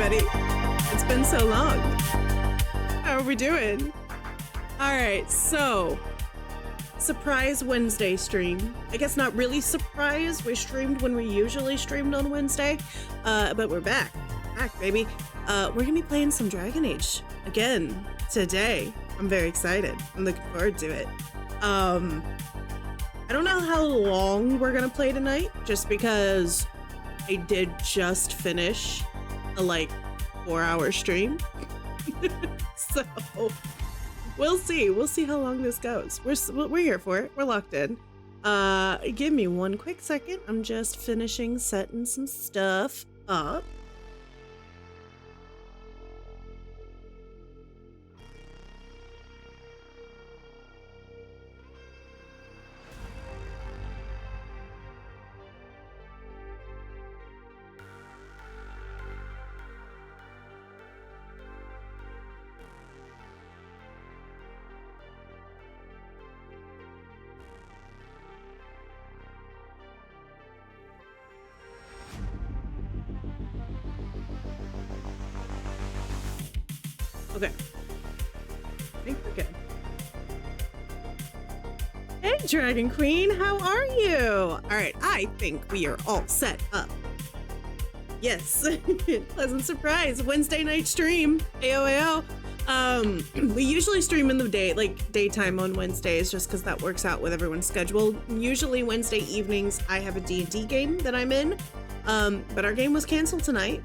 everybody. It's been so long. How are we doing? All right, so surprise Wednesday stream. I guess not really surprise. We streamed when we usually streamed on Wednesday, but we're back. Back, baby. We're gonna be playing some Dragon Age again today. I'm very excited. I'm looking forward to it. I don't know how long we're gonna play tonight, just because I did just finish a 4-hour stream. So we'll see. We'll see how long this goes. We're here for it. We're locked in. Give me one quick second. I'm just finishing setting some stuff up. Okay. I think we're good. Hey, Dragon Queen, how are you? All right, I think we are all set up. Yes, pleasant surprise. Wednesday night stream, AO. We usually stream in the day, daytime on Wednesdays, just because that works out with everyone's schedule. Usually Wednesday evenings, I have a D&D game that I'm in, but our game was canceled tonight.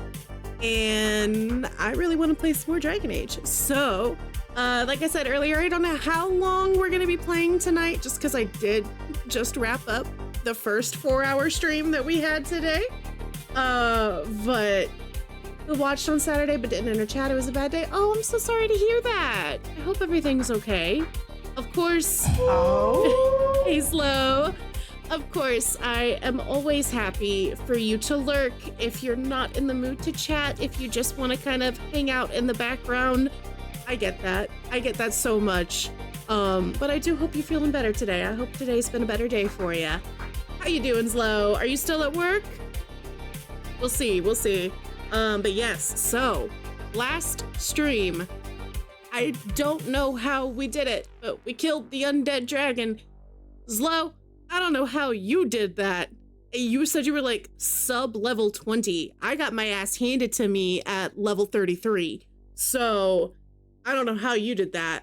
And I really want to play some more Dragon Age. So, like I said earlier, I don't know how long we're going to be playing tonight, just because I did just wrap up the first 4-hour stream that we had today. But we watched on Saturday, but didn't enter chat. It was a bad day. Oh, I'm so sorry to hear that. I hope everything's okay. Of course. Oh. Hey, Slow. Of course, I am always happy for you to lurk if you're not in the mood to chat, if you just want to kind of hang out in the background. I get that. I get that so much. But I do hope you're feeling better today. I hope today's been a better day for you. How you doing, Slow? Are you still at work? We'll see. We'll see. But yes, so last stream, I don't know how we did it, but we killed the undead dragon. Slow, I don't know how you did that. You said you were sub level 20. I got my ass handed to me at level 33. So I don't know how you did that.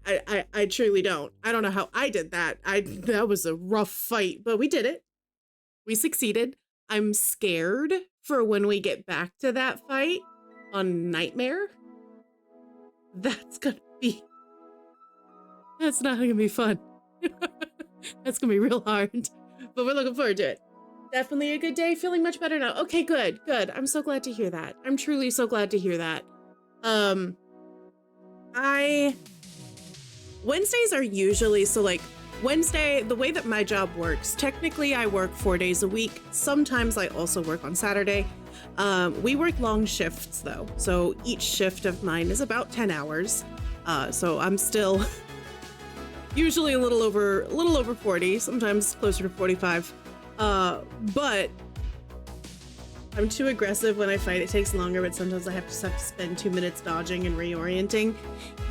I truly don't. I don't know how I did that. That was a rough fight, but we did it. We succeeded. I'm scared for when we get back to that fight on Nightmare. That's not gonna be fun. That's gonna be real hard, but we're looking forward to it. Definitely a good day. Feeling much better now. Okay, good. I'm so glad to hear that. I'm truly so glad to hear that. Wednesdays are usually, Wednesday, the way that my job works, technically I work 4 days a week. Sometimes I also work on Saturday. We work long shifts though. So each shift of mine is about 10 hours. So I'm still usually a little over 40, sometimes closer to 45. But I'm too aggressive when I fight. It takes longer, but sometimes I just have to spend 2 minutes dodging and reorienting.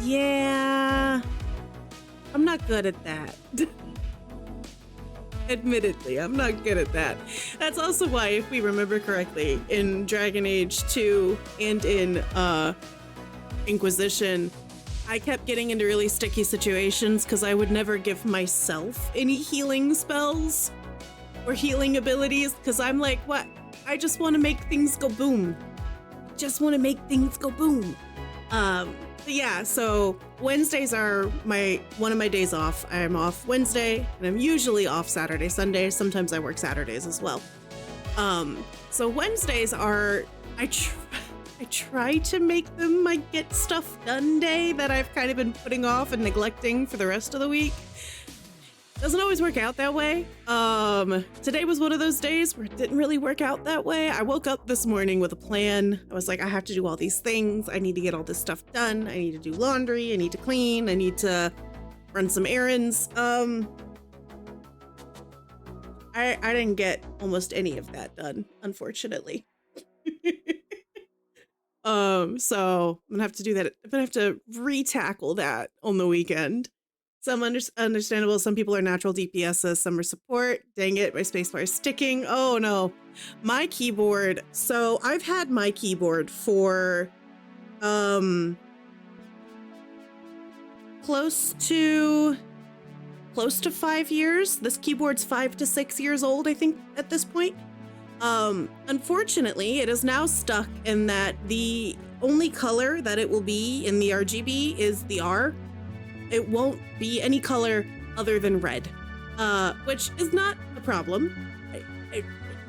Yeah, I'm not good at that. Admittedly, I'm not good at that. That's also why, if we remember correctly, in Dragon Age 2 and in Inquisition, I kept getting into really sticky situations because I would never give myself any healing spells or healing abilities because I'm like, what? I just want to make things go boom. Just want to make things go boom. But yeah, so Wednesdays are one of my days off. I'm off Wednesday and I'm usually off Saturday, Sunday. Sometimes I work Saturdays as well. So Wednesdays are, I try to make them my get stuff done day that I've kind of been putting off and neglecting for the rest of the week. Doesn't always work out that way. Today was one of those days where it didn't really work out that way. I woke up this morning with a plan. I was like, I have to do all these things. I need to get all this stuff done. I need to do laundry. I need to clean. I need to run some errands. I didn't get almost any of that done, unfortunately. So I'm gonna have to do that. I'm gonna have to re-tackle that on the weekend. Some understandable. Some people are natural DPSs. Some are support. Dang it, my spacebar is sticking. Oh no, my keyboard. So I've had my keyboard for close to 5 years. This keyboard's 5 to 6 years old, I think, at this point. Unfortunately, it is now stuck in that the only color that it will be in the RGB is the R. It won't be any color other than red, which is not a problem.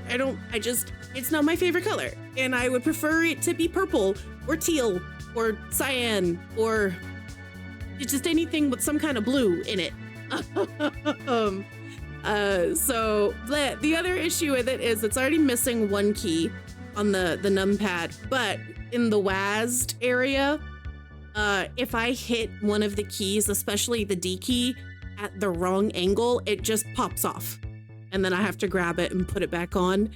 It's not my favorite color, and I would prefer it to be purple or teal or cyan or just anything with some kind of blue in it. So the other issue with it is it's already missing one key on the numpad, but in the WASD area, if I hit one of the keys, especially the D key, at the wrong angle, it just pops off. And then I have to grab it and put it back on.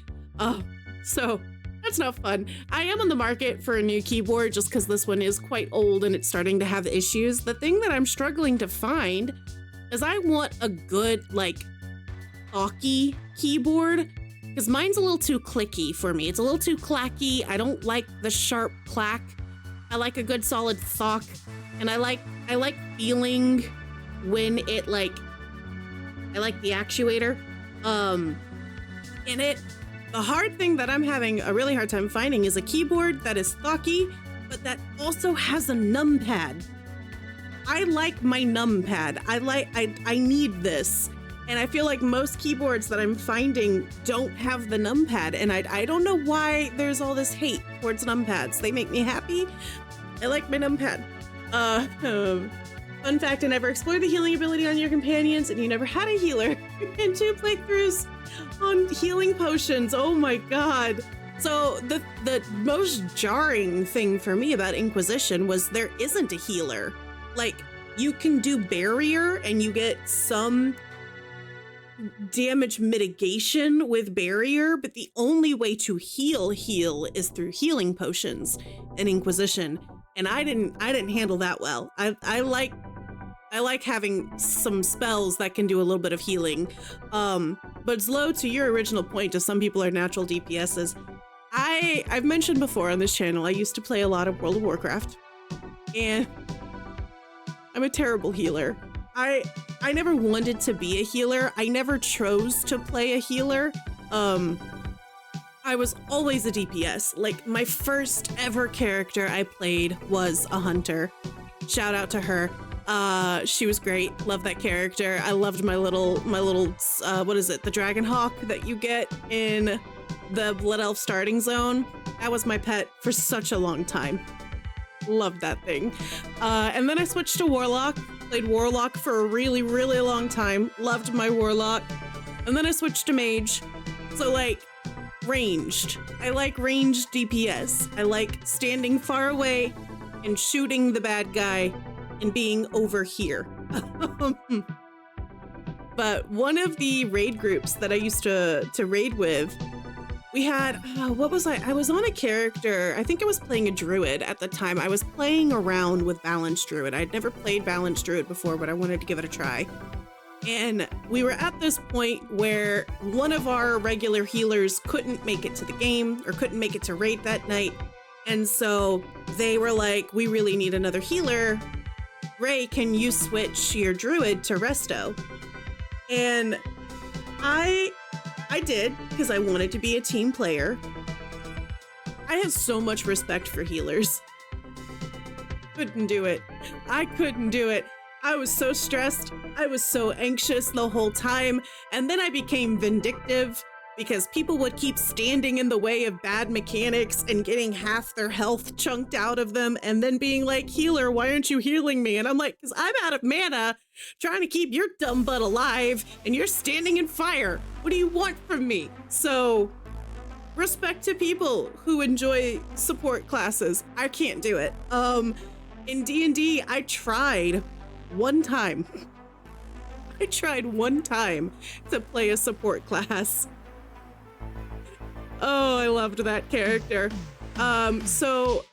So that's not fun. I am on the market for a new keyboard just because this one is quite old and it's starting to have issues. The thing that I'm struggling to find is I want a good, like, talky keyboard, because mine's a little too clicky for me. It's a little too clacky. I don't like the sharp clack. I like a good solid thock, and I like feeling when it I like the actuator in it. The hard thing that I'm having a really hard time finding is a keyboard that is thocky, but that also has a numpad. I like my numpad. I need this. And I feel like most keyboards that I'm finding don't have the numpad, and I don't know why there's all this hate towards numpads. They make me happy. I like my numpad. Fun fact, I never explored the healing ability on your companions, and you never had a healer in 2 playthroughs on healing potions. Oh my god. So the most jarring thing for me about Inquisition was there isn't a healer. Like, you can do barrier and you get some damage mitigation with barrier, but the only way to heal is through healing potions in Inquisition, and I didn't handle that well. I like having some spells that can do a little bit of healing. But Zlo, to your original point, as some people are natural DPSs, I've mentioned before on this channel, I used to play a lot of World of Warcraft, and I'm a terrible healer. I never wanted to be a healer. I never chose to play a healer. I was always a DPS. Like, my first ever character I played was a hunter. Shout out to her. She was great. Love that character. I loved my little, what is it? The Dragon Hawk that you get in the Blood Elf starting zone. That was my pet for such a long time. Loved that thing. And then I switched to Warlock. Played Warlock for a really, really long time. Loved my Warlock. And then I switched to Mage. So, like, ranged. I like ranged DPS. I like standing far away and shooting the bad guy and being over here. But one of the raid groups that I used to raid with, we had, what was I? I was on a character, I think I was playing a druid at the time. I was playing around with Balanced Druid. I'd never played Balanced Druid before, but I wanted to give it a try. And we were at this point where one of our regular healers couldn't make it to the game, or couldn't make it to raid that night. And so they were like, we really need another healer. Ray, can you switch your druid to Resto? And I did, because I wanted to be a team player. I have so much respect for healers. Couldn't do it. I couldn't do it. I was so stressed. I was so anxious the whole time. And then I became vindictive because people would keep standing in the way of bad mechanics and getting half their health chunked out of them, and then being like, healer, why aren't you healing me? And I'm like, because I'm out of mana trying to keep your dumb butt alive, and you're standing in fire. What do you want from me? So, respect to people who enjoy support classes. I can't do it. In D&D, I tried one time. I tried one time to play a support class. Oh, I loved that character. So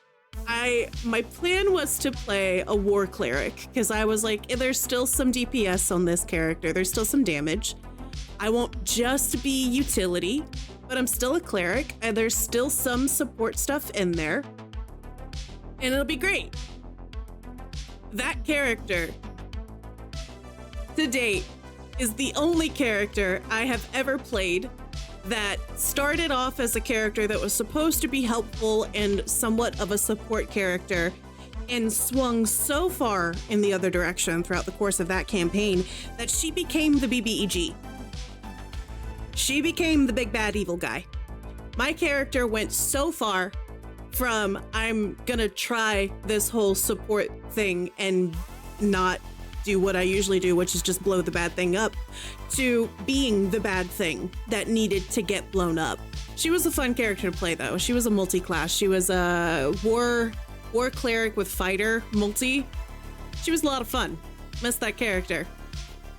my plan was to play a war cleric because I was like, there's still some DPS on this character. There's still some damage. I won't just be utility, but I'm still a cleric and there's still some support stuff in there and it'll be great. That character to date is the only character I have ever played that started off as a character that was supposed to be helpful and somewhat of a support character and swung so far in the other direction throughout the course of that campaign that she became the BBEG. She became the big bad evil guy. My character went so far from I'm gonna try this whole support thing and not do what I usually do, which is just blow the bad thing up, to being the bad thing that needed to get blown up. She was a fun character to play though. She was a multi-class. She was a war cleric with fighter multi. She was a lot of fun. Missed that character.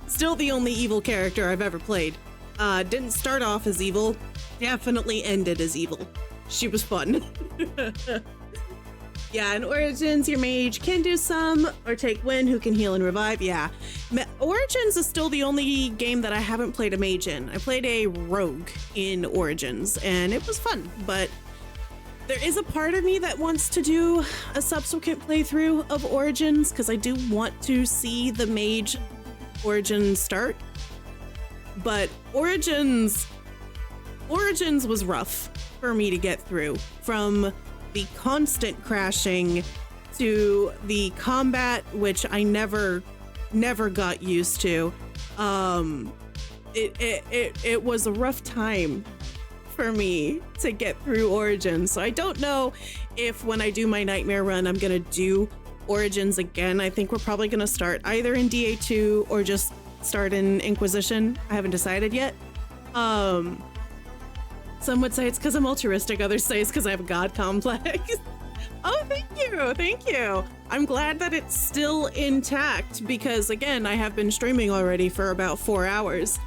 Still the only evil character I've ever played. Didn't start off as evil, definitely ended as evil. She was fun. Yeah, in Origins, your mage can do some, or take Win, who can heal and revive, yeah. Origins is still the only game that I haven't played a mage in. I played a rogue in Origins, and it was fun, but there is a part of me that wants to do a subsequent playthrough of Origins, because I do want to see the mage Origins start. But Origins was rough for me to get through, from the constant crashing to the combat, which I never got used to. It was a rough time for me to get through Origins. So I don't know if when I do my Nightmare run, I'm gonna do Origins again. I think we're probably gonna start either in DA2 or just start in Inquisition. I haven't decided yet. Some would say it's because I'm altruistic, others say it's because I have a god complex. Oh, thank you. I'm glad that it's still intact because, again, I have been streaming already for about 4 hours.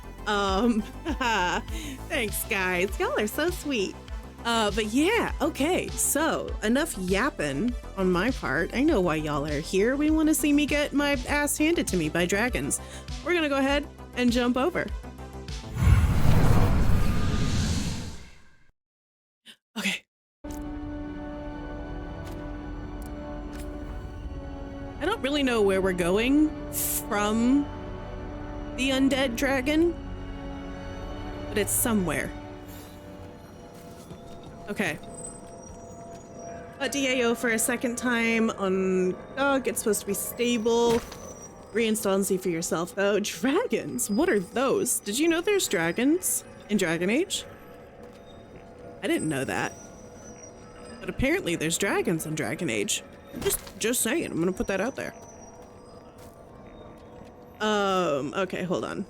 Thanks, guys. Y'all are so sweet. But yeah, okay, so enough yapping on my part. I know why y'all are here. We want to see me get my ass handed to me by dragons. We're gonna go ahead and jump over. Okay. I don't really know where we're going from the undead dragon, but it's somewhere. Okay. DAO for a second time on GOG. It's supposed to be stable. Reinstall and see for yourself. Oh, dragons. What are those? Did you know there's dragons in Dragon Age? I didn't know that. But apparently there's dragons in Dragon Age. Just saying. I'm gonna put that out there. Okay, hold on.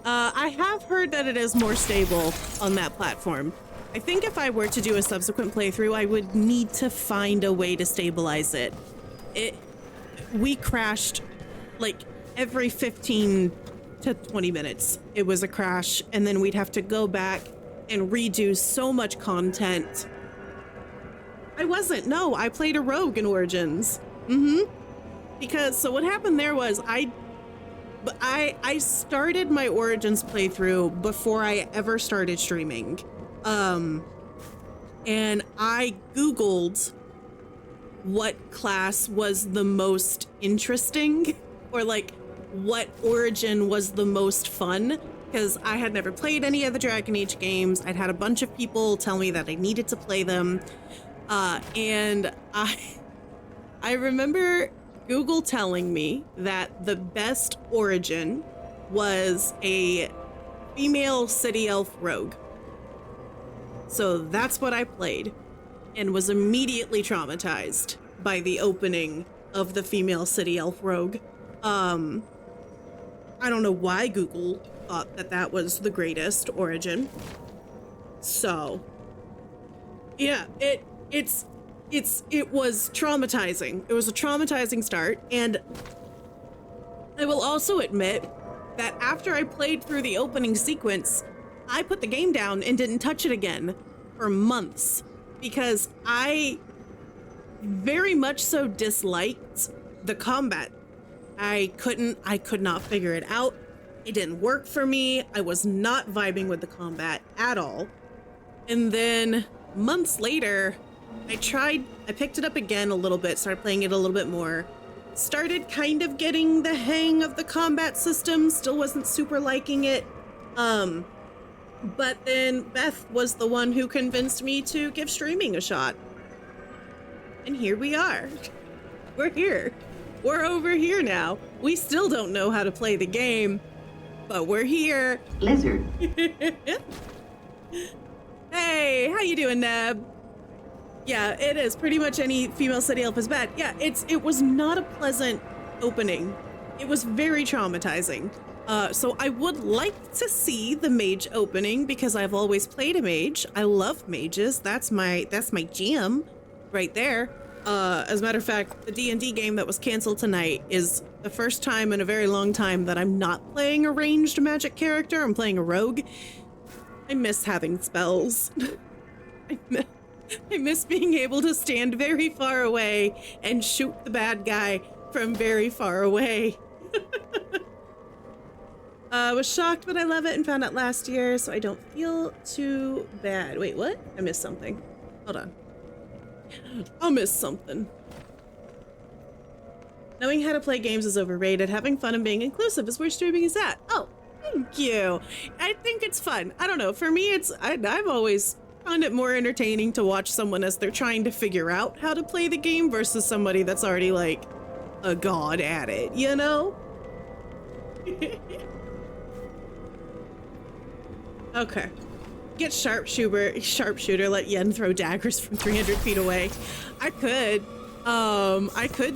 I have heard that it is more stable on that platform. I think if I were to do a subsequent playthrough, I would need to find a way to stabilize it. We crashed like every 15 to 20 minutes. It was a crash, and then we'd have to go back and redo so much content. I played a rogue in Origins. Because, so what happened there was I started my Origins playthrough before I ever started streaming. And I Googled what class was the most interesting, or like what origin was the most fun, because I had never played any of the Dragon Age games. I'd had a bunch of people tell me that I needed to play them. And I remember Google telling me that the best origin was a female city elf rogue. So that's what I played, and was immediately traumatized by the opening of the female city elf rogue. I don't know why Google thought that that was the greatest origin. So yeah, it was traumatizing. It was a traumatizing start, and I will also admit that after I played through the opening sequence, I put the game down and didn't touch it again for months because I very much so disliked the combat. I could not figure it out. It didn't work for me. I was not vibing with the combat at all. And then months later, I picked it up again a little bit, started playing it a little bit more, started kind of getting the hang of the combat system, still wasn't super liking it. But then Beth was the one who convinced me to give streaming a shot. And here we are. We're here. We're over here now. We still don't know how to play the game, but we're here. Lizard. Hey, how you doing, Neb? Yeah, it is. Pretty much any female city elf is bad. Yeah, it was not a pleasant opening. It was very traumatizing. So I would like to see the mage opening because I've always played a mage. I love mages. That's my jam right there. As a matter of fact, the D&D game that was canceled tonight is the first time in a very long time that I'm not playing a ranged magic character. I'm playing a rogue. I miss having spells. I miss being able to stand very far away and shoot the bad guy from very far away. Was shocked, but I love it and found out last year, so I don't feel too bad. Wait, what? I missed something. Hold on. I'll miss something. Knowing how to play games is overrated. Having fun and being inclusive is where streaming is at. Oh, thank you. I think it's fun. I don't know. For me, I've always found it more entertaining to watch someone as they're trying to figure out how to play the game versus somebody that's already like a god at it, you know? Okay. Get sharpshooter, let Yen throw daggers from 300 feet away. I could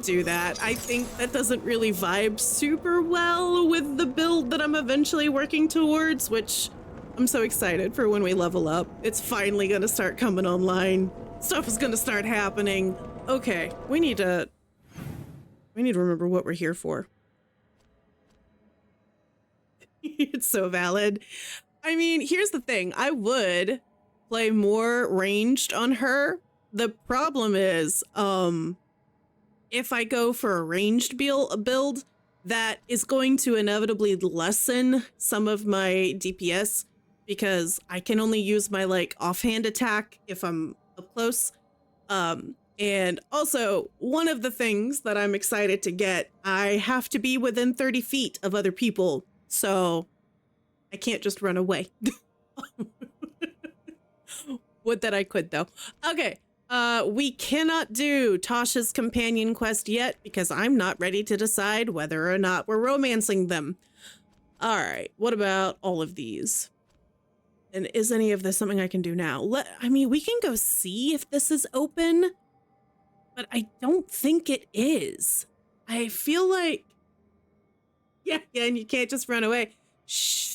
do that. I think that doesn't really vibe super well with the build that I'm eventually working towards, which I'm so excited for when we level up. It's finally gonna start coming online. Stuff is gonna start happening. Okay, we need to remember what we're here for. It's so valid. I mean, here's the thing. I would play more ranged on her. The problem is, if I go for a ranged build, that is going to inevitably lessen some of my DPS because I can only use my like offhand attack if I'm up close. And also one of the things that I'm excited to get, I have to be within 30 feet of other people. So I can't just run away. Would that I could though. Okay. We cannot do Tasha's companion quest yet because I'm not ready to decide whether or not we're romancing them. All right. What about all of these? And is any of this something I can do now? I mean, we can go see if this is open, but I don't think it is. I feel like, yeah, and you can't just run away. Shh.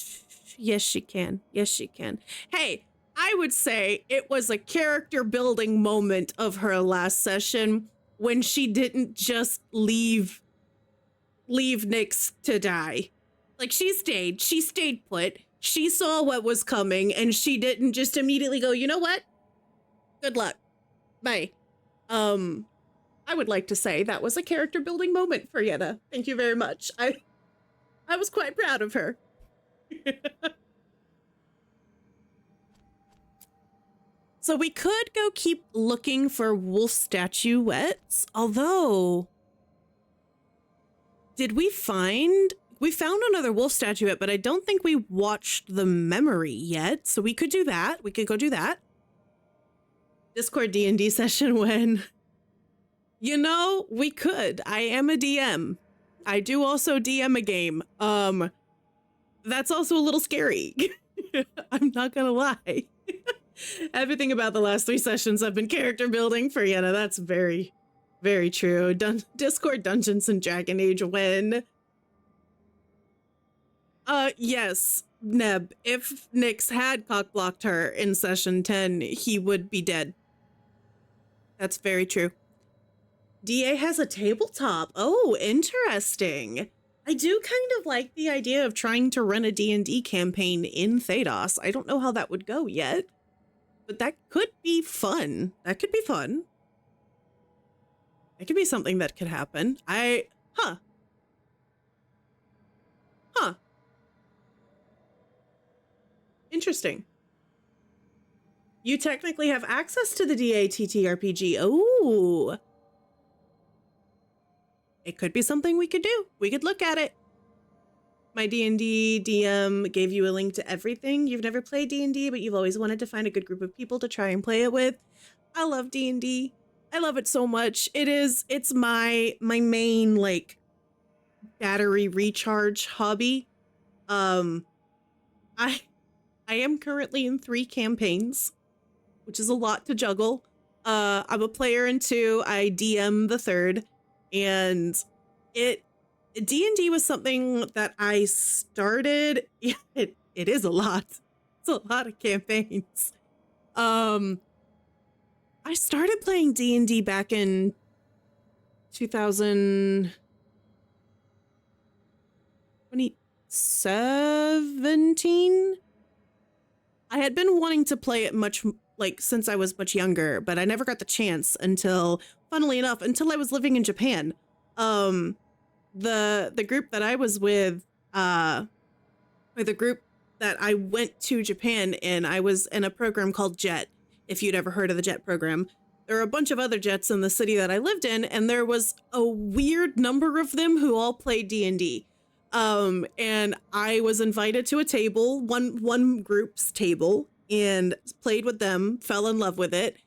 Yes, she can. Yes, she can. Hey, I would say it was a character building moment of her last session when she didn't just leave Nyx to die. Like she stayed put. She saw what was coming and she didn't just immediately go, you know what? Good luck. Bye. I would like to say that was a character building moment for Yenna. Thank you very much. I was quite proud of her. So we could go keep looking for wolf statuettes, although we found another wolf statuette, but I don't think we watched the memory yet. So we could do that. We could go do that. Discord D&D session when, you know, we could. I am a DM. I do also DM a game. That's also a little scary. I'm not gonna lie. Everything about the last 3 sessions have been character building for Yenna. That's very, very true. Discord Dungeons and Dragon Age win. Yes, Neb. If Nyx had cockblocked her in session 10, he would be dead. That's very true. DA has a tabletop. Oh, interesting. I do kind of like the idea of trying to run a D&D campaign in Thados. I don't know how that would go yet, but that could be fun. That could be fun. It could be something that could happen. Huh. Interesting. You technically have access to the DATT RPG. Oh. It could be something we could do. We could look at it. My D&D DM gave you a link to everything. You've never played D&D, but you've always wanted to find a good group of people to try and play it with. I love D&D. I love it so much. It's my main, like, battery recharge hobby. I am currently in 3 campaigns, which is a lot to juggle. I'm a player in 2. I DM the 3rd, and D&D was something that I started. It is a lot. It's a lot of campaigns. I started playing D&D back in 2017. I had been wanting to play it since I was much younger, but I never got the chance until, funnily enough, until I was living in Japan. The group that I was with, or the group that I went to Japan in, I was in a program called JET, if you'd ever heard of the JET program. There are a bunch of other JETs in the city that I lived in, and there was a weird number of them who all played D&D. And I was invited to a table, one group's table, and played with them, fell in love with it.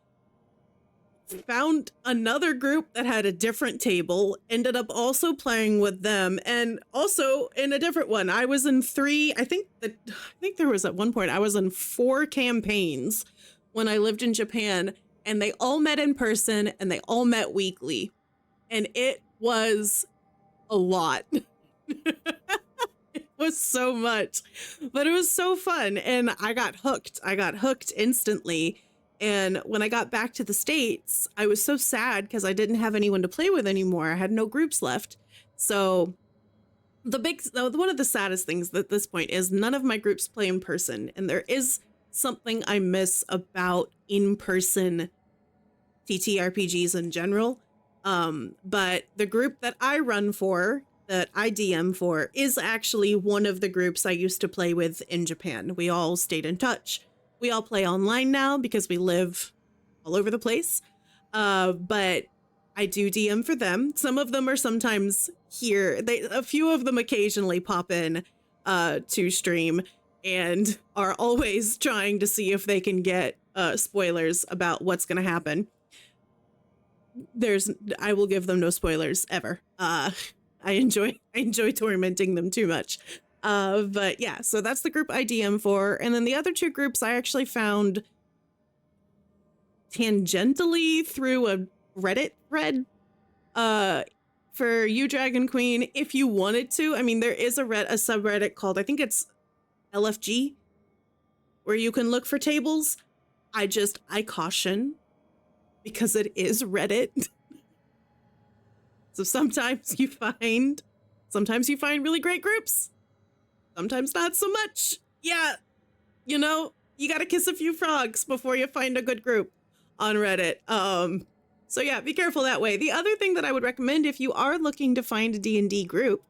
Found another group that had a different table, ended up also playing with them, and also in a different one. I was in 3, I think there was at one point, I was in 4 campaigns when I lived in Japan, and they all met in person and they all met weekly. And it was a lot. It was so much, but it was so fun. And I got hooked. I got hooked instantly. And when I got back to the States, I was so sad because I didn't have anyone to play with anymore. I had no groups left. So one of the saddest things at this point is none of my groups play in person. And there is something I miss about in-person TTRPGs in general. But the group that I run for, that I DM for, is actually one of the groups I used to play with in Japan. We all stayed in touch. We all play online now because we live all over the place. But I do DM for them. Some of them are sometimes here. A few of them occasionally pop in to stream and are always trying to see if they can get spoilers about what's going to happen. I will give them no spoilers ever. I enjoy tormenting them too much. But yeah, so that's the group I DM for. And then the other 2 groups I actually found tangentially through a Reddit thread for You Dragon Queen. If you wanted to, I mean, there is a subreddit called, I think it's LFG, where you can look for tables. I caution, because it is Reddit. So sometimes you find really great groups. Sometimes not so much. Yeah, you gotta kiss a few frogs before you find a good group on Reddit. So yeah, be careful that way. The other thing that I would recommend if you are looking to find a D&D group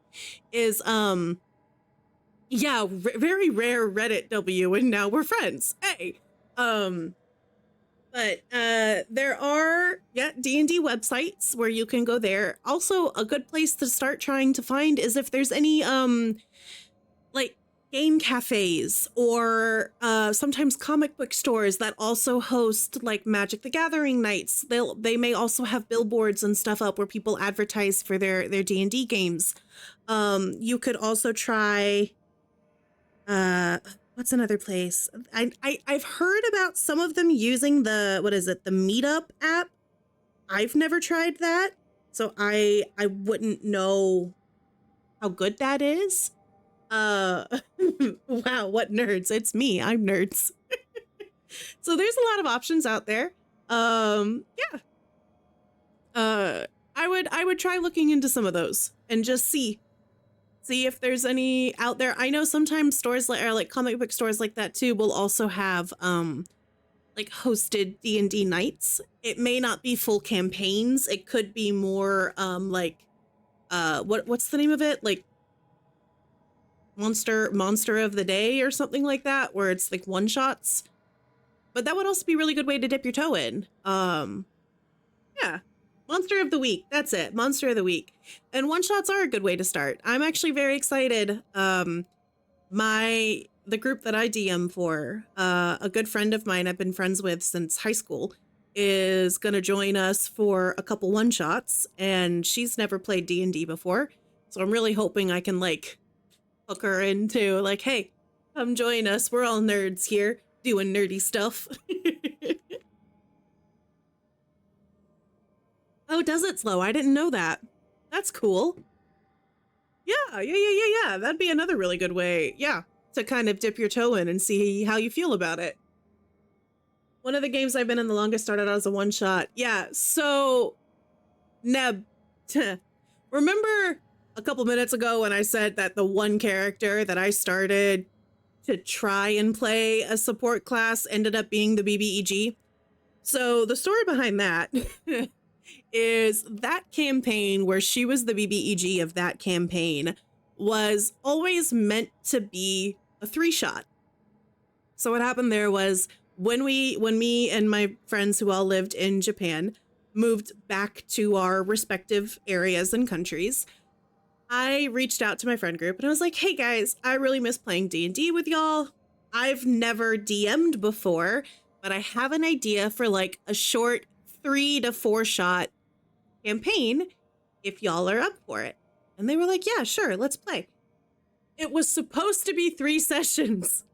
is, very rare Reddit W, and now we're friends. Hey, but there are D&D websites where you can go there. Also, a good place to start trying to find is if there's any like game cafes or sometimes comic book stores that also host like Magic the Gathering nights. They may also have billboards and stuff up where people advertise for their D&D games. You could also try what's another place? I've heard about some of them using the Meetup app. I've never tried that, so I wouldn't know how good that is. Wow, what nerds. It's me. I'm nerds. So there's a lot of options out there. I would try looking into some of those and just see see if there's any out there. I know sometimes stores like comic book stores like that too will also have like hosted D&D nights. It may not be full campaigns. It could be more like what's the name of it? Like monster of the day or something like that, where it's like one shots. But that would also be a really good way to dip your toe in. Yeah. Monster of the week. That's it. Monster of the week. And one shots are a good way to start. I'm actually very excited. The group that I DM for, a good friend of mine I've been friends with since high school, is going to join us for a couple one shots, and she's never played D&D before. So I'm really hoping I can like hook her into like, hey, come join us. We're all nerds here doing nerdy stuff. Oh, does it slow? I didn't know that. That's cool. Yeah. That'd be another really good way. Yeah. To kind of dip your toe in and see how you feel about it. One of the games I've been in the longest started out as a one shot. Yeah. So, Neb, remember a couple minutes ago when I said that the one character that I started to try and play a support class ended up being the BBEG? So the story behind that is that campaign where she was the BBEG of that campaign was always meant to be a 3-shot. So what happened there was when me and my friends who all lived in Japan moved back to our respective areas and countries, I reached out to my friend group and I was like, hey guys, I really miss playing D&D with y'all. I've never DM'd before, but I have an idea for like a short 3 to 4 shot campaign if y'all are up for it. And they were like, yeah, sure, let's play. It was supposed to be 3 sessions.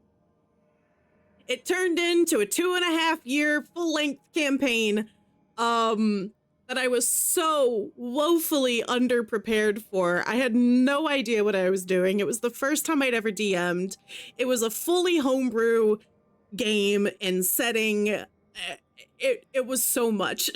It turned into a 2.5-year full-length campaign that I was so woefully underprepared for. I had no idea what I was doing. It was the first time I'd ever DM'd. It was a fully homebrew game and setting. It was so much.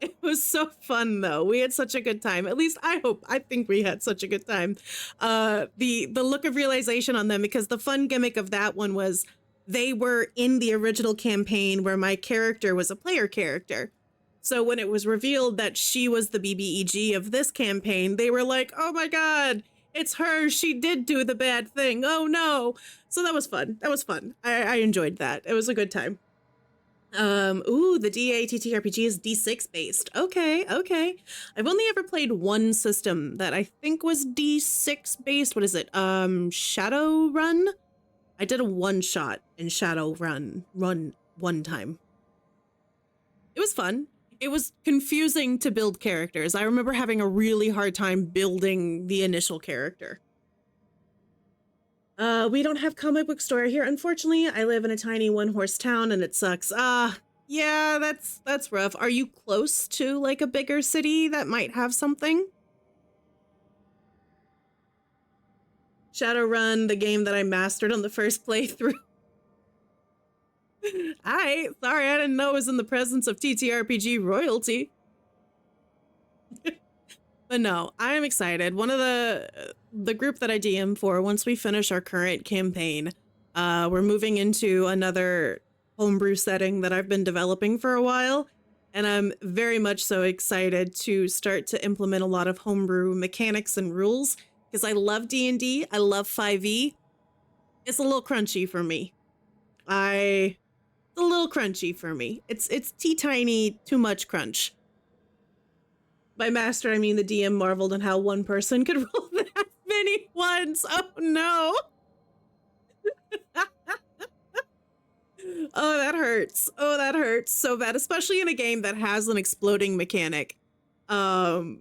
It was so fun though. We had such a good time. At least I think we had such a good time. The look of realization on them, because the fun gimmick of that one was they were in the original campaign where my character was a player character. So when it was revealed that she was the BBEG of this campaign, they were like, oh my God, it's her. She did do the bad thing. Oh no. So that was fun. That was fun. I enjoyed that. It was a good time. Ooh, the DATV RPG is D6 based. Okay. I've only ever played one system that I think was D6 based. What is it? Shadowrun? I did a one shot in Shadowrun one time. It was fun. It was confusing to build characters. I remember having a really hard time building the initial character. We don't have comic book store here, unfortunately. I live in a tiny one-horse town and it sucks. Yeah, that's rough. Are you close to like a bigger city that might have something? Shadowrun, the game that I mastered on the first playthrough. Sorry, I didn't know it was in the presence of TTRPG royalty. But no, I am excited. One of the group that I DM for, once we finish our current campaign, we're moving into another homebrew setting that I've been developing for a while. And I'm very much so excited to start to implement a lot of homebrew mechanics and rules, because I love D&D. I love 5e. It's a little crunchy for me. It's a little crunchy for me. It's teeny too much crunch. By master, I mean the DM marveled at how one person could roll that many ones. Oh no. Oh, that hurts. Oh, that hurts so bad, especially in a game that has an exploding mechanic. Oh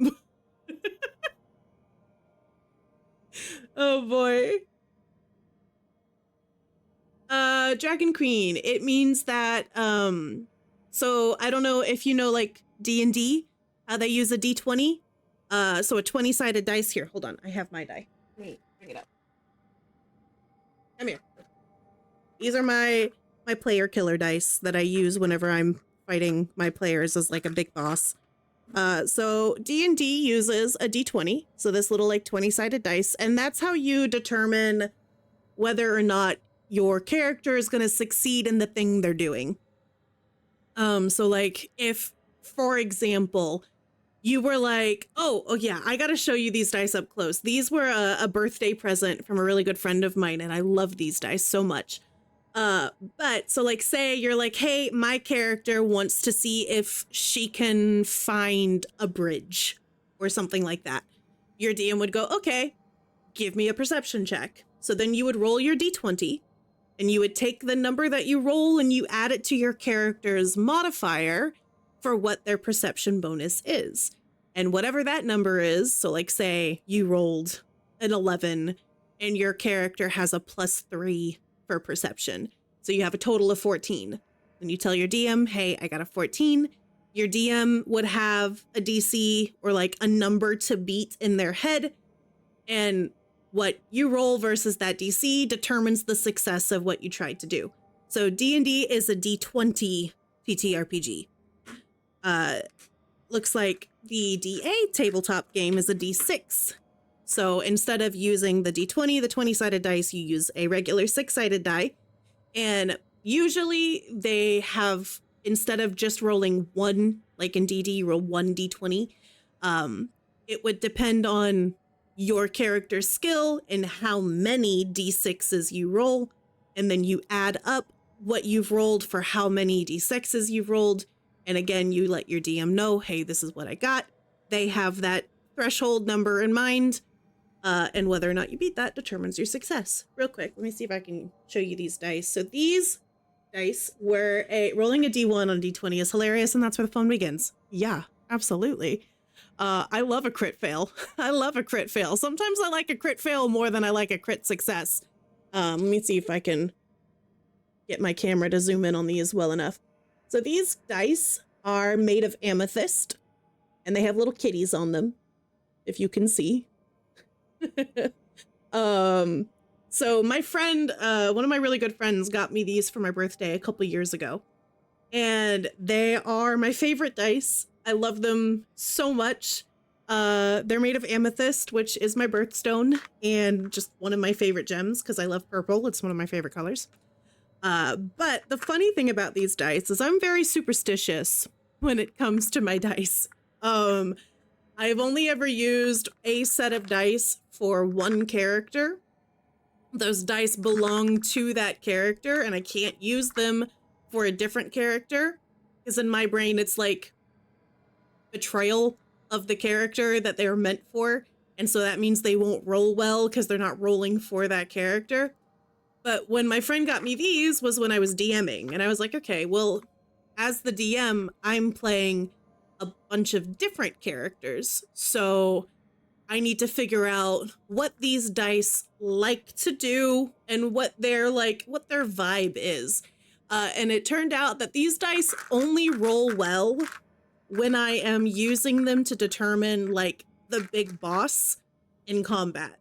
boy. Dragon Queen. It means that, so I don't know if you know like D&D, how they use a D20. So a 20-sided dice here. Hold on, I have my die. Let me bring it up. Come here. These are my player killer dice that I use whenever I'm fighting my players as like a big boss. So D&D uses a D20, so this little like 20-sided dice, and that's how you determine whether or not your character is going to succeed in the thing they're doing. So like if, for example, you were like, oh yeah, I got to show you these dice up close. These were a birthday present from a really good friend of mine, and I love these dice so much. But so like say you're like, hey, my character wants to see if she can find a bridge or something like that. Your DM would go, okay, give me a perception check. So then you would roll your D20 and you would take the number that you roll and you add it to your character's modifier for what their perception bonus is. And whatever that number is, so like say you rolled an 11 and your character has a +3 for perception. So you have a total of 14. When you tell your DM, hey, I got a 14, your DM would have a DC or like a number to beat in their head. And what you roll versus that DC determines the success of what you tried to do. So D&D is a D20 TTRPG. Looks like the DA tabletop game is a D6. So instead of using the D20, the 20-sided dice, you use a regular 6-sided die. And usually they have, instead of just rolling one, like in DD, you roll one D20. It would depend on your character's skill and how many D6s you roll. And then you add up what you've rolled for how many D6s you've rolled. And again, you let your DM know, hey, this is what I got. They have that threshold number in mind. And whether or not you beat that determines your success. Real quick, let me see if I can show you these dice. So these dice were rolling a D1 on D20 is hilarious, and that's where the fun begins. Yeah, absolutely. I love a crit fail. I love a crit fail. Sometimes I like a crit fail more than I like a crit success. Let me see if I can get my camera to zoom in on these well enough. So these dice are made of amethyst, and they have little kitties on them, if you can see. So my friend, one of my really good friends got me these for my birthday a couple years ago, and they are my favorite dice. I love them so much. They're made of amethyst, which is my birthstone and just one of my favorite gems because I love purple. It's one of my favorite colors. But the funny thing about these dice is I'm very superstitious when it comes to my dice. I've only ever used a set of dice for one character. Those dice belong to that character, and I can't use them for a different character, because in my brain it's like betrayal of the character that they were meant for, and so that means they won't roll well because they're not rolling for that character. But when my friend got me these was when I was DMing, and I was like, okay, well, as the DM, I'm playing a bunch of different characters, so I need to figure out what these dice like to do and what their vibe is. And it turned out that these dice only roll well when I am using them to determine like the big boss in combat.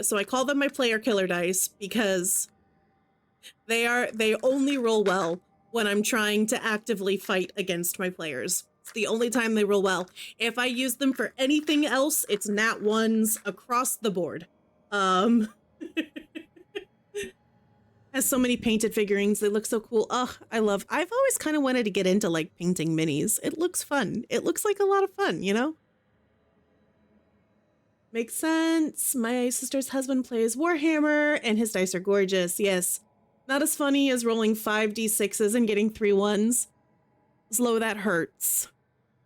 So I call them my player killer dice because they only roll well when I'm trying to actively fight against my players. It's the only time they roll well. If I use them for anything else, it's nat ones across the board. Has so many painted figurines. They look so cool. Oh, I've always kind of wanted to get into like painting minis. It looks fun. It looks like a lot of fun, you know? Makes sense. My sister's husband plays Warhammer and his dice are gorgeous. Yes. Not as funny as rolling 5d6s and getting 3 1s. Slow, that hurts.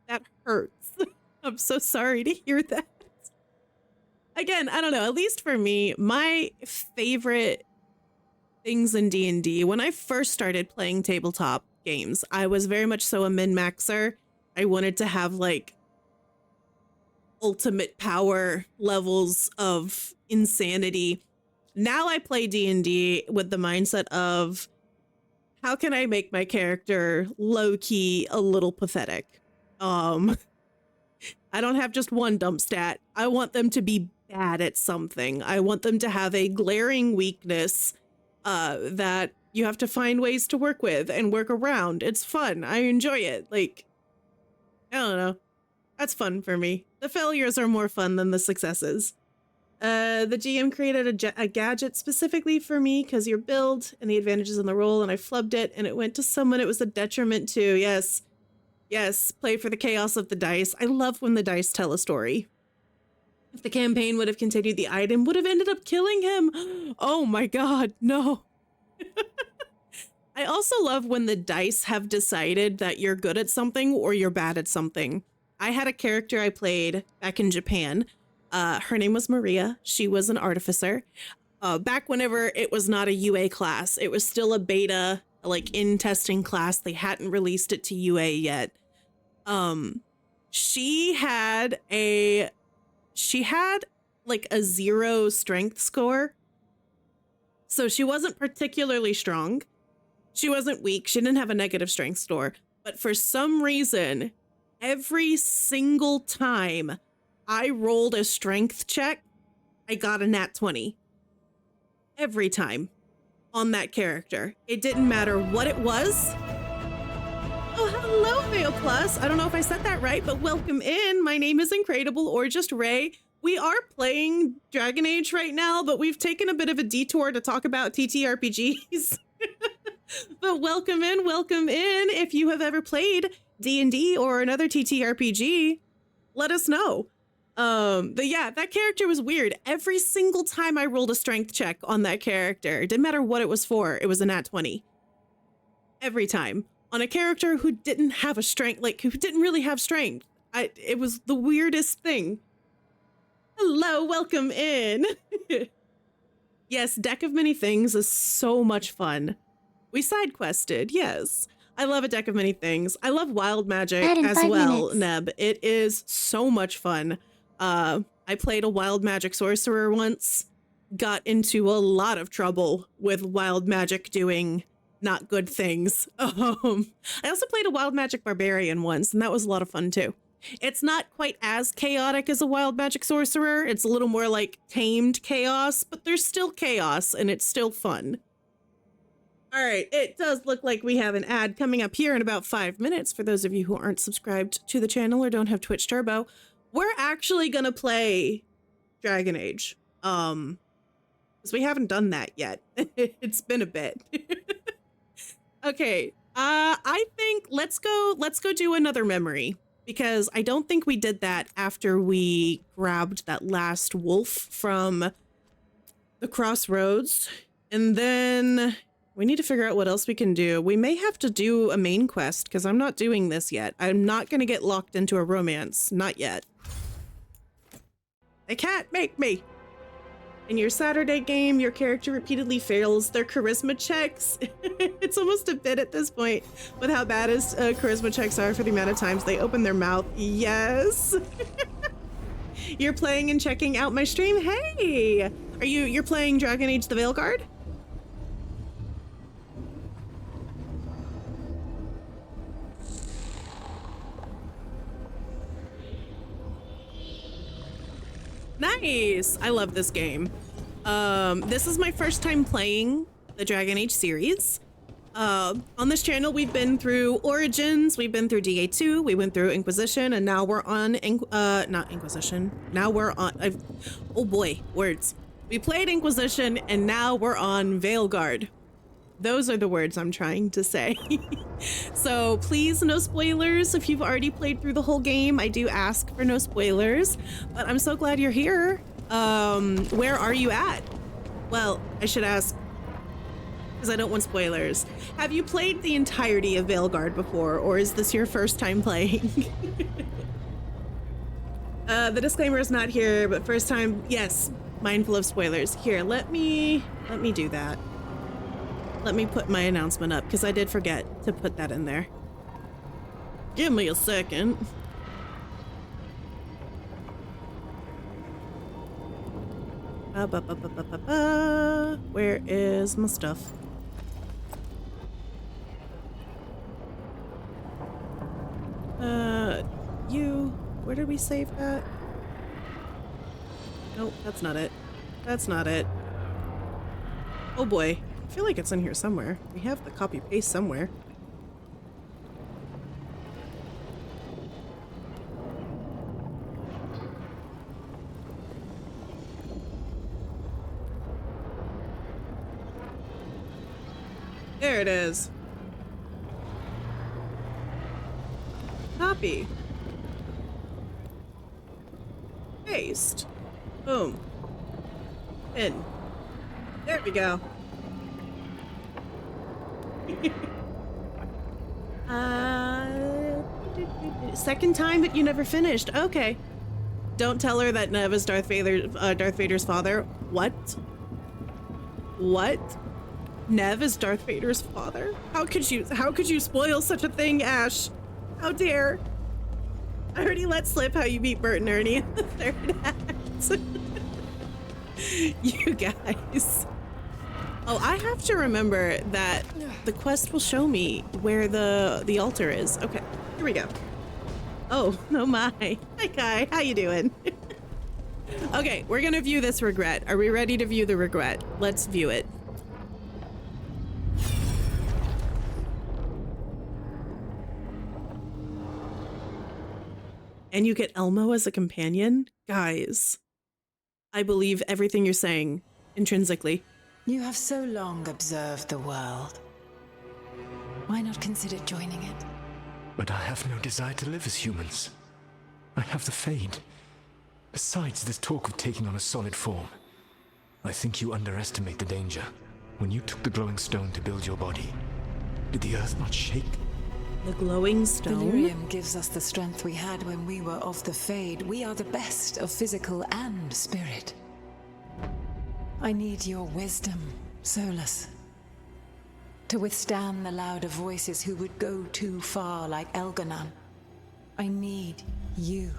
That hurts. I'm so sorry to hear that. Again, I don't know. At least for me, my favorite things in D&D, when I first started playing tabletop games, I was very much so a min-maxer. I wanted to have like ultimate power levels of insanity. Now I play D&D with the mindset of, how can I make my character low-key a little pathetic? I don't have just one dump stat. I want them to be bad at something. I want them to have a glaring weakness that you have to find ways to work with and work around. It's fun. I enjoy it. Like, I don't know. That's fun for me. The failures are more fun than the successes. The GM created a gadget specifically for me because your build and the advantages in the role, and I flubbed it, and it went to someone it was a detriment to. Yes. Yes, play for the chaos of the dice. I love when the dice tell a story. If the campaign would have continued, the item would have ended up killing him. Oh my god, no. I also love when the dice have decided that you're good at something or you're bad at something. I had a character I played back in Japan. Her name was Maria. She was an artificer. Back whenever it was not a UA class, it was still a beta, like in testing class. They hadn't released it to UA yet. She had like a 0 strength score. So she wasn't particularly strong. She wasn't weak. She didn't have a negative strength score. But for some reason, every single time I rolled a strength check, I got a nat 20. Every time on that character. It didn't matter what it was. Oh, hello, Veil Plus. I don't know if I said that right, but welcome in. My name is Incredible or just Ray. We are playing Dragon Age right now, but we've taken a bit of a detour to talk about TTRPGs. But welcome in, welcome in. If you have ever played D&D or another TTRPG, let us know. But yeah, that character was weird. Every single time I rolled a strength check on that character, it didn't matter what it was for, it was a nat 20. Every time. On a character who didn't have a strength, like who didn't really have strength. It was the weirdest thing. Hello, welcome in. Yes, Deck of Many Things is so much fun. We side quested, yes. I love a Deck of Many Things. I love Wild Magic as well, Neb. It is so much fun. I played a Wild Magic sorcerer once, got into a lot of trouble with Wild Magic doing not good things. I also played a Wild Magic barbarian once, and that was a lot of fun too. It's not quite as chaotic as a Wild Magic sorcerer. It's a little more like tamed chaos, but there's still chaos and it's still fun. All right, it does look like we have an ad coming up here in about 5 minutes. For those of you who aren't subscribed to the channel or don't have Twitch Turbo, we're actually gonna play Dragon Age. Because we haven't done that yet. It's been a bit. Okay, I think let's go do another memory, because I don't think we did that after we grabbed that last wolf from the crossroads. And then we need to figure out what else we can do. We may have to do a main quest, because I'm not doing this yet. I'm not going to get locked into a romance. Not yet. They can't make me. In your Saturday game, your character repeatedly fails their charisma checks. It's almost a bit at this point with how bad his charisma checks are for the amount of times they open their mouth. Yes. You're playing and checking out my stream. Hey, you're playing Dragon Age the Veilguard? Nice. I love this game. This is my first time playing the Dragon Age series. On this channel, we've been through Origins, we've been through DA2, we went through Inquisition, and now we're on, not Inquisition. Now we're on, oh boy, words. We played Inquisition, and now we're on Veilguard. Those are the words I'm trying to say. So please, no spoilers. If you've already played through the whole game, I do ask for no spoilers, but I'm so glad you're here. Where are you at? Well, I should ask, because I don't want spoilers. Have you played the entirety of Veilguard before, or is this your first time playing? The disclaimer is not here, but first time, yes, mindful of spoilers. Here, let me do that. Let me put my announcement up, because I did forget to put that in there. Give me a second. Where is my stuff? Where did we save that? Nope, that's not it. That's not it. Oh boy. I feel like it's in here somewhere. We have the copy paste somewhere. There it is. Copy. Paste. Boom. In. There we go. Second time that you never finished. Okay. Don't tell her that Nev is Darth Vader's father. What? What? Nev is Darth Vader's father? How could you spoil such a thing, Ash? How dare? I already let slip how you beat Bert and Ernie in the third act. You guys. Oh, I have to remember that the quest will show me where the altar is. Okay, here we go. Oh my. Hi, Kai. How you doing? Okay, we're gonna view this regret. Are we ready to view the regret? Let's view it. And you get Elmo as a companion? Guys, I believe everything you're saying intrinsically. You have so long observed the world. Why not consider joining it? But I have no desire to live as humans. I have the Fade. Besides this talk of taking on a solid form, I think you underestimate the danger. When you took the glowing stone to build your body, did the earth not shake? The glowing stone? Delirium gives us the strength we had when we were of the Fade. We are the best of physical and spirit. I need your wisdom, Solus, to withstand the louder voices who would go too far like Elganon. I need you.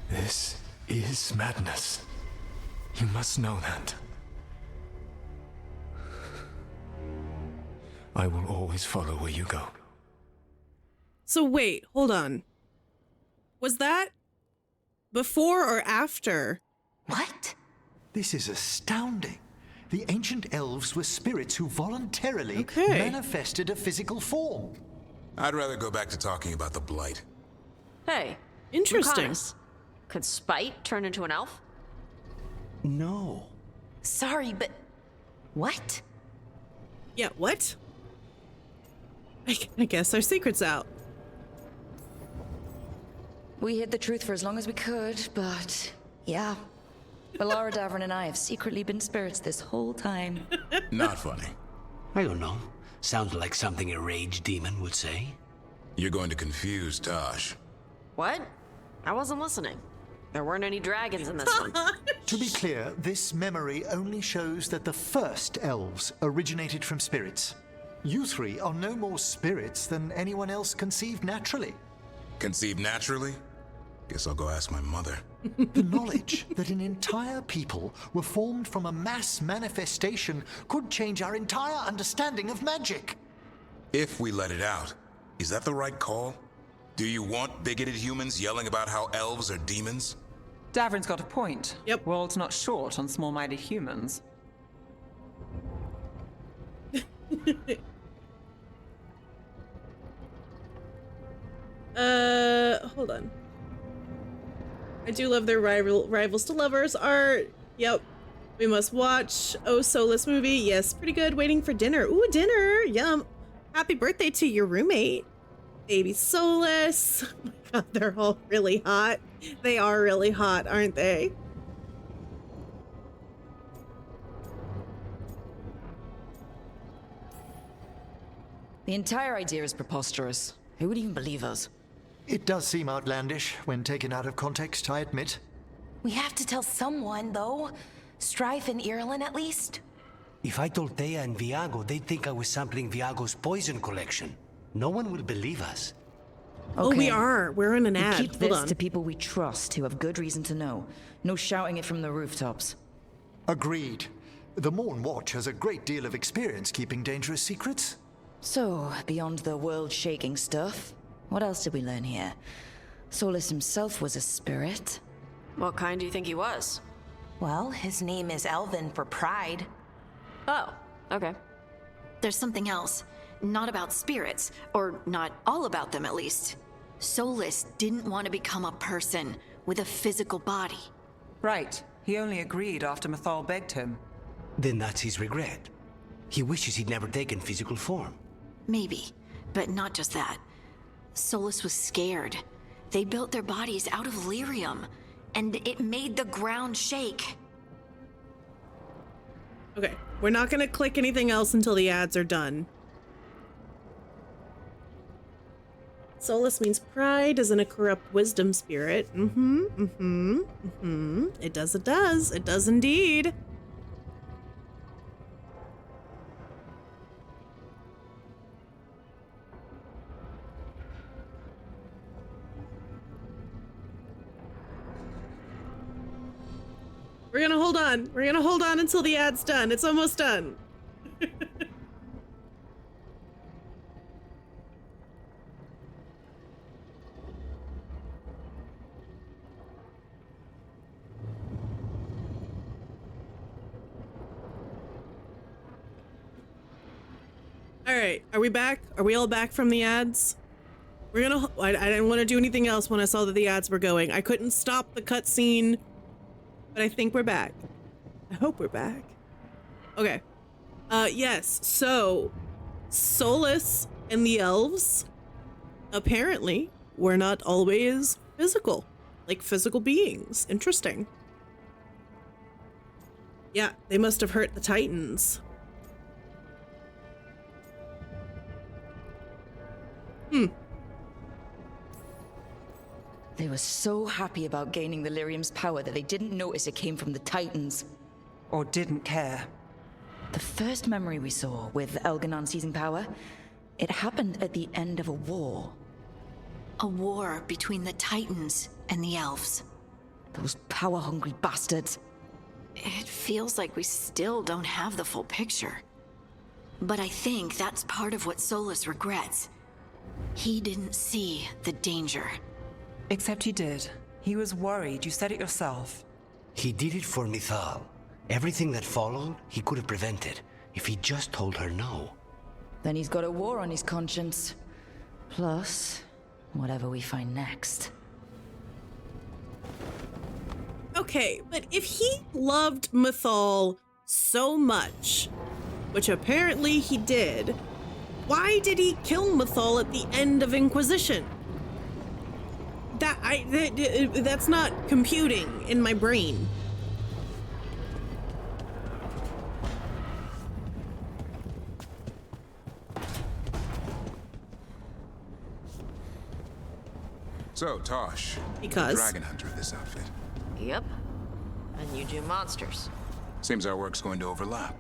This is madness. You must know that. I will always follow where you go. So wait, hold on. Was that before or after? What? This is astounding. The ancient elves were spirits who voluntarily manifested a physical form. I'd rather go back to talking about the Blight. Hey. Interesting. Lucanus, could Spite turn into an elf? No. Sorry, but... What? Yeah, what? I guess our secret's out. We hid the truth for as long as we could, but yeah. Valara Davrin and I have secretly been spirits this whole time. Not funny. I don't know. Sounds like something a rage demon would say. You're going to confuse Tosh. What? I wasn't listening. There weren't any dragons in this one. To be clear, this memory only shows that the first elves originated from spirits. You three are no more spirits than anyone else conceived naturally. Conceived naturally? Guess I'll go ask my mother. The knowledge that an entire people were formed from a mass manifestation could change our entire understanding of magic. If we let it out, is that the right call? Do you want bigoted humans yelling about how elves are demons? Davrin's got a point. Yep. World's not short on small-minded humans. Hold on. I do love their rivals to lovers art. Yep. We must watch Oh Solus movie. Yes, pretty good. Waiting for dinner. Ooh, dinner. Yum. Happy birthday to your roommate, baby Solus. Oh my god, they're all really hot. They are really hot, aren't they? The entire idea is preposterous. Who would even believe us? It does seem outlandish when taken out of context, I admit. We have to tell someone, though. Strife and Irulan, at least. If I told Thea and Viago, they'd think I was sampling Viago's poison collection. No one will believe us. Oh, we are. We're in an ad. Keep this to people we trust who have good reason to know. No shouting it from the rooftops. Agreed. The Morn Watch has a great deal of experience keeping dangerous secrets. So, beyond the world-shaking stuff, what else did we learn here? Solus himself was a spirit. What kind do you think he was? Well, his name is Elven for pride. Oh, okay. There's something else. Not about spirits, or not all about them at least. Solus didn't want to become a person with a physical body. Right. He only agreed after Mathal begged him. Then that's his regret. He wishes he'd never taken physical form. Maybe, but not just that. Solus was scared. They built their bodies out of lyrium, and it made the ground shake. Okay, we're not gonna click anything else until the ads are done. Solus means pride, as in a corrupt wisdom spirit. It does, it does. It does indeed. We're gonna hold on. We're gonna hold on until the ad's done. It's almost done. All right, are we back? Are we all back from the ads? We're gonna, I didn't want to do anything else when I saw that the ads were going. I couldn't stop the cutscene, but I think we're back. I hope we're back. Okay. Yes, so Solus and the elves apparently were not always physical, like physical beings. Interesting. Yeah, they must have hurt the Titans. They were so happy about gaining the lyrium's power that they didn't notice it came from the Titans. Or didn't care. The first memory we saw with Elganon seizing power, it happened at the end of a war. A war between the Titans and the elves. Those power-hungry bastards. It feels like we still don't have the full picture. But I think that's part of what Solus regrets. He didn't see the danger. Except he did. He was worried. You said it yourself. He did it for Mithal. Everything that followed, he could have prevented if he just told her no. Then he's got a war on his conscience. Plus, whatever we find next. Okay, but if he loved Mithal so much, which apparently he did, why did he kill Mithal at the end of Inquisition? That's not computing in my brain. So, Tosh, Because- the dragon hunter of this outfit. Yep. And you do monsters. Seems our work's going to overlap.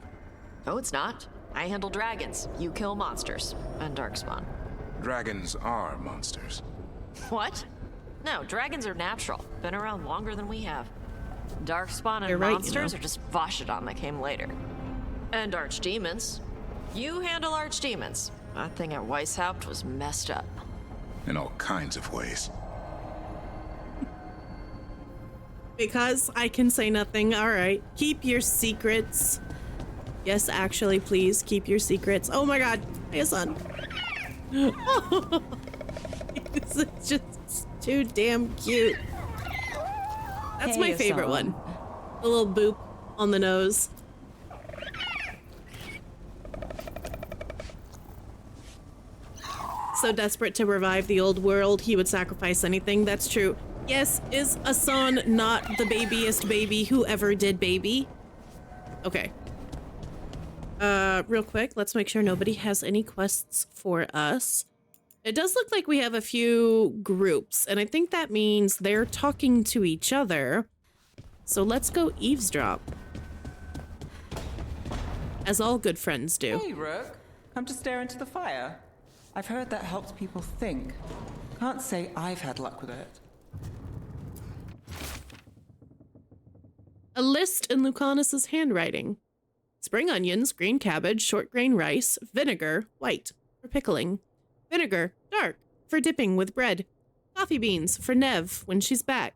Oh, it's not. I handle dragons. You kill monsters. And darkspawn. Dragons are monsters. What? No, dragons are natural. Been around longer than we have. Darkspawn and You're right, monsters are just Vashidon that came later. And archdemons. You handle archdemons. That thing at Weishaupt was messed up. In all kinds of ways. Because I can say nothing. All right. Keep your secrets. Yes, actually, please keep your secrets. Oh my god. Hey, son. This is just too damn cute. That's my favorite one. The little boop on the nose. So desperate to revive the old world, he would sacrifice anything. That's true. Yes, is Asan not the babiest baby who ever did baby? Okay. Real quick, let's make sure nobody has any quests for us. It does look like we have a few groups, and I think that means they're talking to each other. So let's go eavesdrop. As all good friends do. Hey, Rook. Come to stare into the fire. I've heard that helps people think. Can't say I've had luck with it. A list in Lucanus's handwriting. Spring onions, green cabbage, short grain rice, vinegar, white, for pickling. Vinegar, dark, for dipping with bread. Coffee beans, for Nev, when she's back.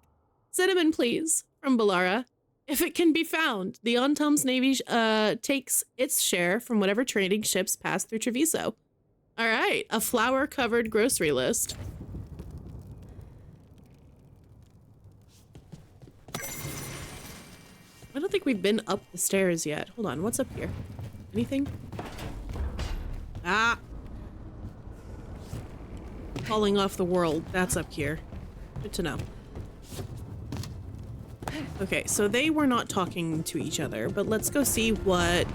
Cinnamon, please, from Balara. If it can be found, the Ontom's Navy takes its share from whatever trading ships pass through Treviso. All right, a flour-covered grocery list. I don't think we've been up the stairs yet. Hold on, what's up here? Anything? Ah! Falling off the world. That's up here. Good to know. Okay, so they were not talking to each other, but let's go see what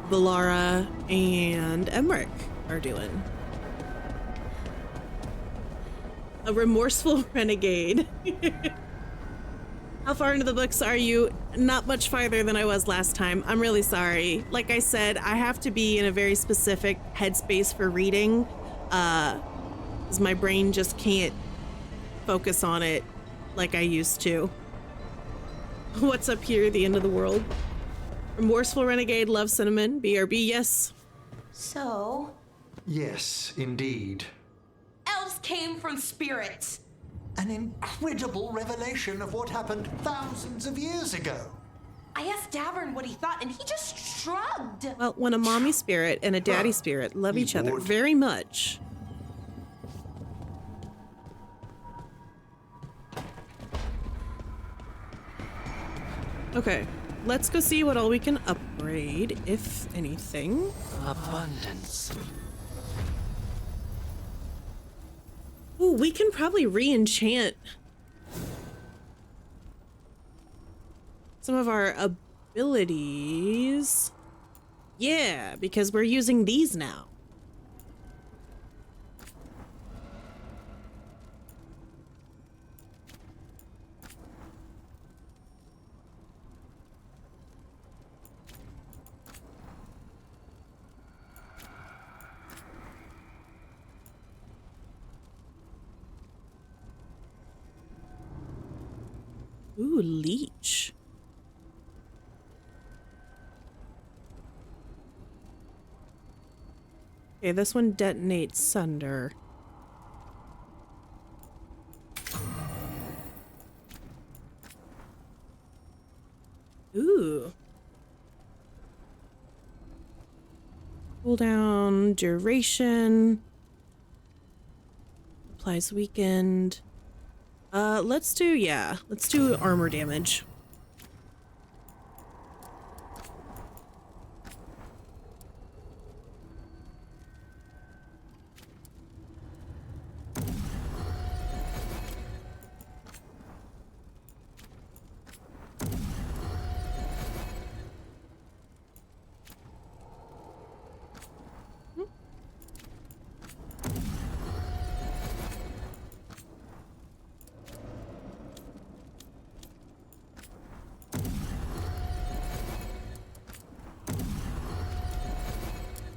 Valara and Emmerich are doing. A remorseful renegade. How far into the books are you? Not much farther than I was last time. I'm really sorry. Like I said, I have to be in a very specific headspace for reading, because my brain just can't focus on it like I used to. What's up here, the end of the world? Remorseful renegade, love cinnamon, BRB, yes. So? Yes, indeed. Elves came from spirits. An incredible revelation of what happened thousands of years ago. I asked Davern what he thought, and he just shrugged. Well, when a mommy spirit and a daddy spirit love each other very much. Okay, let's go see what all we can upgrade, if anything. Abundance. Ooh, we can probably re-enchant some of our abilities. Yeah, because we're using these now. Ooh, leech. Okay, this one detonates Sunder. Ooh. Cooldown, duration. Applies weakened. Let's do armor damage.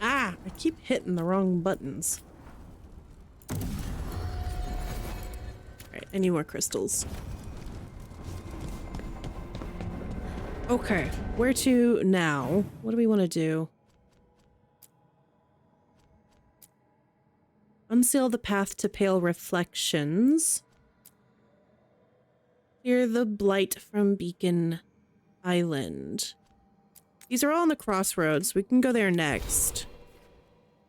I keep hitting the wrong buttons. Alright, I need more crystals. Okay, where to now? What do we want to do? Unseal the path to pale reflections. Clear the blight from Beacon Island. These are all on the crossroads. We can go there next.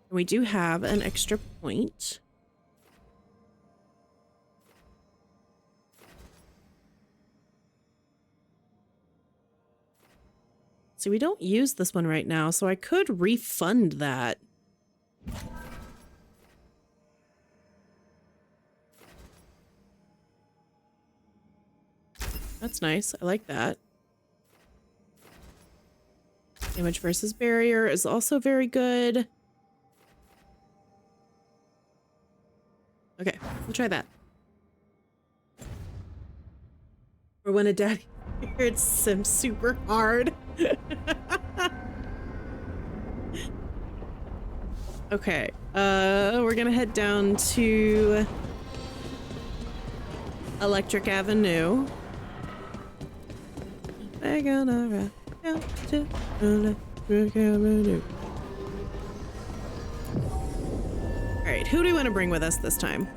And we do have an extra point. So we don't use this one right now, so I could refund that. That's nice. I like that. Damage versus barrier is also very good. Okay, we'll try that. Or when a daddy hits Sim super hard. Okay, we're gonna head down to Electric Avenue. We're gonna ride down to Electric Avenue. Alright, who do we want to bring with us this time?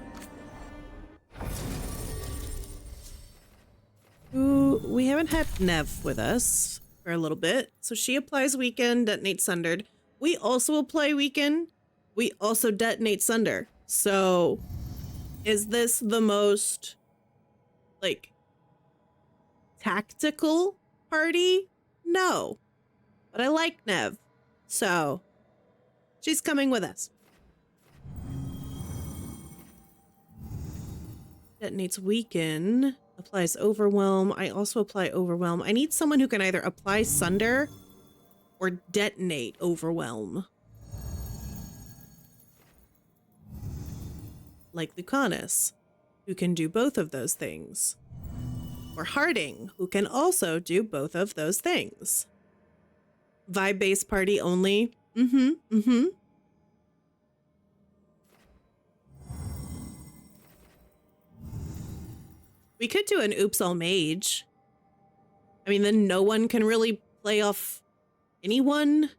Ooh, we haven't had Nev with us for a little bit. So she applies Weaken, detonates Sundered. We also apply Weaken. We also detonate Sunder. So is this the most, like, tactical party? No. But I like Nev. So She's coming with us. Detonates weaken. Applies overwhelm. I also apply overwhelm. I need someone who can either apply sunder or detonate overwhelm. Like Lucanus, who can do both of those things. Or Harding, who can also do both of those things. Vibe-based party only. We could do an Oops All Mage. I mean, then no one can really play off anyone.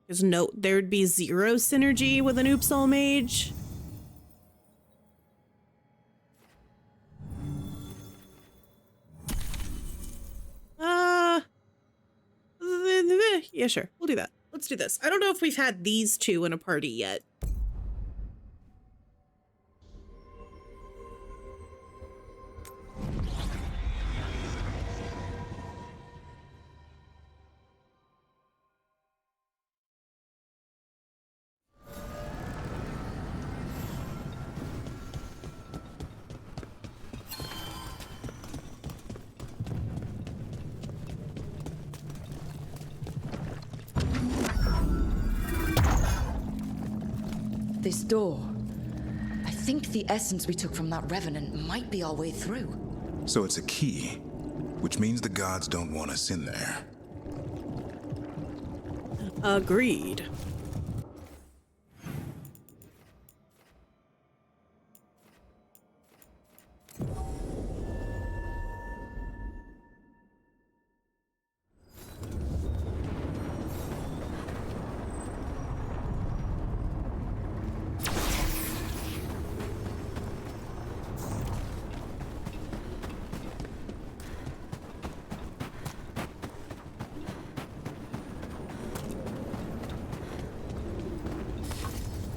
Because there'd be zero synergy with an Oops All Mage. Yeah, sure. We'll do that. Let's do this. I don't know if we've had these two in a party yet. This door. I think the essence we took from that revenant might be our way through. So it's a key, which means the gods don't want us in there. Agreed.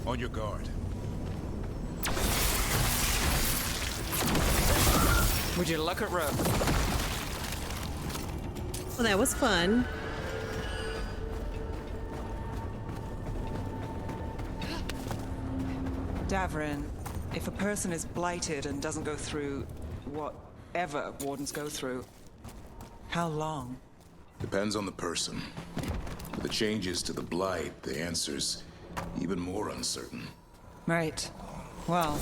On your guard. Would you look at Rook? Well, that was fun. Davrin, if a person is blighted and doesn't go through whatever wardens go through, how long? Depends on the person. For the changes to the blight, the answer's even more uncertain. Right. Well,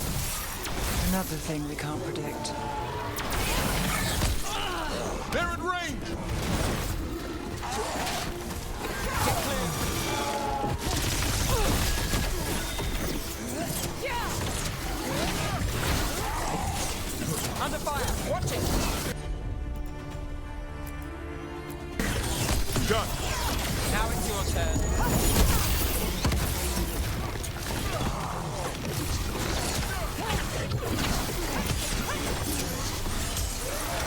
another thing we can't predict. They're in range! Under fire! Watch it! Done! Now it's your turn.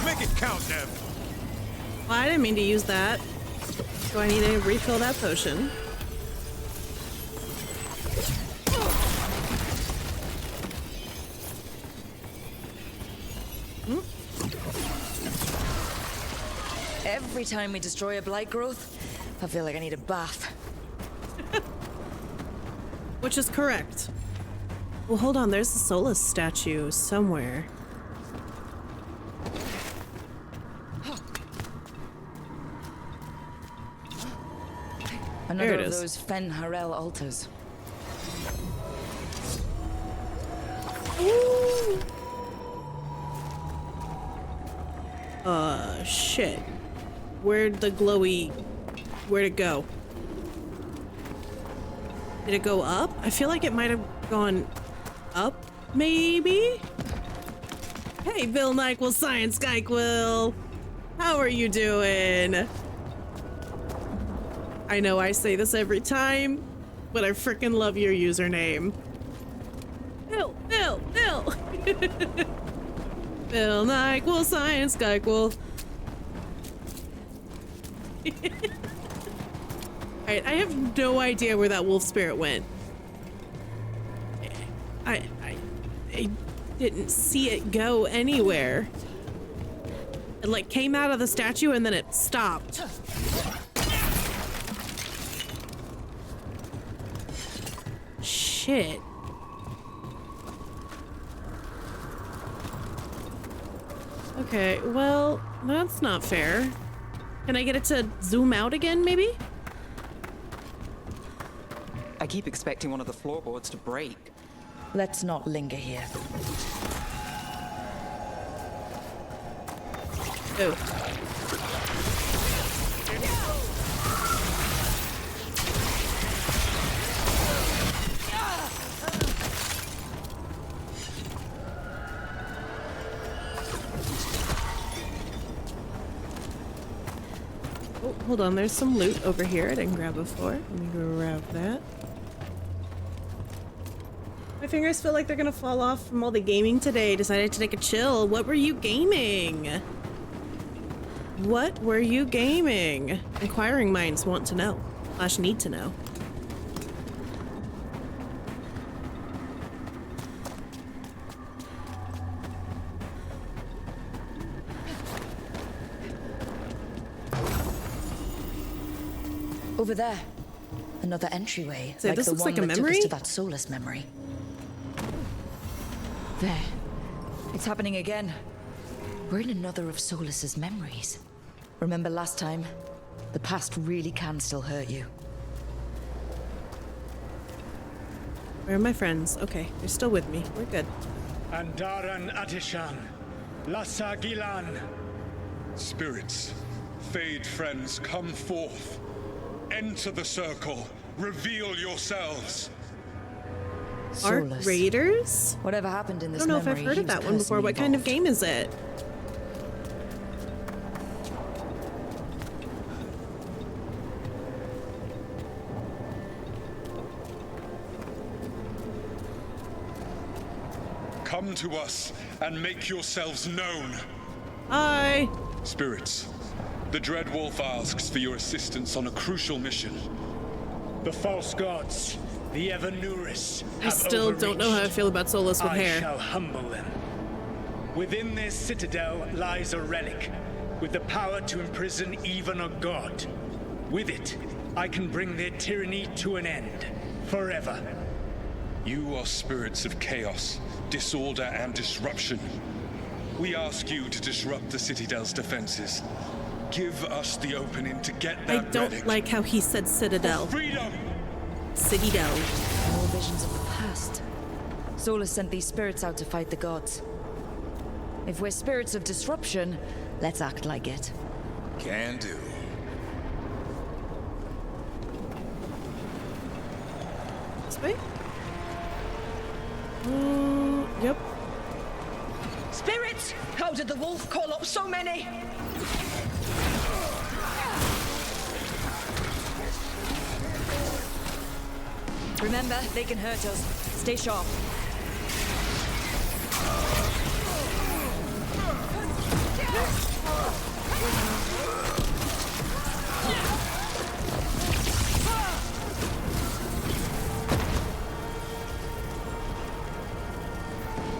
Make it count, Dev! Well, I didn't mean to use that. Do I need to refill that potion? Every time we destroy a blight growth, I feel like I need a bath. Which is correct. Well, hold on. There's a Solus statue somewhere. Another of those Fen Harel altars. Shit. Where'd it go? Did it go up? I feel like it might have gone up, maybe? Hey, Bill Nyquil, Science Skyquill! How are you doing? I know I say this every time, but I frickin' love your username. Bill! Bill! Bill Nyquil, Science Skyquill. Alright, I have no idea where that wolf spirit went. I didn't see it go anywhere. It like came out of the statue and then it stopped. shit. Okay, well, that's not fair. Can I get it to zoom out again, maybe? I keep expecting one of the floorboards to break. Let's not linger here. Oh. Oh, hold on, there's some loot over here I didn't grab before. Let me grab that. My fingers feel like they're gonna fall off from all the gaming today. Decided to take a chill. What were you gaming? What were you gaming? Inquiring minds want to know. / need to know. Over there. Another entryway. So like this the looks one like a that took memory? us to that Solus memory. There. It's happening again. We're in another of Solus's memories. Remember last time? The past really can still hurt you. Where are my friends? Okay, they're still with me. We're good. Andaran Atishan, Lassa Gilan. Spirits, Fade friends, come forth. Enter the circle. Reveal yourselves. Arc Solus. Raiders? Whatever happened in I this don't know if I've memory, heard he of that was one before. What personally kind of involved. game is it? Come to us and make yourselves known. Hi. Spirits, the Dread Wolf asks for your assistance on a crucial mission. The false gods, the Evanuris, I still don't know how I feel about Solus with I hair. shall humble them. Within this citadel lies a relic, with the power to imprison even a god. With it, I can bring their tyranny to an end, forever. You are spirits of chaos, disorder, and disruption. We ask you to disrupt the Citadel's defenses. Give us the opening to get that I don't relic. like how he said Citadel. For freedom! Citadel. More visions of the past. Solus sent these spirits out to fight the gods. If we're spirits of disruption, let's act like it. Can do. This way? Yep. Spirits! How did the wolf call up so many? Remember, they can hurt us. Stay sharp.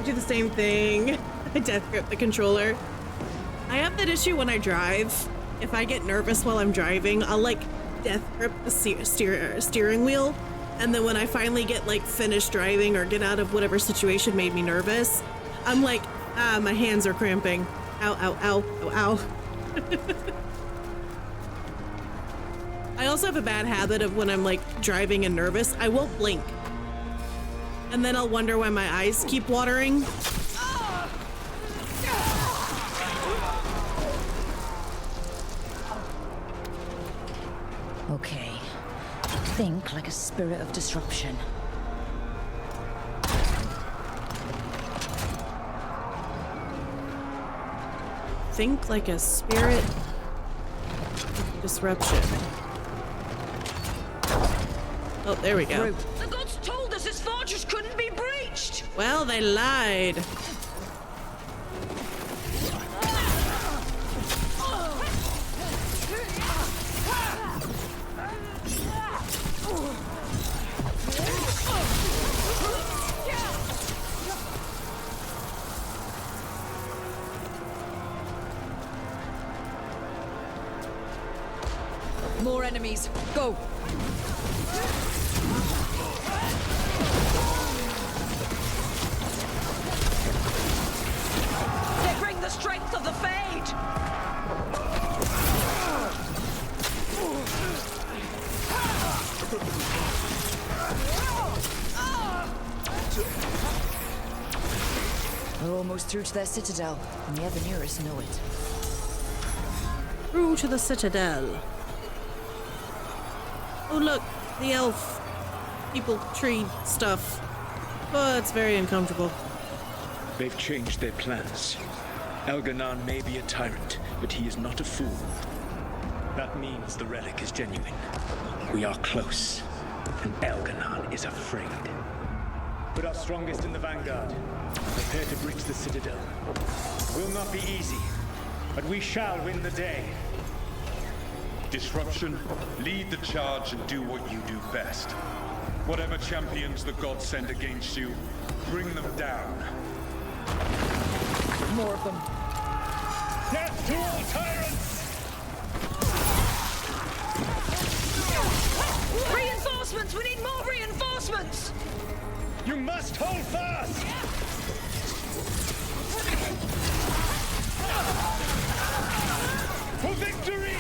Do the same thing. I death grip the controller. I have that issue when I drive. If I get nervous while I'm driving, I'll like death grip the steering wheel. And then when I finally get like finished driving or get out of whatever situation made me nervous, I'm like, my hands are cramping. Ow, ow, ow, ow, ow. I also have a bad habit of when I'm like driving and nervous, I won't blink. And then I'll wonder why my eyes keep watering. Okay. Think like a spirit of disruption. Think like a spirit of disruption. Oh, there we go. The gods told us this fortress couldn't be breached! Well, they lied. More enemies. Go! strength of the Fade! We're almost through to their citadel, and the Evanurus know it. Through to the citadel. Oh look, the elf people tree stuff. Oh, it's very uncomfortable. They've changed their plans. Elganon may be a tyrant, but he is not a fool. That means the relic is genuine. We are close, and Elganon is afraid. Put our strongest in the vanguard. Prepare to breach the citadel. It will not be easy, but we shall win the day. Disruption, lead the charge and do what you do best. Whatever champions the gods send against you, bring them down. More of them. Death to all tyrants! Reinforcements! We need more reinforcements! You must hold fast! For victory!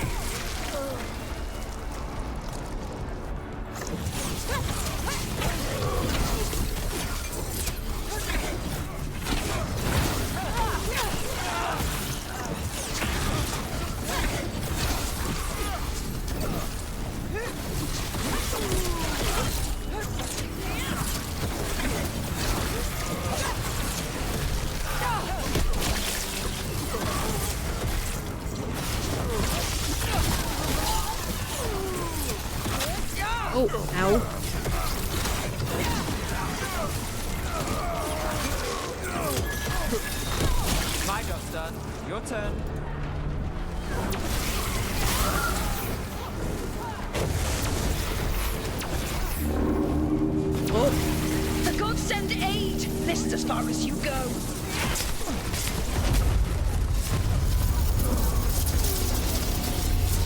Oh, ow. My job's done. Your turn. Oh. The gods send aid! List as far as you go.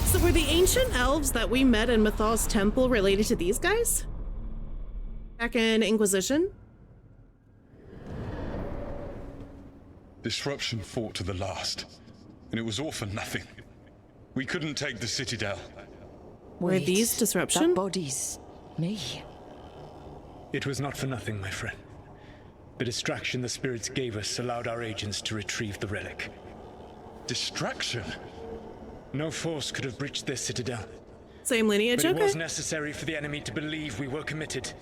So were the ancient elves that we met in Mythos Temple related to these guys? Back in Inquisition? Disruption fought to the last, and it was all for nothing. We couldn't take the Citadel. Were these Disruption? That body's me. It was not for nothing, my friend. The distraction the spirits gave us allowed our agents to retrieve the relic. Distraction? No force could have breached this citadel. Same lineage, but it okay. was necessary for the enemy to believe we were committed.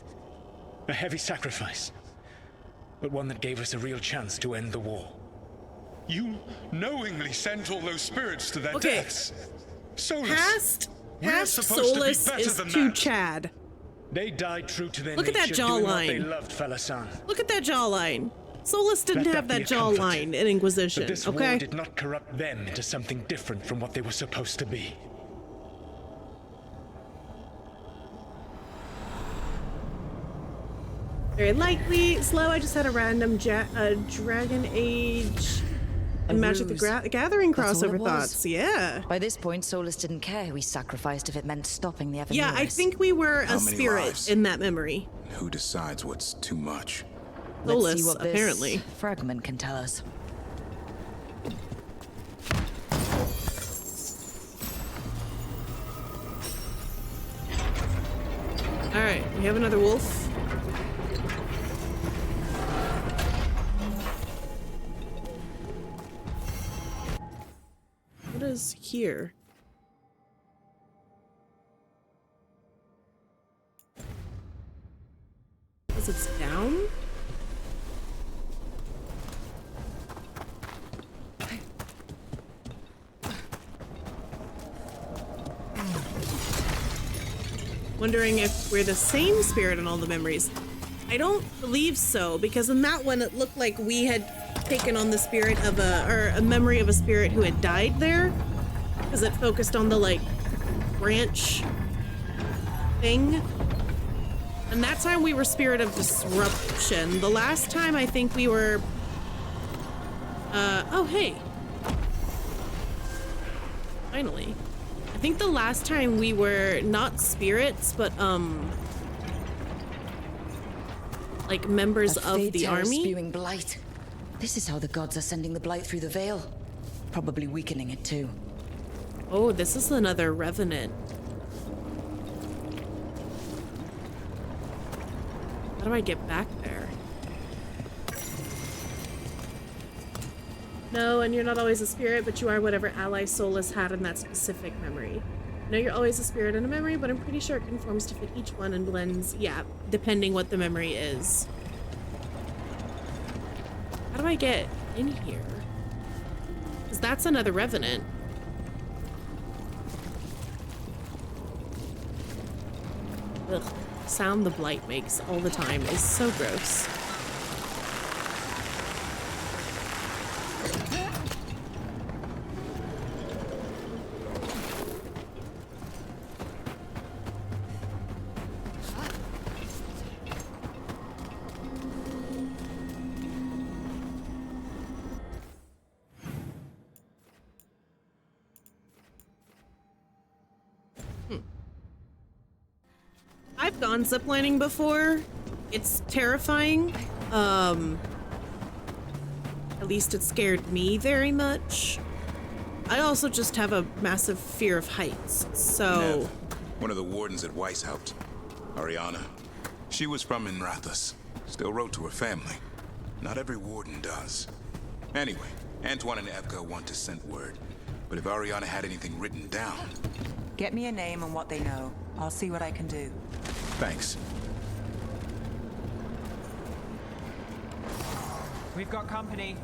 A heavy sacrifice, but one that gave us a real chance to end the war. You knowingly sent all those spirits to their Okay. deaths. Solus, Past we're supposed Solus to be better is than to that. Chad. They died true to their Look at that nature, doing what jawline. they loved, Falasan. Look at that jawline. Solus didn't Let have that that be a comfort. jawline in Inquisition, But this okay? war did not corrupt them into something different from what they were supposed to be. Very likely. Slow, I just had a random Dragon Age and Magic the Gathering That's all it crossover was. thoughts. Yeah. By this point, Solus didn't care. We sacrificed if it meant stopping the Evanurus. Yeah, I think we were How a many spirit lives? in that memory. Who decides what's too much? Let's Solus, see what this apparently. fragment can tell us. Alright, we have another wolf. What is here? Is it down? Wondering if we're the same spirit in all the memories. I don't believe so, because in that one it looked like we had taken on the spirit of a memory of a spirit who had died there, because it focused on the like branch thing. And that time we were Spirit of Disruption. The last time I think we were oh hey. Finally. I think the last time we were not spirits, but like members of the army. Spewing blight. This is how the gods are sending the blight through the veil. Probably weakening it too. Oh, this is another revenant. How do I get back there? No, and you're not always a spirit, but you are whatever ally Solus had in that specific memory. I know you're always a spirit in a memory, but I'm pretty sure it conforms to fit each one and blends, yeah, depending what the memory is. How do I get in here? Because that's another revenant. Ugh. Sound the blight makes all the time is so gross. I've gone ziplining before. It's terrifying. At least it scared me very much. I also just have a massive fear of heights, so... Nev, one of the wardens at Weishaupt, Ariana. She was from Inrathus. Still wrote to her family. Not every warden does. Anyway, Antoine and Evka want to send word. But if Ariana had anything written down... Get me a name and what they know. I'll see what I can do. Thanks. We've got company.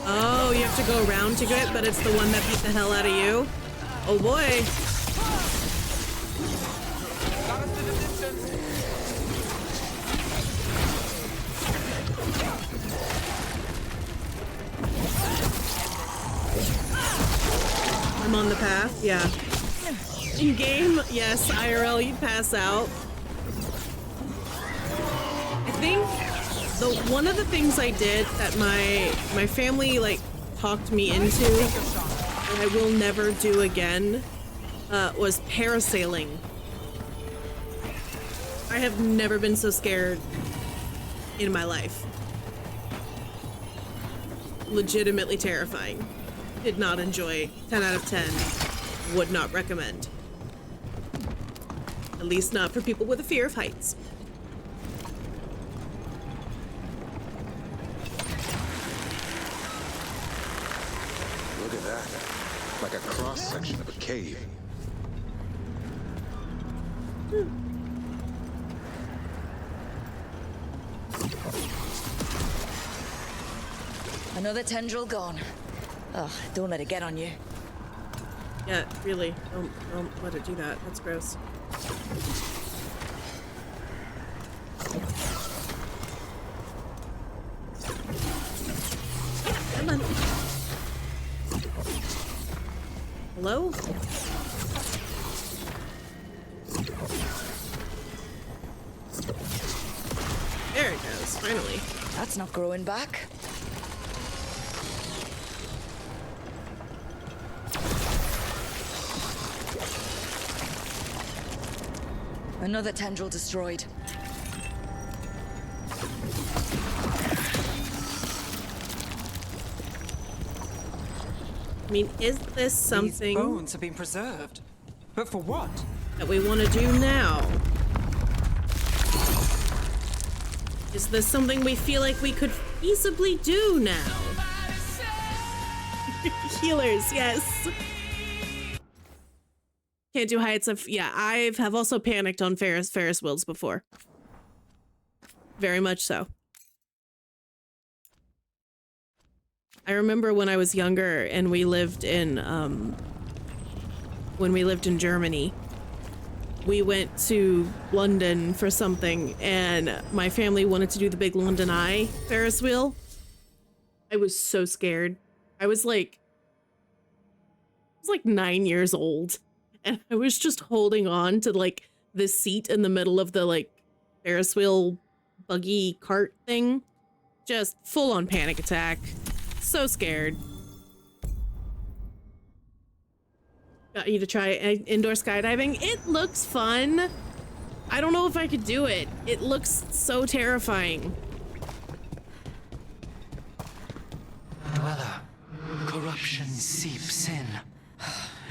Oh, you have to go around to get it, but it's the one that beat the hell out of you? Oh boy. Got us to the distance. I'm on the path, yeah. In game, yes, IRL, you pass out. I think one of the things I did that my family like talked me into and I will never do again was parasailing. I have never been so scared in my life. Legitimately terrifying. Did not enjoy. 10 out of 10. Would not recommend. At least not for people with a fear of heights. Look at that. Like a cross-section of a cave. Another tendril gone. Ugh, don't let it get on you. Yeah, really. Don't let it do that. That's gross. Come on. Hello? There it goes, finally. That's not growing back. Another tendril destroyed. I mean, is this something... These bones have been preserved. But for what? That we want to do now? Is this something we feel like we could feasibly do now? Healers, yes. Can't do heights of... Yeah, I have also panicked on Ferris wheels before. Very much so. I remember when I was younger and we lived in, when we lived in Germany, we went to London for something and my family wanted to do the big London Eye Ferris wheel. I was so scared. I was like 9 years old. And I was just holding on to like the seat in the middle of the like Ferris wheel buggy cart thing. Just full on panic attack. So scared. Got you to try indoor skydiving. It looks fun. I don't know if I could do it. It looks so terrifying.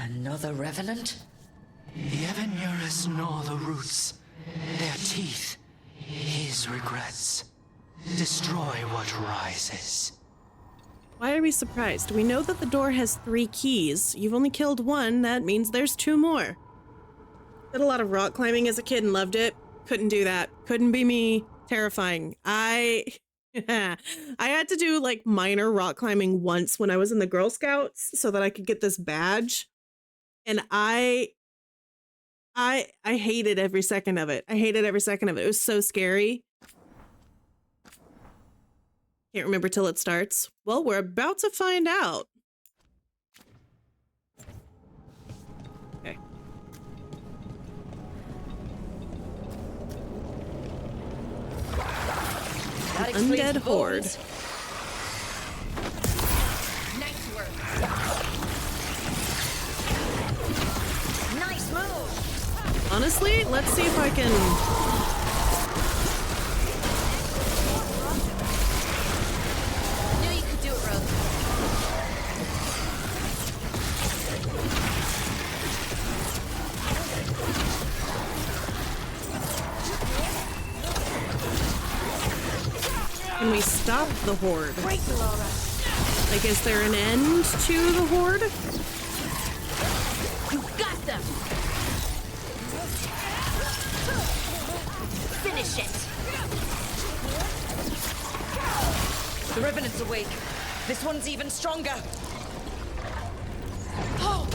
Another revenant? The Evanurus gnaw the roots. Their teeth, his regrets. Destroy what rises. Why are we surprised? We know that the door has 3 keys. You've only killed 1, that means there's 2 more. Did a lot of rock climbing as a kid and loved it. Couldn't do that. Couldn't be me. Terrifying. I had to do like minor rock climbing once when I was in the Girl Scouts so that I could get this badge. And I hated every second of it. I hated every second of it. It was so scary. Can't remember till it starts. Well, we're about to find out. Okay. Undead horde. Nice work. Nice move. Honestly, let's see if I can... Knew you could do it, Rose. Can we stop the horde? Great, Laura. Like, is there an end to the horde? You got them. Finish it. The Revenant's awake. This one's even stronger. Oh,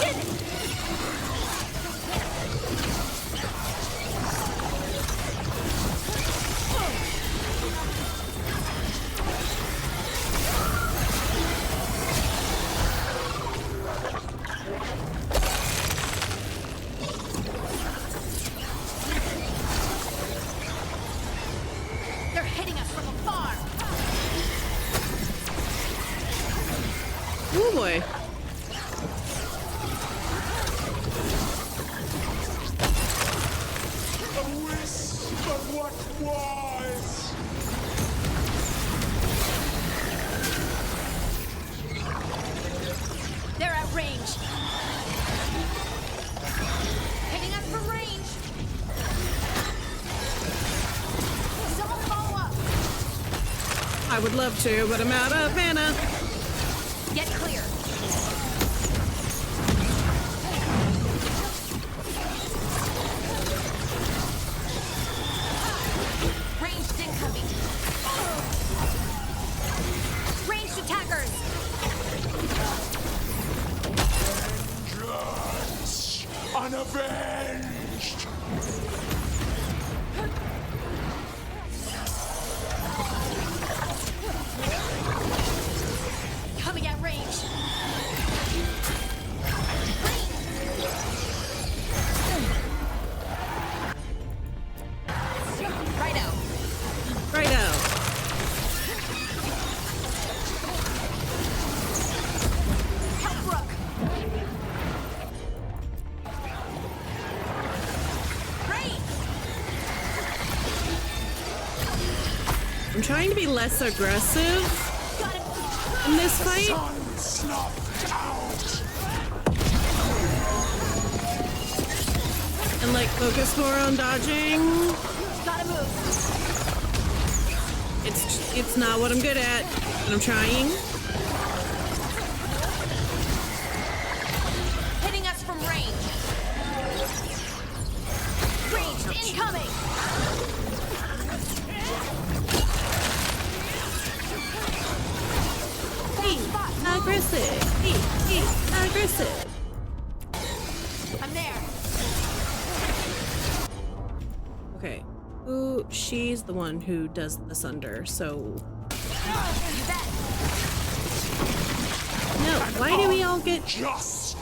did it. They're hitting us from afar. Oh boy. A wisp of what was. They're at range. Hitting us from range. Someone follow up. I would love to, but I'm out of mana. Get clear. Ranged incoming. Ranged attackers. Vengeance! Unavenged! Coming at range. Righto. Righto. Help Brooke. Range. I'm trying to be less aggressive in this fight. Sun snuffed out! And like focus more on dodging. Gotta move. It's not what I'm good at, but I'm trying. Hitting us from range. Range incoming. Aggressive. Aggressive. I'm there. Okay. Ooh, she's the one who does the sunder, so... No, why do we all get... Just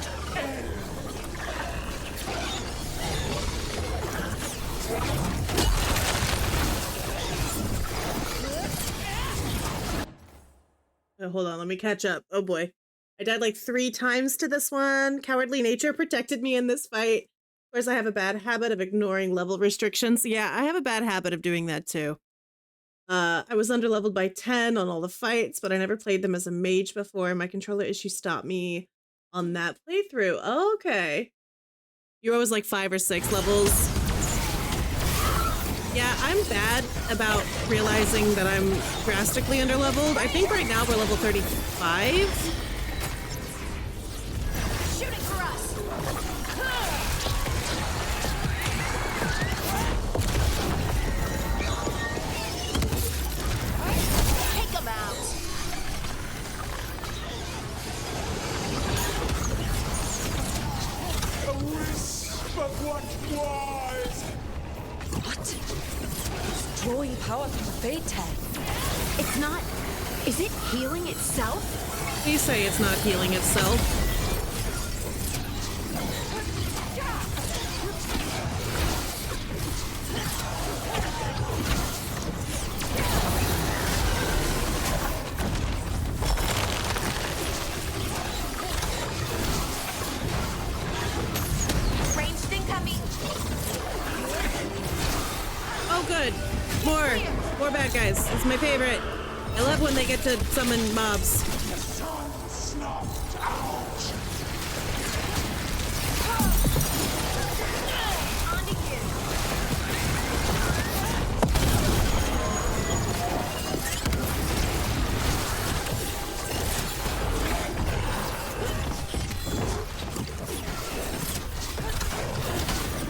Oh, hold on, let me catch up. Oh boy. I died like 3 times to this one. Cowardly nature protected me in this fight. Of course, I have a bad habit of ignoring level restrictions. Yeah, I have a bad habit of doing that too. I was underleveled by 10 on all the fights, but I never played them as a mage before. My controller issue stopped me on that playthrough. Okay. You're always like 5 or 6 levels. Yeah, I'm bad about realizing that I'm drastically underleveled. I think right now we're level 35. Shooting for us. Take them out. A wisp of what was. What? It's drawing power from the Fade Tag. It's not. Is it healing itself? Please say it's not healing itself. Ranged incoming. Oh, good. More bad guys. It's my favorite. I love when they get to summon mobs.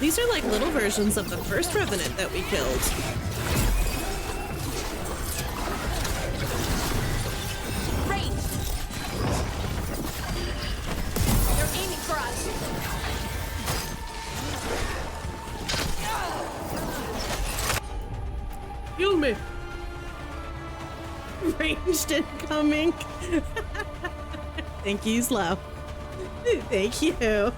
These are like little versions of the first Revenant that we killed. They're aiming for us. Kill me. Ranged incoming. Thank you, Slow. Thank you.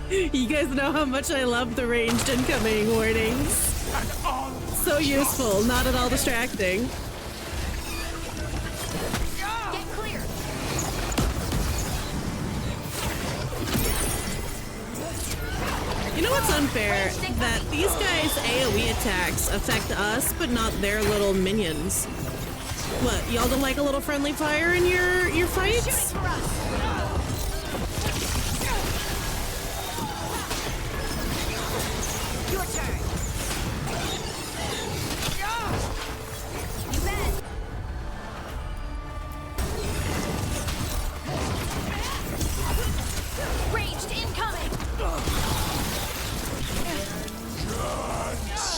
You guys know how much I love the ranged incoming warnings. So useful, not at all distracting. Get clear. You know what's unfair? That these guys' AoE attacks affect us, but not their little minions. What, y'all don't like a little friendly fire in your fights? Your turn. You bet. Ranged incoming.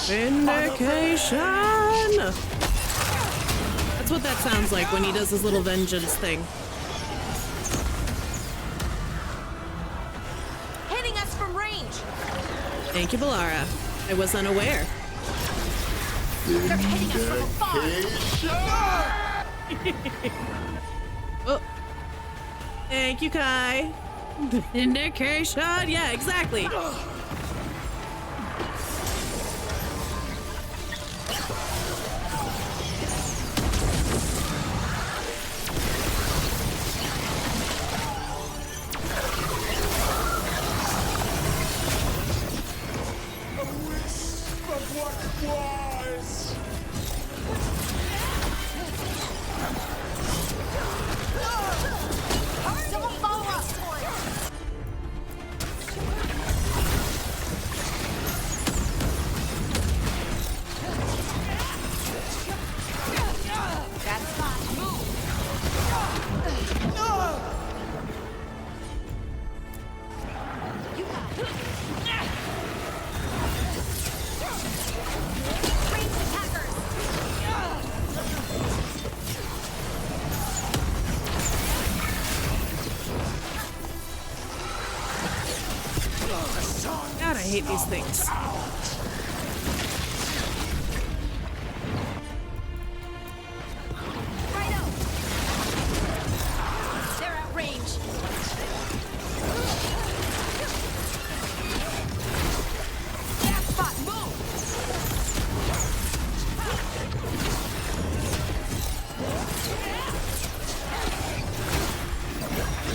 Vindication! That's what that sounds like when he does his little vengeance thing. Hitting us from range. Thank you, Balara. I was unaware. They're hitting us from afar. Oh. Thank you, Kai. Vindication! Yeah, exactly. Someone follow us. That's fine. Move. You got it. Ranged attackers. God, I hate these things. Righto. They're at range. That spot, move.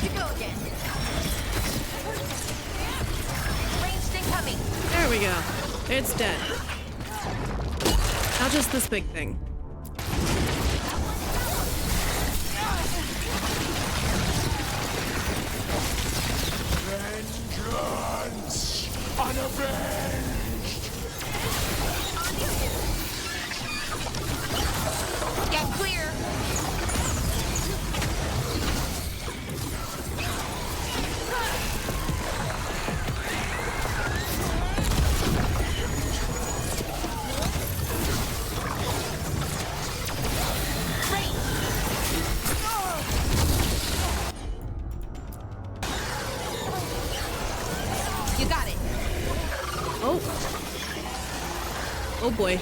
You go again. Ranged incoming. There we go. It's dead. Not just this big thing. Get clear. You got it. Oh. Oh boy.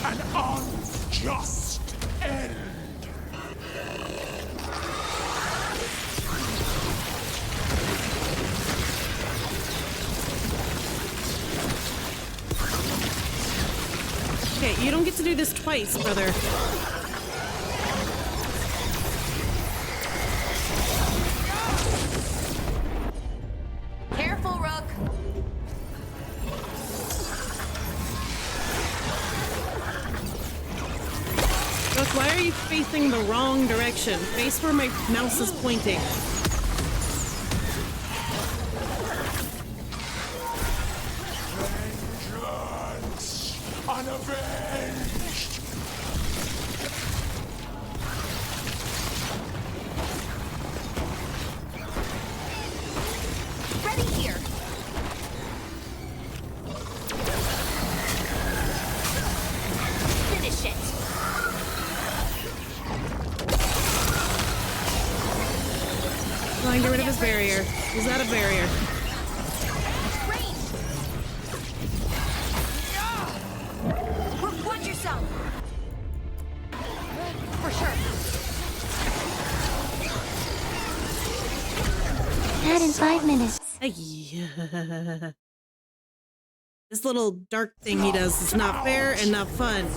An unjust end. Okay, you don't get to do this twice, brother. Careful, Rook. Look, why are you facing the wrong direction? Face where my mouse is pointing. Vengeance unavenged. Ready here. Finish it. Trying to get rid of his barrier. He's out of barrier. Rook, watch yourself. For sure. That in 5 minutes. Yeah. This little dark thing he does is not fair and not fun.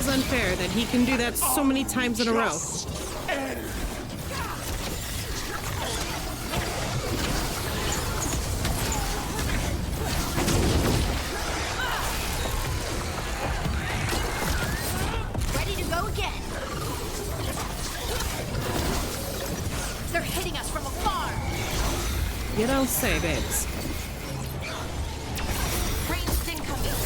Unfair that he can do that so many times in a row. Ready to go again. They're hitting us from afar. You don't say, babes. Ranged incoming.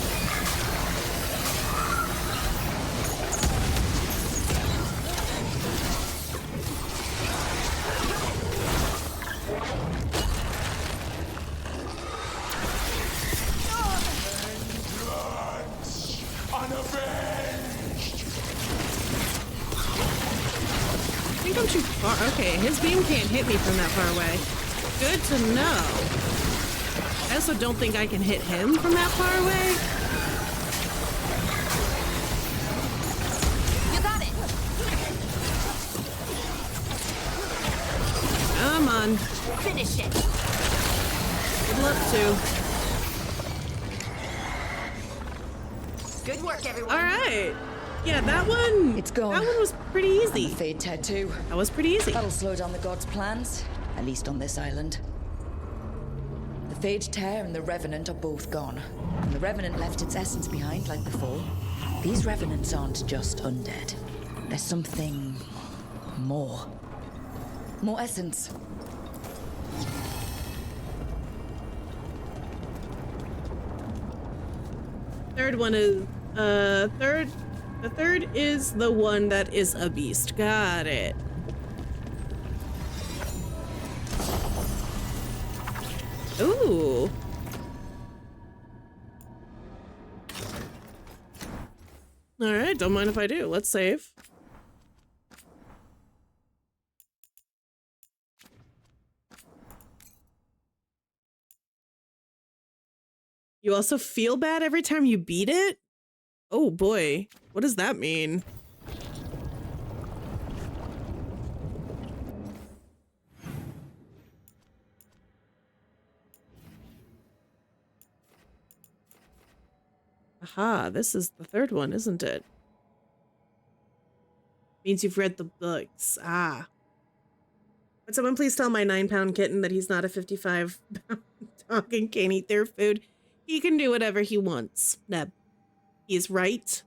I think I'm too far. Okay, his beam can't hit me from that far away. Good to know. I also don't think I can hit him from that far away. You got it. Come on. Finish it. Good luck, too. Good work, everyone. All right. Yeah, that one. It's gone. That one was pretty easy. And the Fade Tear too. That was pretty easy. That'll slow down the gods' plans, at least on this island. The Fade Tear and the Revenant are both gone. And the Revenant left its essence behind like before. These Revenants aren't just undead. There's something more. More essence. Third one is, the third is the one that is a beast. Got it. Ooh. All right, don't mind if I do. Let's save. You also feel bad every time you beat it? Oh boy, what does that mean? Aha, this is the third one, isn't it? Means you've read the books. Ah. Would someone please tell my 9-pound kitten that he's not a 55-pound dog and can't eat their food? He can do whatever he wants, Neb. He is right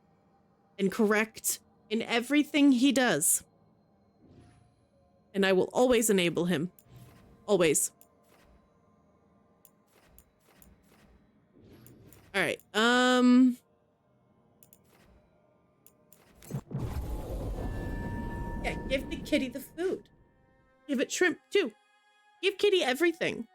and correct in everything he does. And I will always enable him. Always. All right. Yeah, give the kitty the food. Give it shrimp, too. Give kitty everything.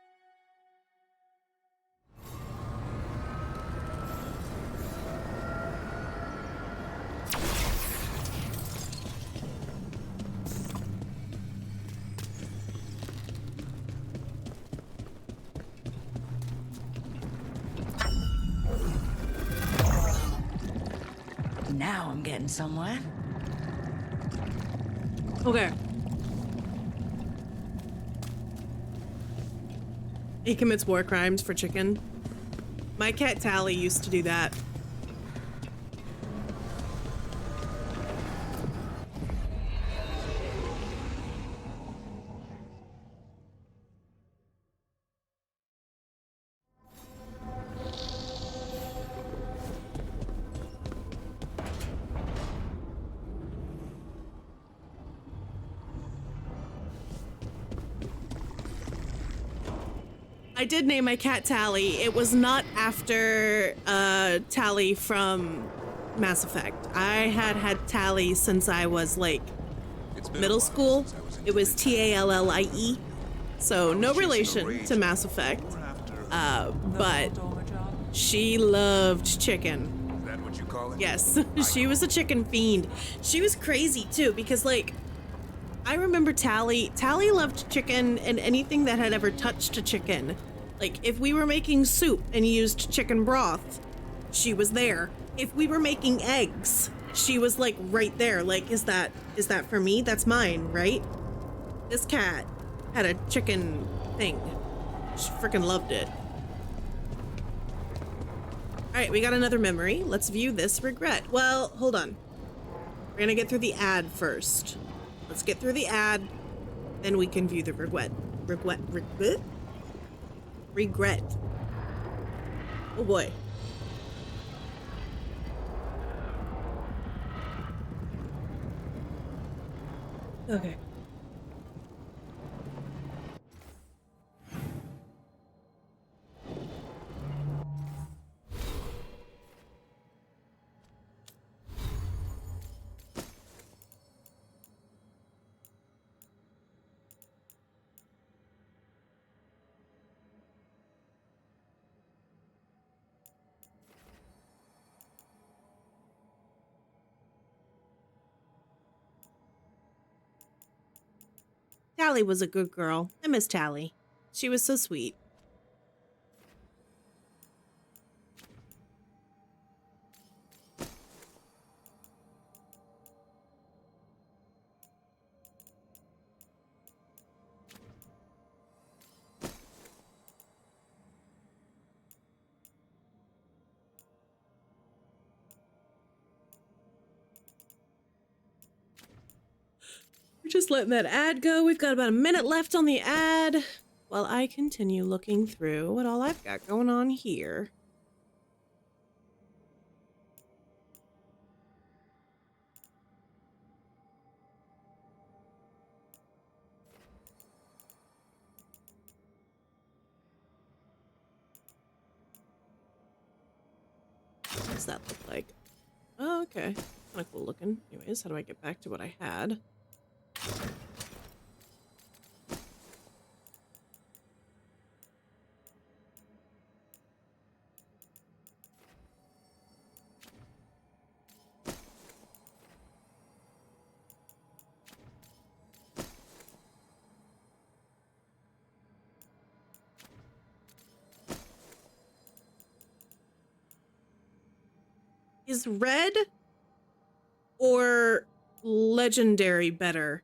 Now I'm getting somewhere. Okay. He commits war crimes for chicken. My cat Tally used to do that. I did name my cat Tally. It was not after Tally from Mass Effect. I had Tally since I was like middle school. It was Tallie. So no relation to Mass Effect. But she loved chicken. Is that what you call it? Yes, she was a chicken fiend. She was crazy too because like I remember Tally loved chicken and anything that had ever touched a chicken. Like, if we were making soup and used chicken broth, she was there. If we were making eggs, she was, like, right there. Like, is that for me? That's mine, right? This cat had a chicken thing. She freaking loved it. All right, we got another memory. Let's view this regret. Well, hold on. We're gonna get through the ad first. Let's get through the ad, then we can view the regret. Regret. Oh boy. Okay. Tally was a good girl. I miss Tally. She was so sweet. We're just letting that ad go. We've got about a minute left on the ad while I continue looking through what all I've got going on here. does that look like? Oh, okay. Kind of cool looking. Anyways, how do I get back to what I had? Is red or legendary better?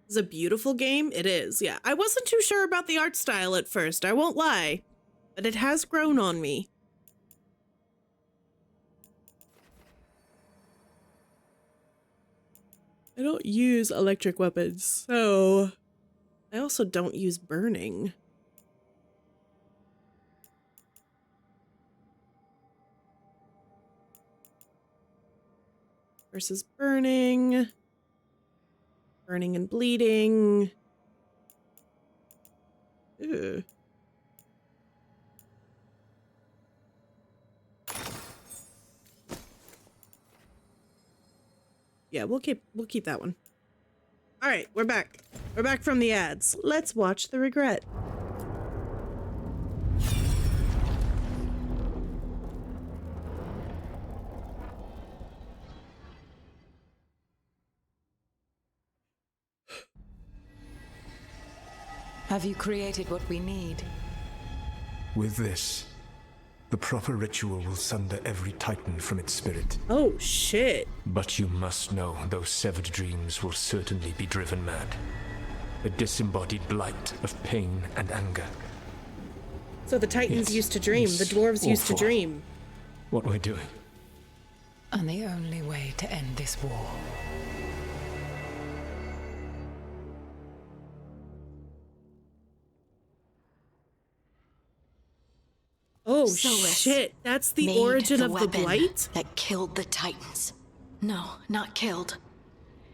It's a beautiful game. It is. Yeah. I wasn't too sure about the art style at first. I won't lie, but it has grown on me. I don't use electric weapons, so I also don't use burning. Versus burning. Burning and bleeding. Ew. Yeah, we'll keep that one. All right, we're back. We're back from the ads. Let's watch the regret. Have you created what we need? With this, the proper ritual will sunder every titan from its spirit. Oh, shit. But you must know those severed dreams will certainly be driven mad. A disembodied blight of pain and anger. So the titans used to dream. The dwarves used to dream. What we're doing. And the only way to end this war. Oh, Solus shit. That's the made origin of the weapon blight? that killed the Titans. No, not killed.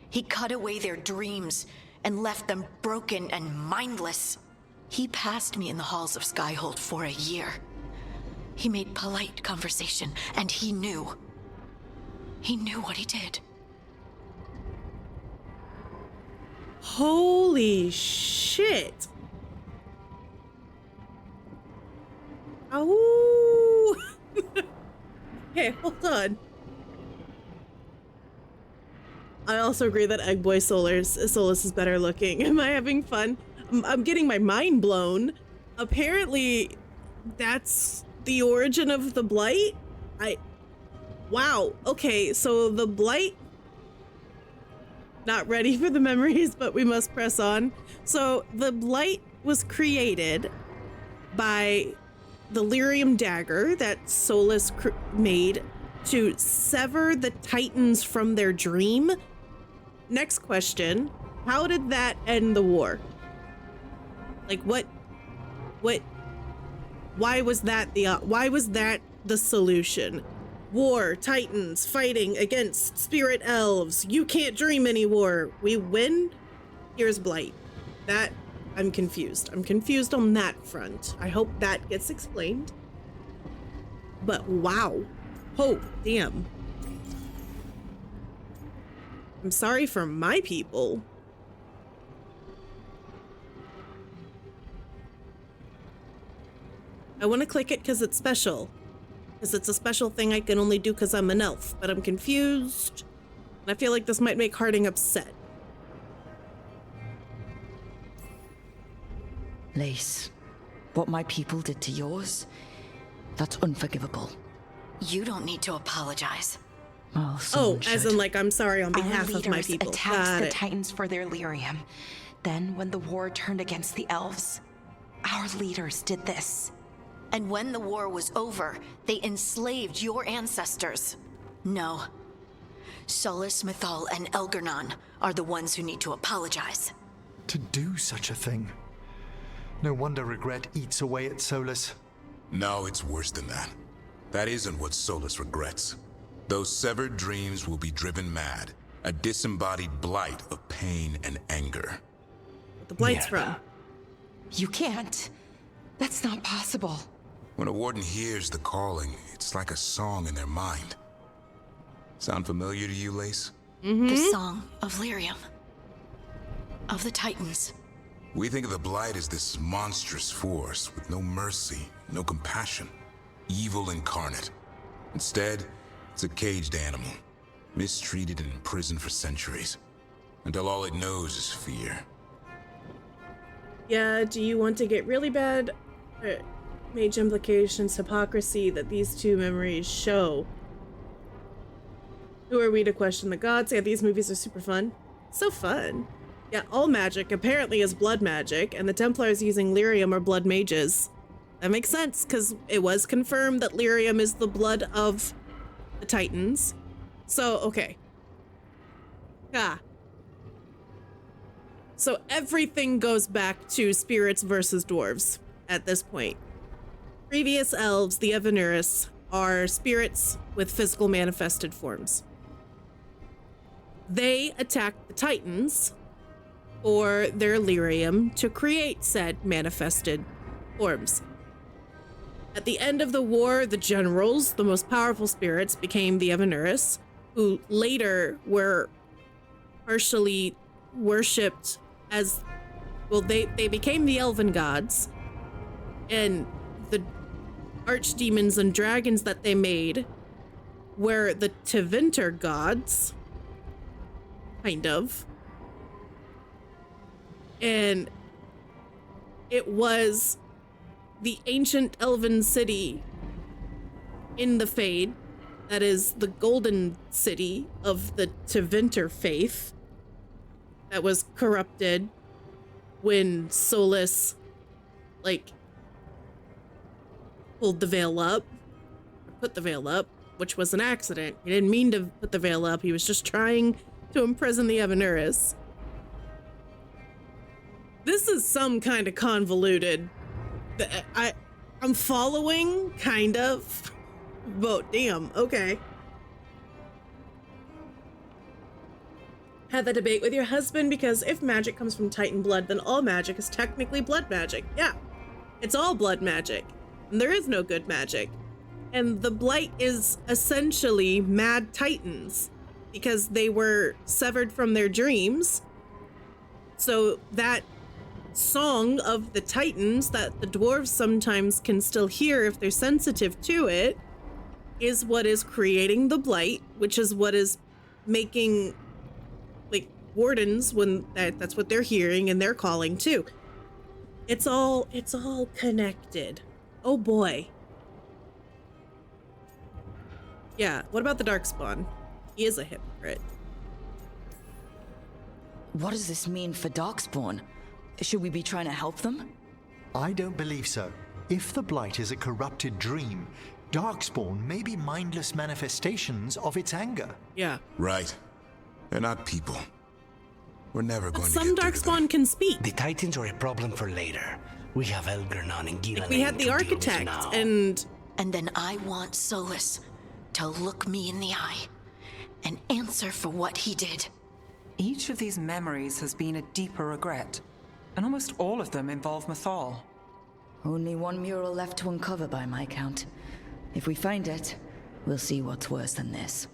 He cut away their dreams and left them broken and mindless. He passed me in the halls of Skyhold for a year. He made polite conversation, and he knew. He knew what he did. Holy shit. Oh. Okay, hold on. I also agree that Eggboy Solus is better looking. Am I having fun? I'm getting my mind blown. Apparently, that's the origin of the blight? Wow. Okay, so the blight... Not ready for the memories, but we must press on. So the blight was created by the lyrium dagger that Solus made to sever the Titans from their dream. Next question, how did that end the war? Like why was that the solution? War, Titans fighting against spirit elves. You can't dream anymore. We win? Here's blight. That I'm confused. I'm confused on that front. I hope that gets explained. But wow. Oh, damn. I'm sorry for my people. I want to click it because it's special. Because it's a special thing I can only do because I'm an elf. But I'm confused. And I feel like this might make Harding upset. Lace, what my people did to yours, that's unforgivable. You don't need to apologize. Oh, as in like, I'm sorry on behalf of my people. Attacked the Titans for their lyrium. Then, when the war turned against the elves, our leaders did this. And when the war was over, they enslaved your ancestors. No. Solus, Mythal, and Elgernon are the ones who need to apologize. To do such a thing. No wonder regret eats away at Solus. No, it's worse than that. That isn't what Solus regrets. Those severed dreams will be driven mad. A disembodied blight of pain and anger. What the blight's from. You can't. That's not possible. When a warden hears the calling, it's like a song in their mind. Sound familiar to you, Lace? The song of Lyrium. Of the Titans. We think of the Blight as this monstrous force with no mercy, no compassion, evil incarnate. Instead, it's a caged animal, mistreated and imprisoned for centuries, until all it knows is fear. Yeah, do you want to get really bad? Mage implications, hypocrisy that these two memories show. Who are we to question the gods? Yeah, these movies are super fun. So fun. Yeah, all magic apparently is blood magic, and the Templars using lyrium are blood mages. That makes sense, because it was confirmed that lyrium is the blood of the Titans. So, okay. So everything goes back to spirits versus dwarves at this point. Previous elves, the Evanuris, are spirits with physical manifested forms. They attacked the Titans for their lyrium to create said manifested forms. At the end of the war, the generals, the most powerful spirits, became the Evanuris, who later were partially worshipped as, well, they became the elven gods, and the archdemons and dragons that they made were the Tevinter gods, kind of. And it was the ancient elven city in the Fade, that is the golden city of the Tevinter faith, that was corrupted when Solus, pulled the veil up, or put the veil up, which was an accident. He didn't mean to put the veil up, he was just trying to imprison the Evanuris. This is some kind of convoluted. I'm following, kind of, but damn, okay. Had the debate with your husband, because if magic comes from Titan blood, then all magic is technically blood magic. Yeah, it's all blood magic, and there is no good magic. And the Blight is essentially mad Titans, because they were severed from their dreams. So that song of the Titans that the dwarves sometimes can still hear if they're sensitive to it is what is creating the Blight, which is what is making wardens, when that's what they're hearing and they're calling too. It's all connected. Oh boy. Yeah, what about the Darkspawn? He is a hypocrite. What does this mean for Darkspawn? Should we be trying to help them? I don't believe so. If the Blight is a corrupted dream, Darkspawn may be mindless manifestations of its anger. Yeah. Right. They're not people. We're never going to get some Darkspawn can speak. The Titans are a problem for later. We have Elgernon and Gila. We had the Architect, and then I want Solus to look me in the eye and answer for what he did. Each of these memories has been a deeper regret, and almost all of them involve Mythal. Only one mural left to uncover by my count. If we find it, we'll see what's worse than this.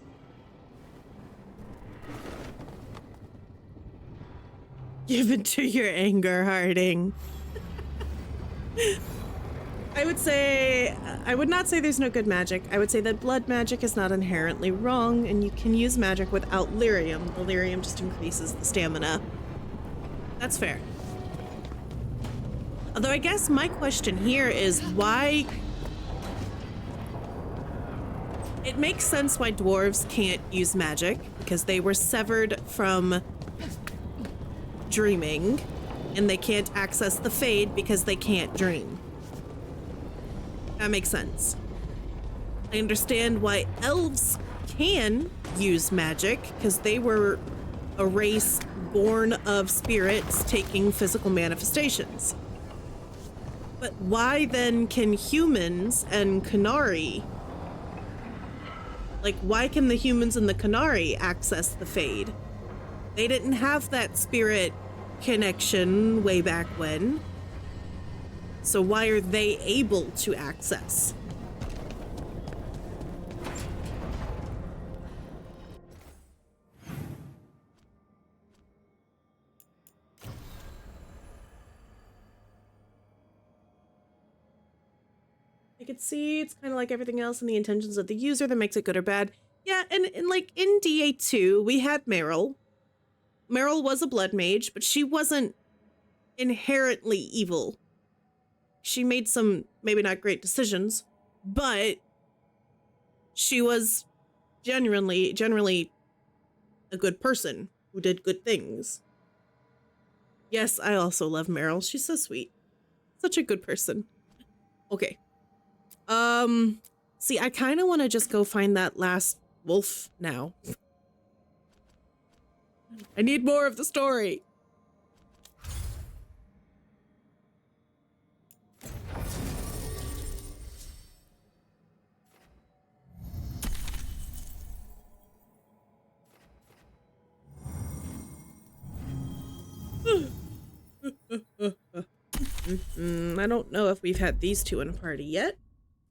Give in to your anger, Harding. I would not say there's no good magic. I would say that blood magic is not inherently wrong, and you can use magic without lyrium. The lyrium just increases the stamina. That's fair. Although I guess my question here is why... It makes sense why dwarves can't use magic, because they were severed from dreaming, and they can't access the Fade because they can't dream. That makes sense. I understand why elves can use magic, because they were a race born of spirits taking physical manifestations. But why then can humans and Qunari, why can the humans and the Qunari access the Fade? They didn't have that spirit connection way back when. So why are they able to access? I could see it's kind of like everything else in the intentions of the user that makes it good or bad. Yeah, and like in DA2, we had Meryl. Meryl was a blood mage, but she wasn't inherently evil. She made some maybe not great decisions, but she was generally a good person who did good things. Yes, I also love Meryl. She's so sweet. Such a good person. Okay. See, I kind of want to just go find that last wolf now. I need more of the story. I don't know if we've had these two in a party yet.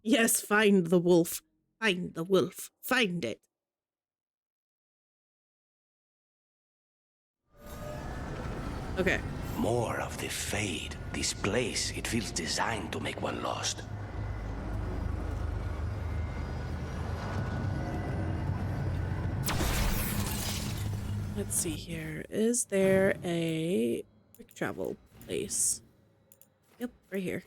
Yes, find the wolf. Find the wolf. Find it. Okay. More of the Fade. This place, it feels designed to make one lost. Let's see here. Is there a quick travel place? Yep, right here.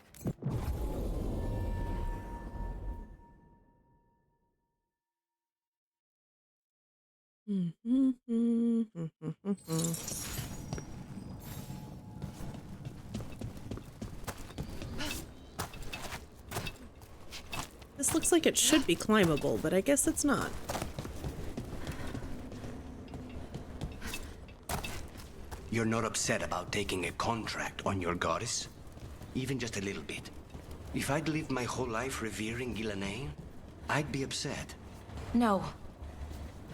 This looks like it should be climbable, but I guess it's not. You're not upset about taking a contract on your goddess? Even just a little bit. If I'd lived my whole life revering Ghilanne, I'd be upset. No.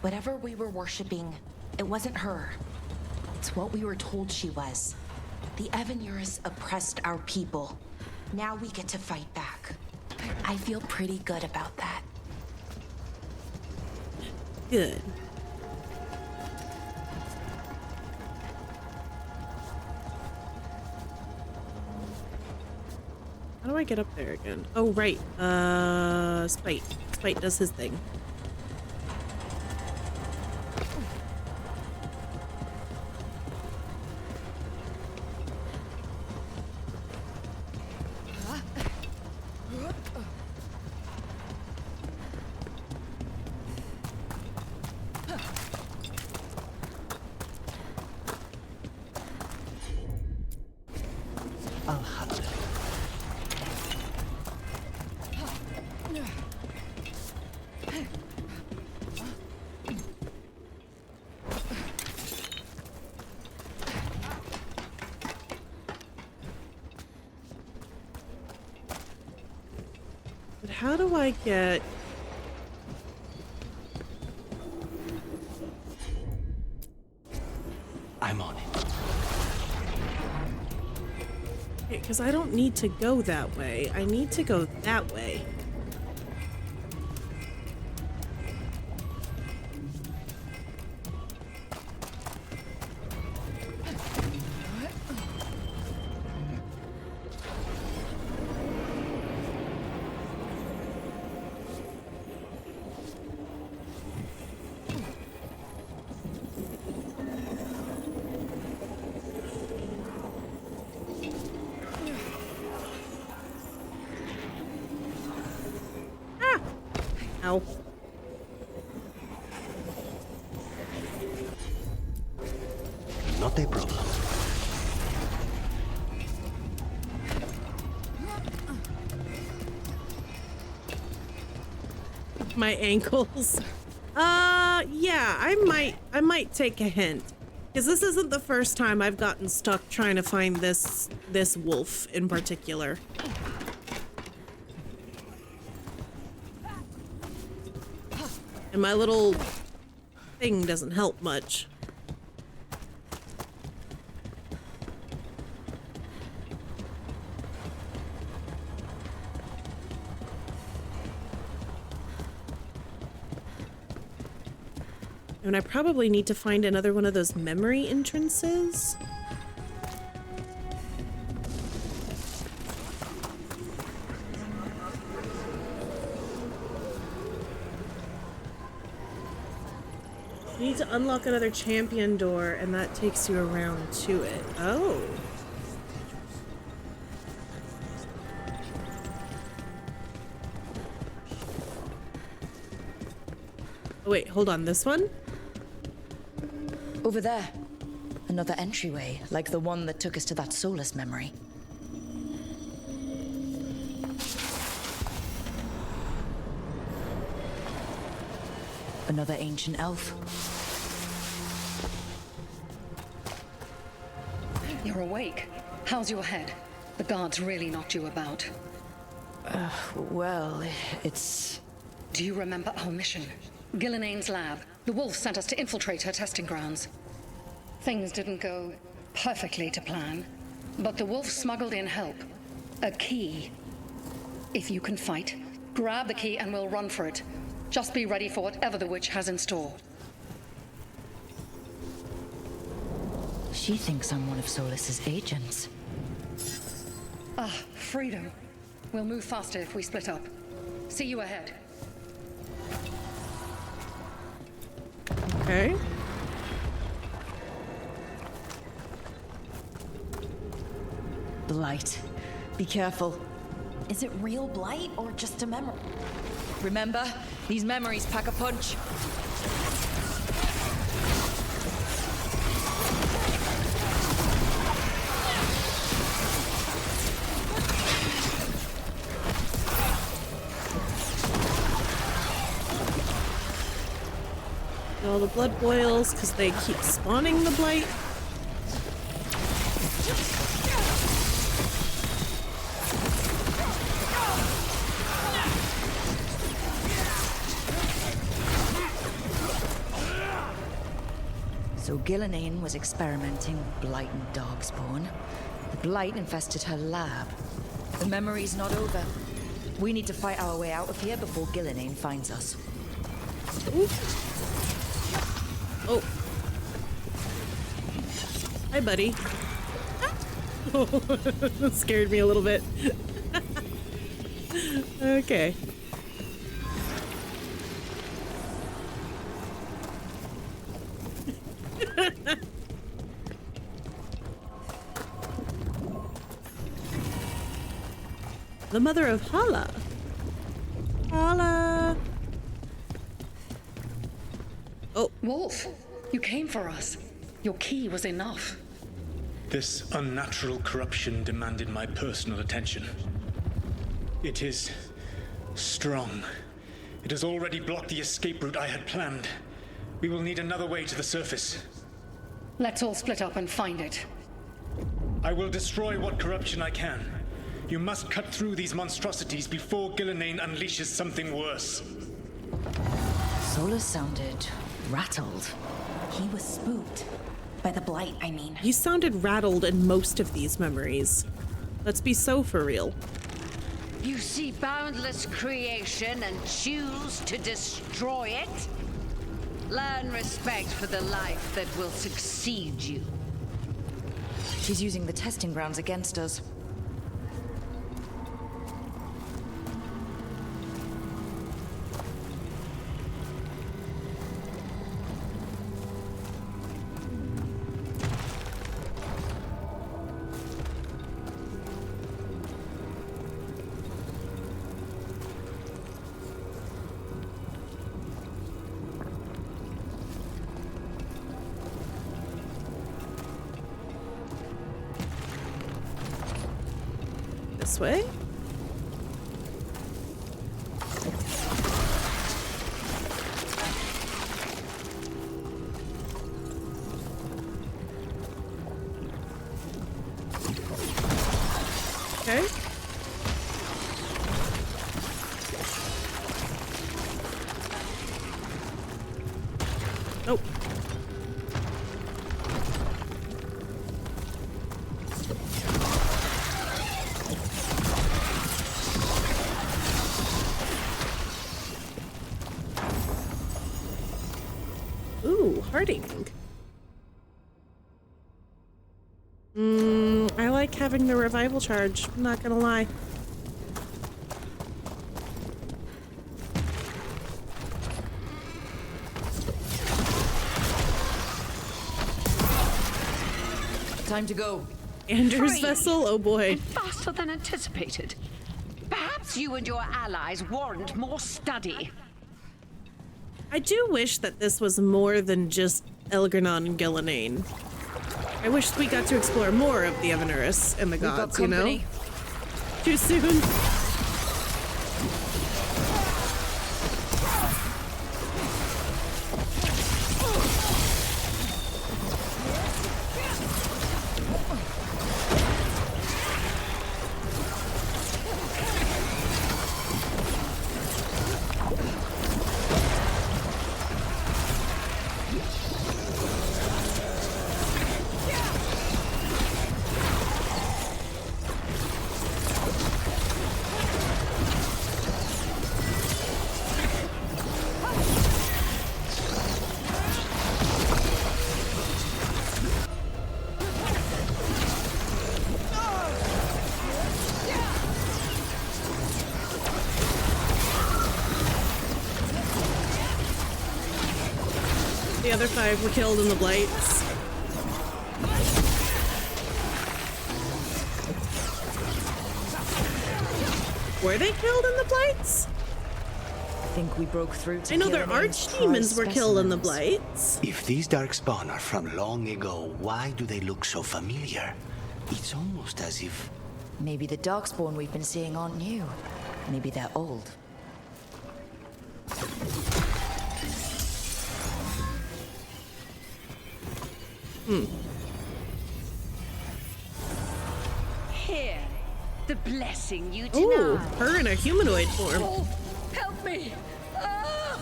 Whatever we were worshipping, it wasn't her. It's what we were told she was. The Evanurus oppressed our people. Now we get to fight back. I feel pretty good about that. Good. How do I get up there again? Oh, right. Spite. Spite does his thing. But how do I get... I'm on it. Because I don't need to go that way. I need to go that way. Ow. Not a problem. My ankles. Yeah, I might take a hint. Because this isn't the first time I've gotten stuck trying to find this wolf in particular. And my little thing doesn't help much. And I probably need to find another one of those memory entrances. You need to unlock another champion door, and that takes you around to it. Oh. Oh, wait, hold on. This one? Over there. Another entryway, like the one that took us to that Solus memory. Another ancient elf. You're awake. How's your head? The guards really knocked you about. Well, it's... Do you remember our mission? Gillenane's lab. The wolf sent us to infiltrate her testing grounds. Things didn't go perfectly to plan, but the wolf smuggled in help. A key. If you can fight, grab the key and we'll run for it. Just be ready for whatever the witch has in store. She thinks I'm one of Solus's agents. Ah, freedom. We'll move faster if we split up. See you ahead. Okay. Blight. Be careful. Is it real blight or just a memory? Remember, these memories pack a punch. All the blood boils because they keep spawning the blight. So Gillenane was experimenting with blight and darkspawn. The blight infested her lab. The memory's not over. We need to fight our way out of here before Gillenane finds us. Ooh. Oh. Hi, buddy. Oh, that scared me a little bit. Okay. The mother of Hala. Hala. Oh. Wolf, you came for us. Your key was enough. This unnatural corruption demanded my personal attention. It is strong. It has already blocked the escape route I had planned. We will need another way to the surface. Let's all split up and find it. I will destroy what corruption I can. You must cut through these monstrosities before Gillenane unleashes something worse. Solus sounded rattled. He was spooked. By the blight, I mean. You sounded rattled in most of these memories. Let's be so for real. You see boundless creation and choose to destroy it? Learn respect for the life that will succeed you. She's using the testing grounds against us. This way? Okay. Nope. starting. I like having the revival charge, I'm not gonna lie. Time to go. Anders' Free. vessel? Oh boy. Faster than anticipated. Perhaps you and your allies warrant more study. I do wish that this was more than just Elgar'nan and Gillenane. I wish we got to explore more of the Evanurus and the gods, you know? Too soon. The other 5 were killed in the blights. Were they killed in the blights? I think we broke through to I know their Gilnenane's archdemons were prize killed in the specimens. blights. If these darkspawn are from long ago, why do they look so familiar? It's almost as if... Maybe the darkspawn we've been seeing aren't new. Maybe they're old. Here, the blessing you Ooh, denied. her in a humanoid form. Oh, help me! Ah!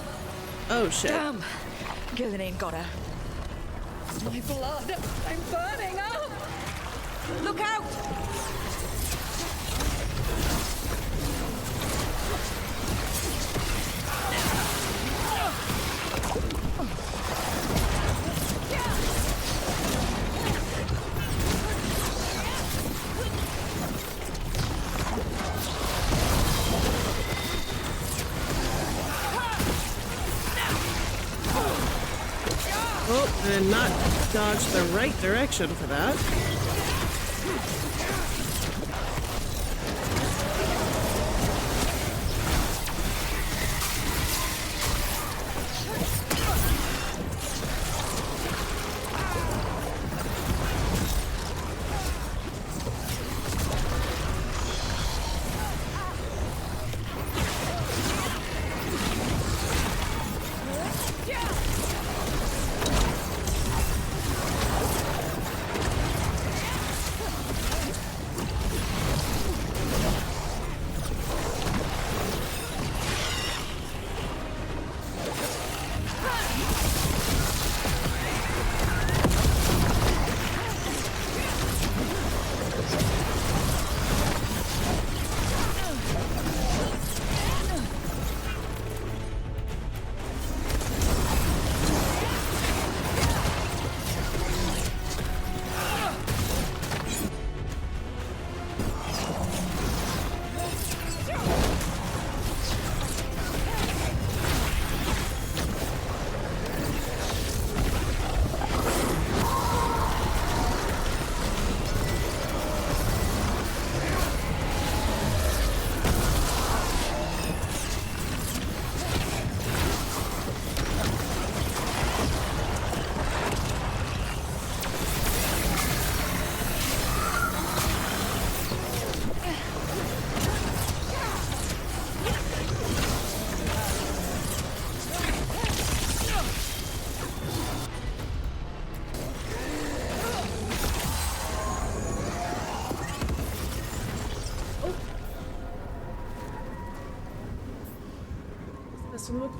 Oh shit. Damn! Gillenane got her. My blood! I'm burning up! Look out! Oh, and not dodge the right direction for that.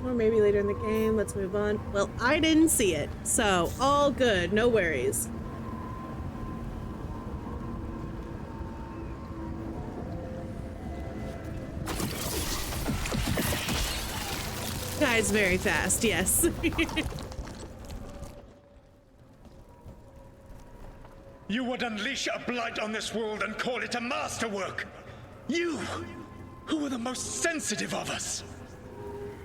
Or maybe later in the game. Let's move on. Well, I didn't see it, so all good. No worries. Guy's very fast, yes. You would unleash a blight on this world and call it a masterwork. You, who were the most sensitive of us.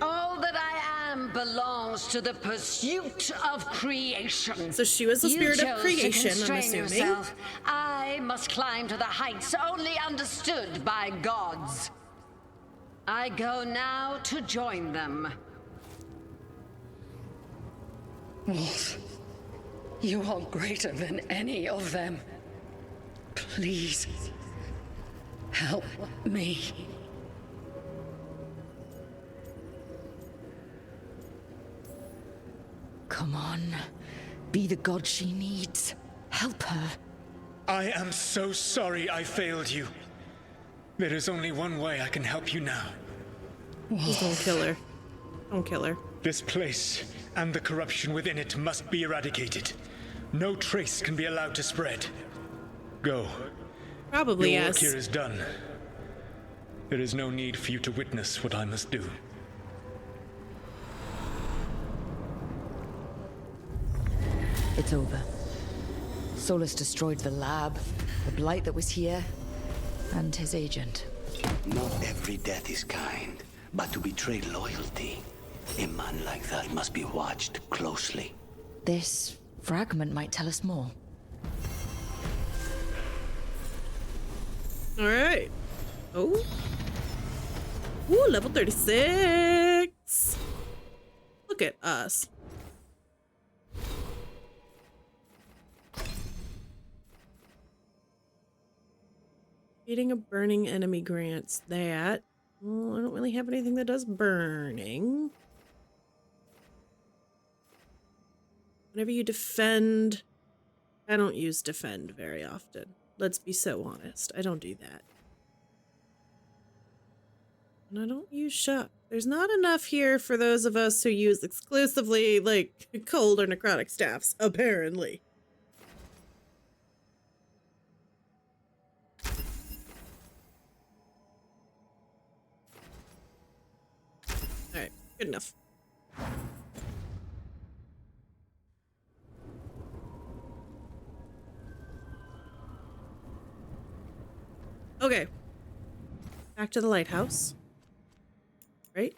All that I am belongs to the pursuit of creation. So she was the spirit of creation, I'm assuming. Yourself. I must climb to the heights only understood by gods. I go now to join them. Wolf, you are greater than any of them. Please, help me. Come on. Be the god she needs. Help her. I am so sorry I failed you. There is only one way I can help you now. Please don't kill her. Don't kill her. This place and the corruption within it must be eradicated. No trace can be allowed to spread. Go. Probably Your yes. work here is done. There is no need for you to witness what I must do. It's over. Solus destroyed the lab, the blight that was here, and his agent. Not every death is kind, but to betray loyalty, a man like that must be watched closely. This fragment might tell us more. All right. Oh. Ooh, level 36. Look at us. Eating a burning enemy grants that. Well, I don't really have anything that does burning. Whenever you defend, I don't use defend very often. Let's be so honest. I don't do that. And I don't use shock. There's not enough here for those of us who use exclusively, like, cold or necrotic staffs, apparently. Alright, good enough. Okay. Back to the lighthouse. Right?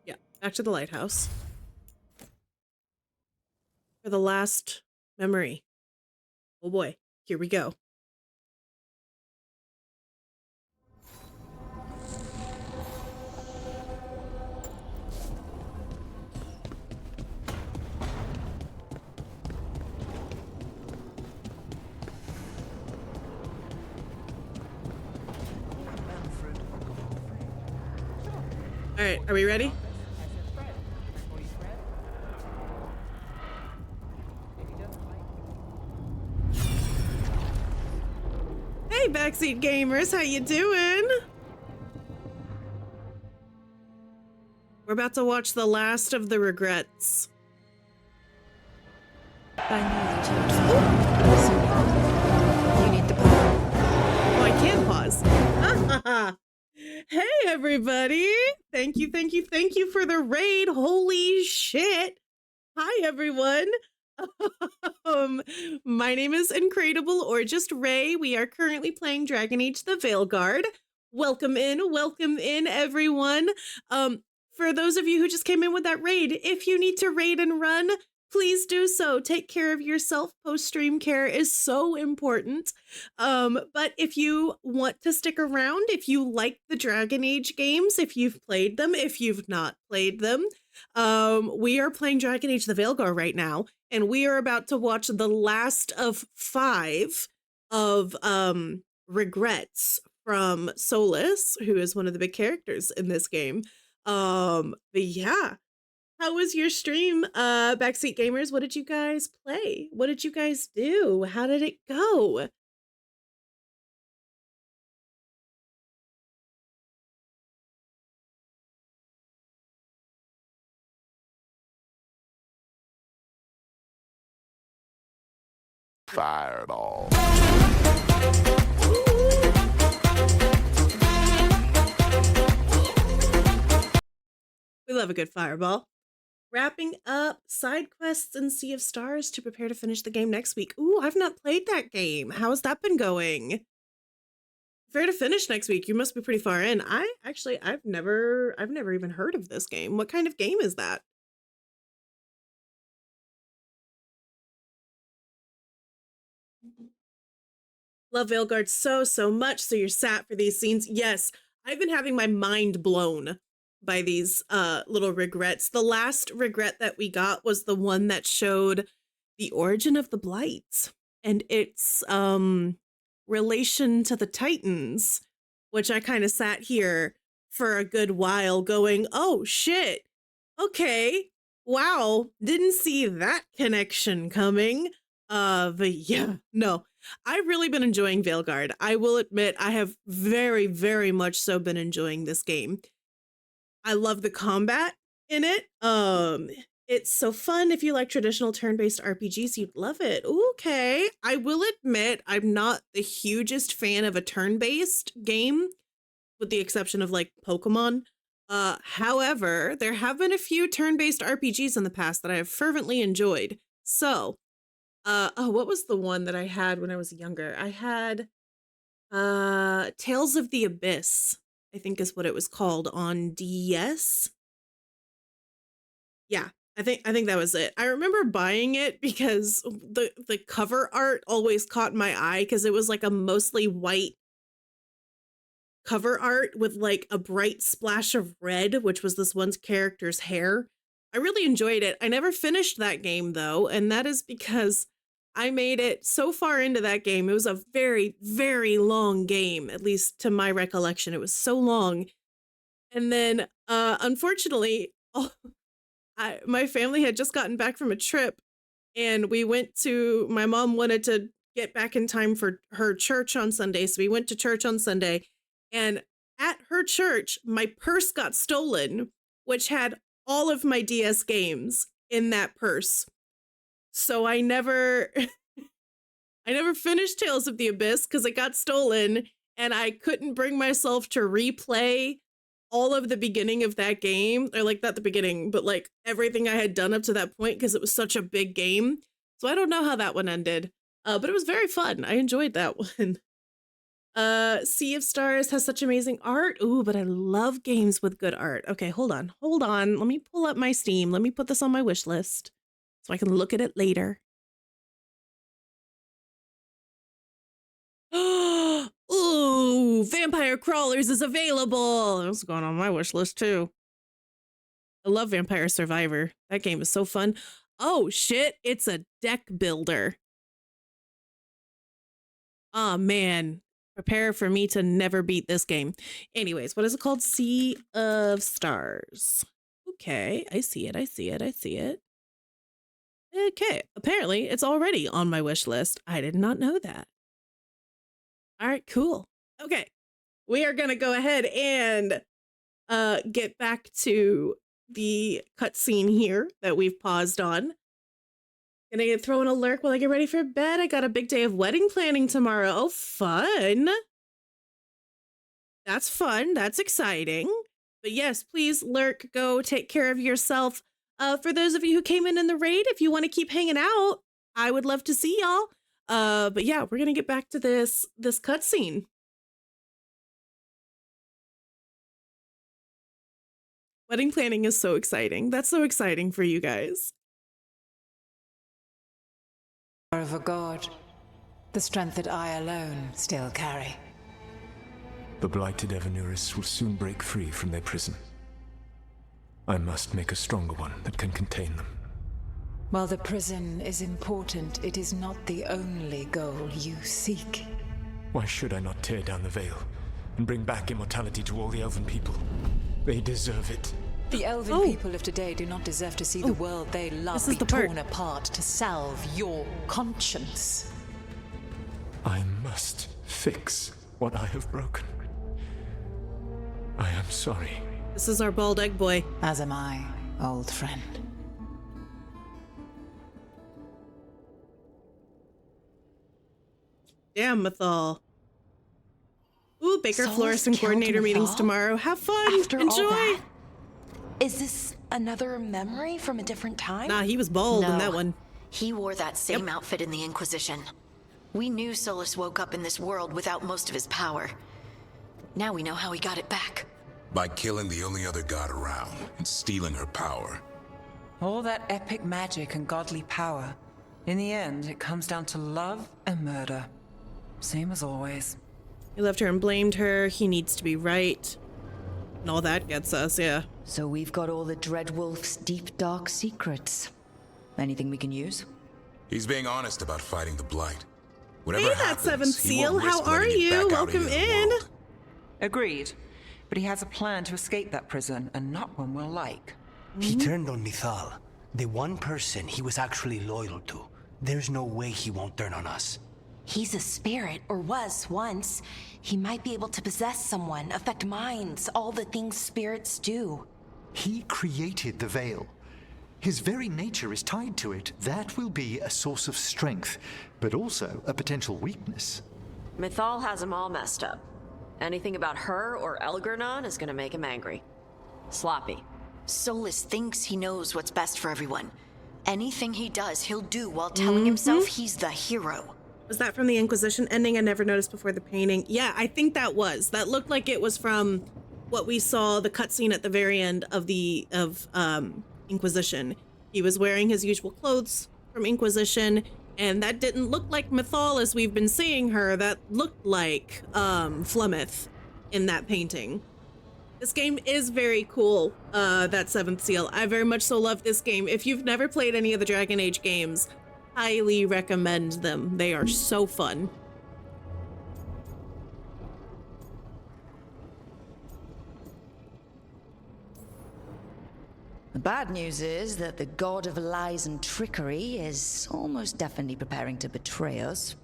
Yeah, back to the lighthouse. For the last memory. Oh boy, here we go. All right, are we ready? Hey, backseat gamers, how you doing? We're about to watch the last of the regrets. I knew that you need the pause. Oh, I can pause. Hey, everybody. Thank you for the raid. Holy shit. Hi, everyone. My name is Incredible or just Ray. We are currently playing Dragon Age the Veilguard. Welcome in, everyone. For those of you who just came in with that raid, if you need to raid and run, please do so. Take care of yourself. Post-stream care is so important. But if you want to stick around, if you like the Dragon Age games, if you've played them, if you've not played them, we are playing Dragon Age the Veilguard right now, and we are about to watch the last of 5 of regrets from Solus, who is one of the big characters in this game. But yeah. How was your stream, Backseat Gamers? What did you guys play? What did you guys do? How did it go? Fireball. We love a good fireball. Wrapping up side quests and Sea of Stars to prepare to finish the game next week. Ooh, I've not played that game. How has that been going? Prepare to finish next week. You must be pretty far in. I've never even heard of this game. What kind of game is that? Love Veilguard so much. So you're sat for these scenes. Yes, I've been having my mind blown by these little regrets. The last regret that we got was the one that showed the origin of the Blight and its relation to the Titans, which I kind of sat here for a good while going, oh shit, okay, wow, didn't see that connection coming. But yeah, no, I've really been enjoying Veilguard. I will admit I have very much so been enjoying this game. I love the combat in it. It's so fun. If you like traditional turn-based RPGs, you'd love it. Okay. I will admit I'm not the hugest fan of a turn-based game, with the exception of like Pokemon. However, there have been a few turn-based RPGs in the past that I have fervently enjoyed. So, what was the one that I had when I was younger? I had Tales of the Abyss, I think is what it was called, on DS. Yeah, I think that was it. I remember buying it because the cover art always caught my eye because it was like a mostly white cover art with like a bright splash of red, which was this one character's hair. I really enjoyed it. I never finished that game though, and that is because I made it so far into that game. It was a very long game, at least to my recollection. It was so long. And then, unfortunately, my family had just gotten back from a trip, and my mom wanted to get back in time for her church on Sunday. So we went to church on Sunday, and at her church, my purse got stolen, which had all of my DS games in that purse. So I never finished Tales of the Abyss because it got stolen, and I couldn't bring myself to replay all of the beginning of that game, or like not the beginning, but like everything I had done up to that point because it was such a big game. So I don't know how that one ended, but it was very fun. I enjoyed that one. Sea of Stars has such amazing art. Ooh, but I love games with good art. Okay, hold on. Let me pull up my Steam. Let me put this on my wish list so I can look at it later. Ooh, Vampire Crawlers is available. That's going on my wish list too. I love Vampire Survivor. That game is so fun. Oh shit, it's a deck builder. Oh man, prepare for me to never beat this game. Anyways, what is it called? Sea of Stars. Okay, I see it. Okay, apparently it's already on my wish list. I did not know that. All right, cool. Okay, we are going to go ahead and get back to the cutscene here that we've paused on. Gonna throw in a lurk while I get ready for bed. I got a big day of wedding planning tomorrow. Oh, fun. That's fun. That's exciting. But yes, please lurk, go take care of yourself. For those of you who came in the raid, if you want to keep hanging out, I would love to see y'all. But yeah, we're gonna get back to this cutscene. Wedding planning is so exciting. That's so exciting for you guys. Of a god, the strength that I alone still carry. The blighted Evanuris will soon break free from their prison. I must make a stronger one that can contain them. While the prison is important, it is not the only goal you seek. Why should I not tear down the veil and bring back immortality to all the elven people? They deserve it. The elven people of today do not deserve to see the world they love be torn apart to salve your conscience. I must fix what I have broken. I am sorry. This is our bald egg boy. As am I, old friend. Damn, Mythal. Ooh, Baker, Florist, and Coordinator meetings tomorrow. Have fun. After Enjoy. All that? Is this another memory from a different time? Nah, he was bald in that one. He wore that same outfit in the Inquisition. We knew Solus woke up in this world without most of his power. Now we know how he got it back. By killing the only other god around and stealing her power. All that epic magic and godly power. In the end, it comes down to love and murder. Same as always. He left her and blamed her. He needs to be right. And all that gets us, yeah. So we've got all the Dreadwolf's deep, dark secrets. Anything we can use? He's being honest about fighting the Blight. Whatever Hey, that happens, Seventh he Seal, won't risk how are letting it you? back out Welcome into the in. world. Agreed. But he has a plan to escape that prison, and not one we'll like. He turned on Mithal, the one person he was actually loyal to. There's no way he won't turn on us. He's a spirit, or was once. He might be able to possess someone, affect minds, all the things spirits do. He created the veil. His very nature is tied to it. That will be a source of strength, but also a potential weakness. Mythal has him all messed up. Anything about her or Elgernon is gonna make him angry. Sloppy. Solus thinks he knows what's best for everyone. Anything he does, he'll do while telling himself he's the hero. Was that from the Inquisition ending? I never noticed before the painting. Yeah, I think that was. That looked like it was from what we saw, the cutscene at the very end of the Inquisition. He was wearing his usual clothes from Inquisition, and that didn't look like Mythal as we've been seeing her. That looked like Flemeth in that painting. This game is very cool, that Seventh Seal. I very much so love this game. If you've never played any of the Dragon Age games, highly recommend them. They are so fun. The bad news is that the god of lies and trickery is almost definitely preparing to betray us.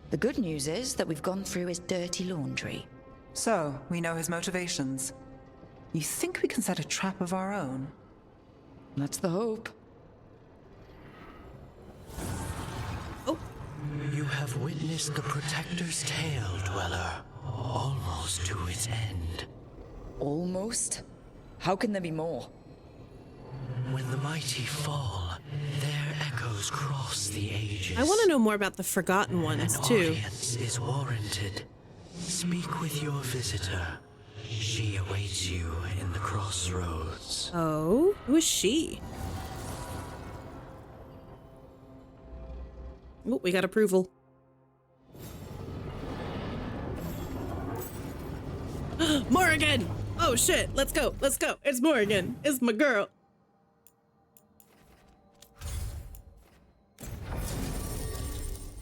The good news is that we've gone through his dirty laundry. So, we know his motivations. You think we can set a trap of our own? That's the hope. You have witnessed the Protector's tale, Dweller, almost to its end. Almost? How can there be more? When the mighty fall, their echoes cross the ages. I want to know more about the Forgotten Ones, An too. audience is warranted. Speak with your visitor. She awaits you in the crossroads. Oh, who is she? Oh, we got approval. Morrigan! Oh shit, let's go, let's go. It's Morrigan, it's my girl.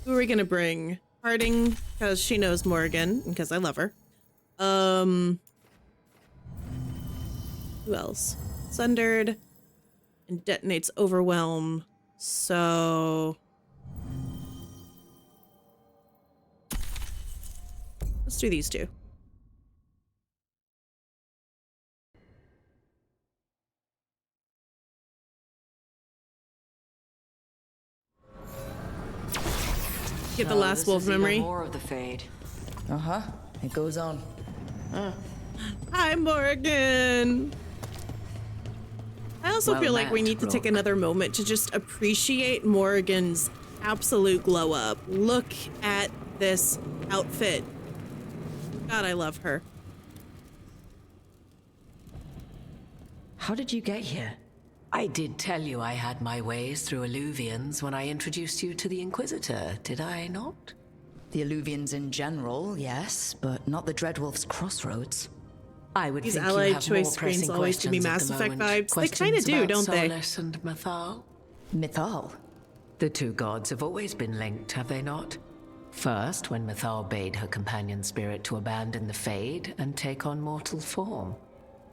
Who are we gonna bring? Harding, because she knows Morrigan, and because I love her. Who else? Sundered and detonates Overwhelm. So let's do these two. Get the last wolf memory. More of the Fade. Uh-huh. It goes on. Hi, Morrigan. I also Well feel like we met, need to take Rook. another moment to just appreciate Morrigan's absolute glow up. Look at this outfit. God, I love her. How did you get here? I did tell you I had my ways through Illuvians when I introduced you to the Inquisitor, did I not? The Illuvians in general, yes, but not the Dreadwolf's crossroads. I would These think you allied have choice more screens pressing always give me questions Mass at the Effect moment. vibes. They kind of Questions do, about don't they? Solus and Mythal? Mythal? The two gods have always been linked, have they not? First, when Mythal bade her companion spirit to abandon the Fade and take on mortal form.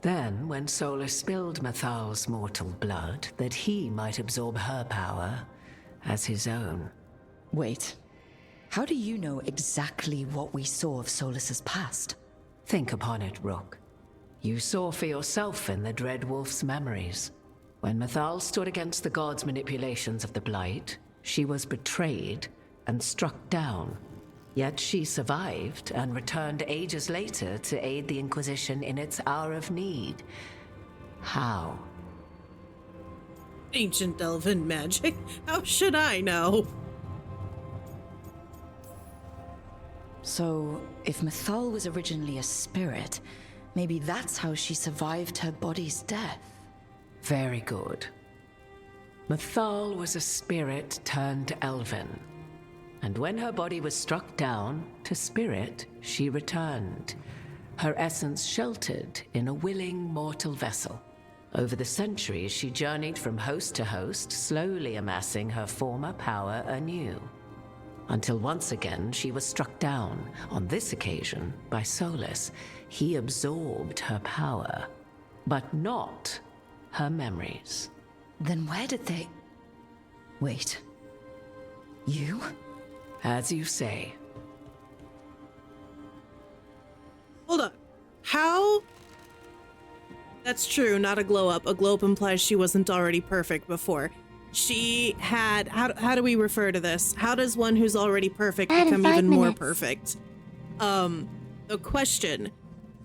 Then, when Solus spilled Mythal's mortal blood, that he might absorb her power as his own. Wait. How do you know exactly what we saw of Solus's past? Think upon it, Rook. You saw for yourself in the Dreadwolf's memories. When Mythal stood against the gods' manipulations of the Blight, she was betrayed and struck down. Yet she survived and returned ages later to aid the Inquisition in its hour of need. How? Ancient elven magic. How should I know? So, if Mythal was originally a spirit, maybe that's how she survived her body's death. Very good. Mythal was a spirit turned elven. And when her body was struck down, to spirit, she returned. Her essence sheltered in a willing mortal vessel. Over the centuries, she journeyed from host to host, slowly amassing her former power anew. Until once again, she was struck down, on this occasion, by Solus. He absorbed her power, but not her memories. Then where did they... Wait. You? As you say. Hold on. How? That's true, not a glow up. A glow up implies she wasn't already perfect before. She had... How do we refer to this? How does one who's already perfect become even more perfect? The question.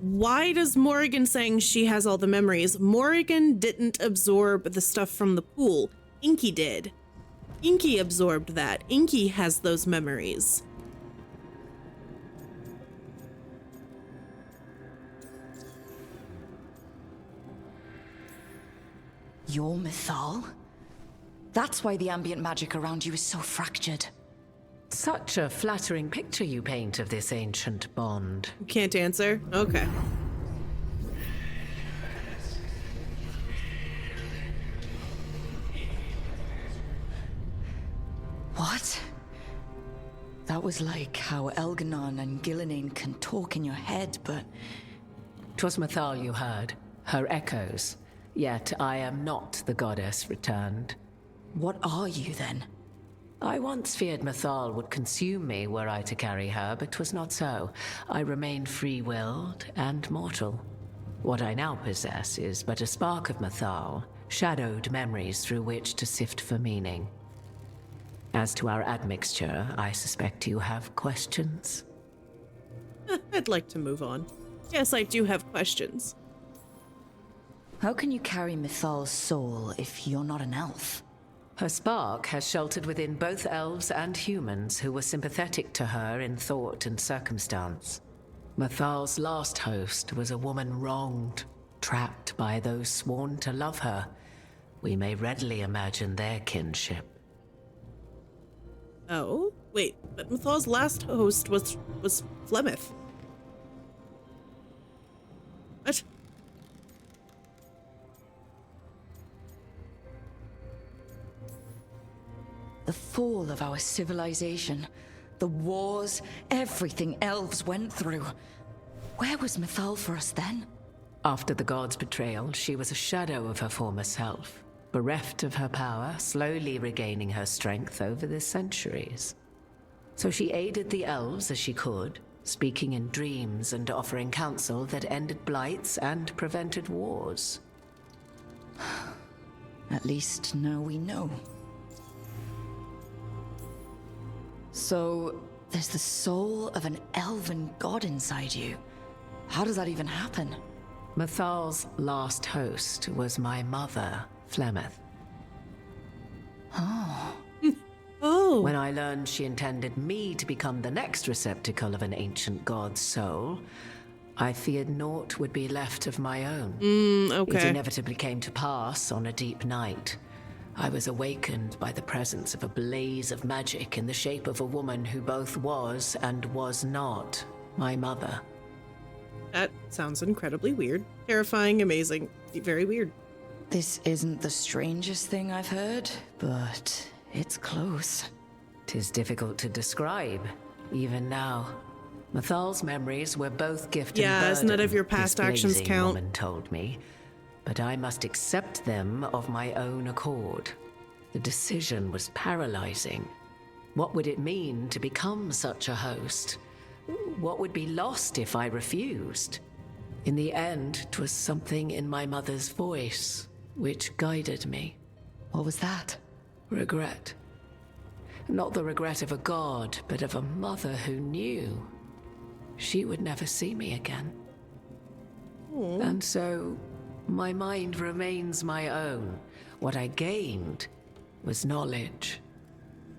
Why does Morrigan saying she has all the memories? Morrigan didn't absorb the stuff from the pool. Inky did. Inky absorbed that. Inky has those memories. You're Mythal? That's why the ambient magic around you is so fractured. Such a flattering picture you paint of this ancient bond. You can't answer? Okay. What? That was like how Elganon and Gillinane can talk in your head, but... 'Twas Mythal you heard, her echoes. Yet I am not the goddess returned. What are you then? I once feared Mythal would consume me were I to carry her, but 'twas not so. I remain free-willed and mortal. What I now possess is but a spark of Mythal, shadowed memories through which to sift for meaning. As to our admixture, I suspect you have questions. I'd like to move on. Yes, I do have questions. How can you carry Mythal's soul if you're not an elf? Her spark has sheltered within both elves and humans who were sympathetic to her in thought and circumstance. Mythal's last host was a woman wronged, trapped by those sworn to love her. We may readily imagine their kinship. Oh, wait, but Mythal's last host was Flemeth. What? The fall of our civilization, the wars, everything elves went through. Where was Mythal for us then? After the gods' betrayal, she was a shadow of her former self, bereft of her power, slowly regaining her strength over the centuries. So she aided the elves as she could, speaking in dreams and offering counsel that ended blights and prevented wars. At least now we know. So, there's the soul of an elven god inside you. How does that even happen? Mythal's last host was my mother, Flemeth. Oh. Oh. When I learned she intended me to become the next receptacle of an ancient god's soul, I feared naught would be left of my own. Okay. It inevitably came to pass on a deep night. I was awakened by the presence of a blaze of magic in the shape of a woman who both was and was not my mother. That sounds incredibly weird. Terrifying, amazing, very weird. This isn't the strangest thing I've heard, but it's close. 'Tis difficult to describe, even now. Mythal's memories were both gift and burden. Yeah, isn't that if your past this actions blazing count? Woman told me, but I must accept them of my own accord. The decision was paralyzing. What would it mean to become such a host? What would be lost if I refused? In the end, 'twas something in my mother's voice which guided me. What was that? Regret. Not the regret of a god, but of a mother who knew she would never see me again. And so, my mind remains my own, what I gained was knowledge,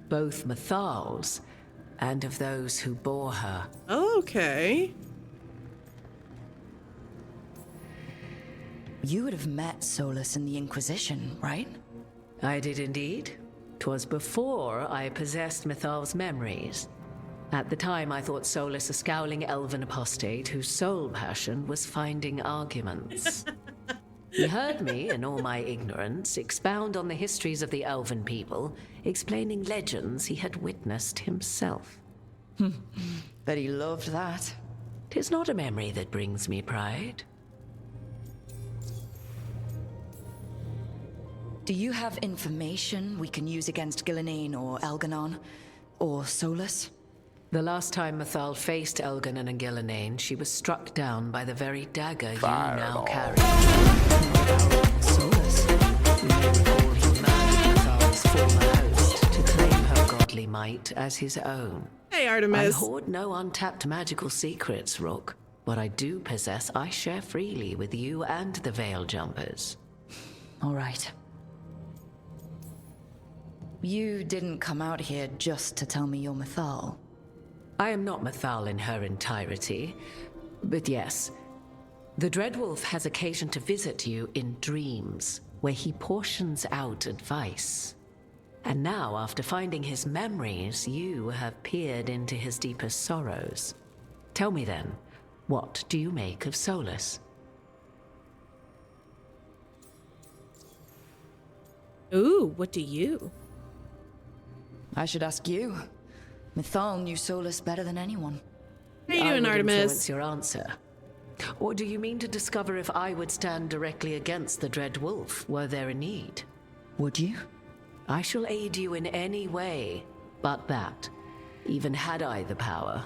both Mathal's and of those who bore her. Okay. You would have met Solus in the Inquisition, right? I did indeed. 'Twas before I possessed Mathal's memories. At the time, I thought Solus a scowling elven apostate whose sole passion was finding arguments. He heard me, in all my ignorance, expound on the histories of the elven people, explaining legends he had witnessed himself. Bet he loved that. 'Tis not a memory that brings me pride. Do you have information we can use against Ghilanane or Elganon? Or Solus? The last time Mathal faced Elganon and Ghilanane, she was struck down by the very dagger you now carry. Solus. You may recall he murdered Mathal's former host to claim her godly might as his own. Hey, Artemis. I hoard no untapped magical secrets, Rook. What I do possess, I share freely with you and the Veil Jumpers. All right. You didn't come out here just to tell me you're Mathal. I am not Mathal in her entirety, but yes, the Dreadwolf has occasion to visit you in dreams, where he portions out advice. And now, after finding his memories, you have peered into his deepest sorrows. Tell me then, what do you make of Solus? Ooh, what do you? I should ask you. Mathal knew Solus better than anyone. How you I doing, would Artemis? influence your answer. Or do you mean to discover if I would stand directly against the Dread Wolf, were there a need? Would you? I shall aid you in any way, but that, even had I the power.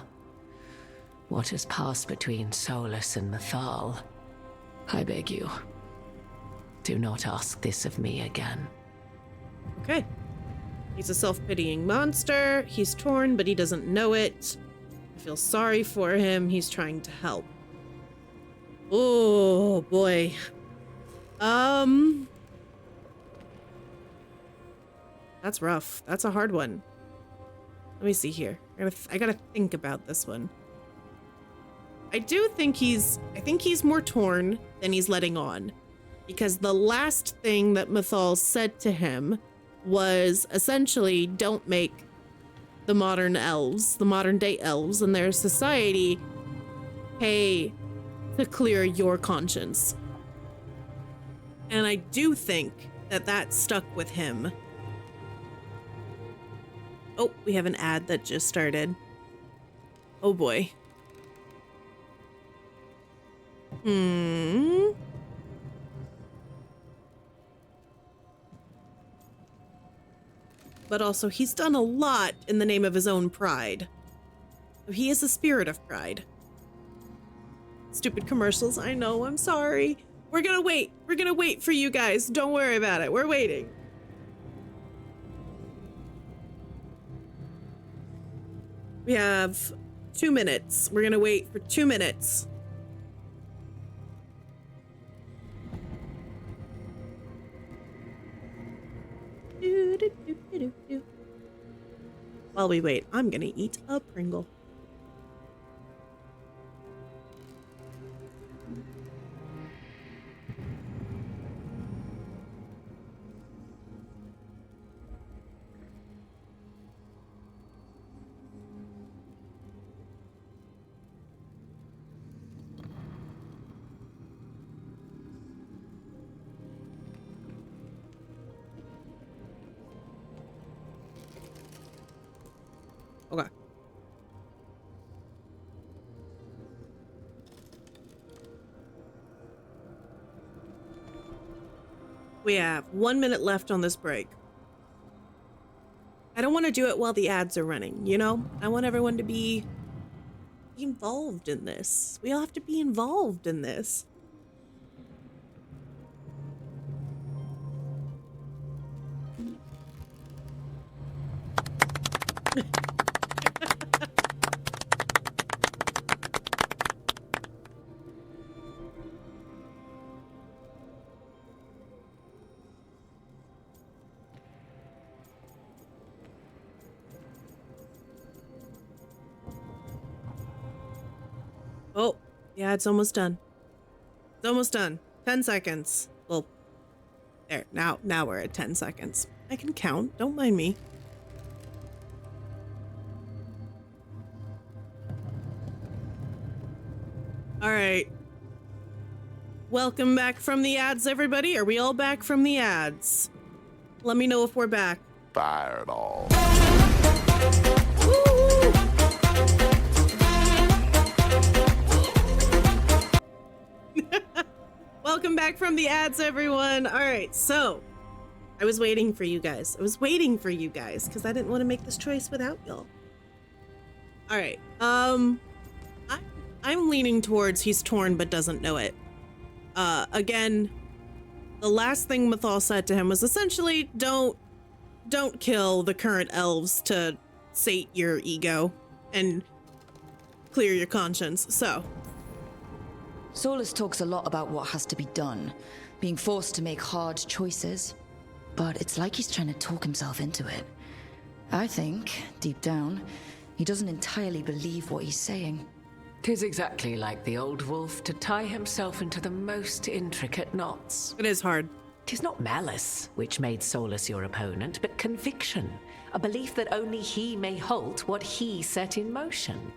What has passed between Solus and Mathal? I beg you, do not ask this of me again. Okay. He's a self-pitying monster. He's torn, but he doesn't know it. I feel sorry for him. He's trying to help. Oh, boy. That's rough. That's a hard one. Let me see here. I gotta think about this one. I think he's more torn than he's letting on. Because the last thing that Mathal said to him was essentially, don't make the modern elves, the modern day elves and their society pay to clear your conscience. And I do think that stuck with him. Oh, we have an ad that just started. Oh boy. But also, he's done a lot in the name of his own pride. He is a spirit of pride. Stupid commercials, I know, I'm sorry. We're gonna wait. We're gonna wait for you guys. Don't worry about it. We're waiting. We have 2 minutes. We're gonna wait for 2 minutes. While we wait, I'm gonna eat a Pringle. Okay. We have 1 minute left on this break. I don't want to do it while the ads are running, you know? I want everyone to be involved in this. We all have to be involved in this. Oh, yeah, it's almost done. It's almost done. 10 seconds. Well, there. Now we're at 10 seconds. I can count. Don't mind me. All right. Welcome back from the ads, everybody. Are we all back from the ads? Let me know if we're back. Fireball. Welcome back from the ads, everyone. All right, so I was waiting for you guys. Because I didn't want to make this choice without y'all. All right. I'm leaning towards he's torn but doesn't know it. Again, the last thing Mythal said to him was essentially, don't kill the current elves to sate your ego and clear your conscience. So Solus talks a lot about what has to be done, being forced to make hard choices, but it's like he's trying to talk himself into it. I think, deep down, he doesn't entirely believe what he's saying. 'Tis exactly like the old wolf to tie himself into the most intricate knots. It is hard. 'Tis not malice which made Solus your opponent, but conviction, a belief that only he may halt what he set in motion.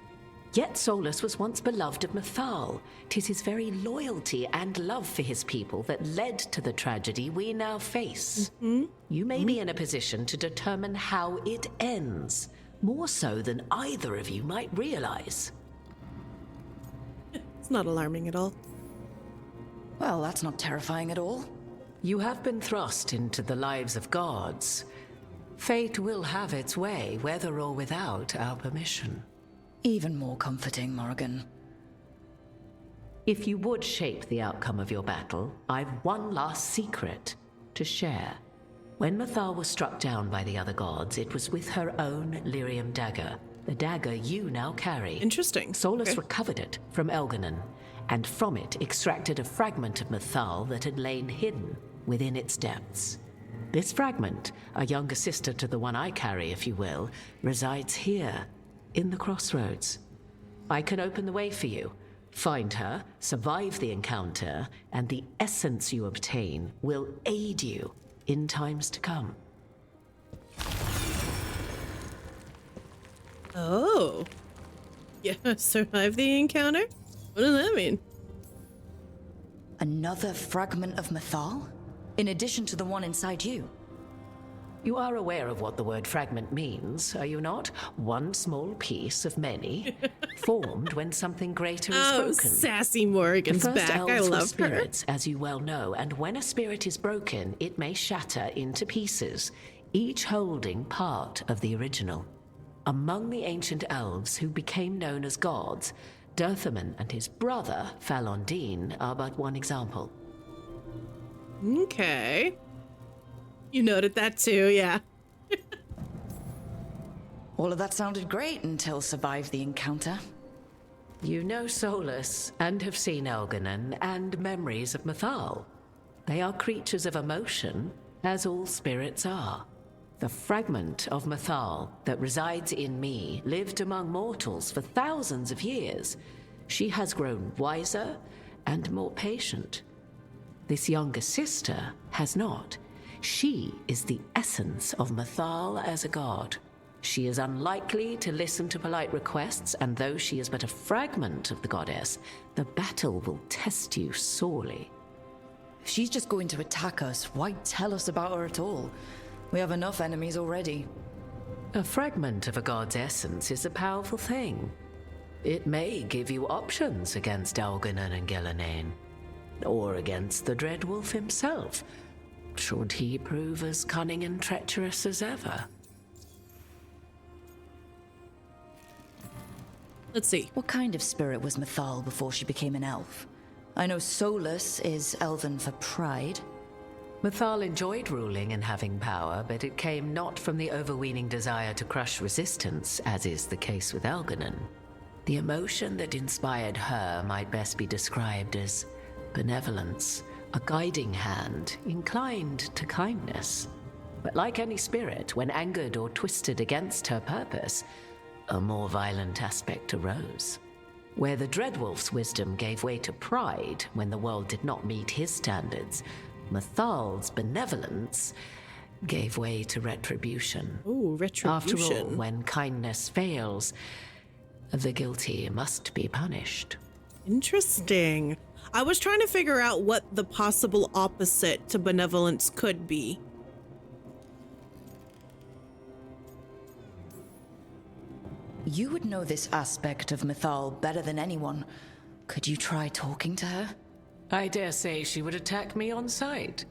Yet Solus was once beloved of Mythal. 'Tis his very loyalty and love for his people that led to the tragedy we now face. You may be in a position to determine how it ends, more so than either of you might realize. It's not alarming at all. Well, that's not terrifying at all. You have been thrust into the lives of gods. Fate will have its way, whether or without our permission. Even more comforting, Morrigan. If you would shape the outcome of your battle, I've one last secret to share. When Mythal was struck down by the other gods, it was with her own lyrium dagger, the dagger you now carry. Interesting. Solus recovered it from Elganon, and from it extracted a fragment of Mythal that had lain hidden within its depths. This fragment, a younger sister to the one I carry, if you will, resides here, in the crossroads. I can open the way for you. Find her, survive the encounter, and the essence you obtain will aid you in times to come. Oh. Yeah, survive the encounter? What does that mean? Another fragment of Mythal? In addition to the one inside you? You are aware of what the word fragment means, are you not? One small piece of many, formed when something greater is broken. Sassy Morrigan's the first back. elves I were love spirits, as you well know, and when a spirit is broken, it may shatter into pieces, each holding part of the original. Among the ancient elves who became known as gods, Dirthaman and his brother, Falondine, are but one example. Okay. You noted that too, yeah. All of that sounded great until survive the encounter. You know Solus, and have seen Elganon, and memories of Mythal. They are creatures of emotion, as all spirits are. The fragment of Mythal that resides in me lived among mortals for thousands of years. She has grown wiser and more patient. This younger sister has not. She is the essence of Mythal as a god. She is unlikely to listen to polite requests, and though she is but a fragment of the goddess, the battle will test you sorely. If she's just going to attack us, why tell us about her at all? We have enough enemies already. A fragment of a god's essence is a powerful thing. It may give you options against Elganon and Gillenane, or against the Dread Wolf himself, should he prove as cunning and treacherous as ever. Let's see. What kind of spirit was Mythal before she became an elf? I know Solus is elven for pride. Mythal enjoyed ruling and having power, but it came not from the overweening desire to crush resistance, as is the case with Elganon. The emotion that inspired her might best be described as benevolence, a guiding hand, inclined to kindness. But like any spirit, when angered or twisted against her purpose, a more violent aspect arose. Where the Dreadwolf's wisdom gave way to pride when the world did not meet his standards, Mathal's benevolence gave way to retribution. Ooh, retribution. After all, when kindness fails, the guilty must be punished. Interesting. I was trying to figure out what the possible opposite to benevolence could be. You would know this aspect of Mythal better than anyone. Could you try talking to her? I dare say she would attack me on sight.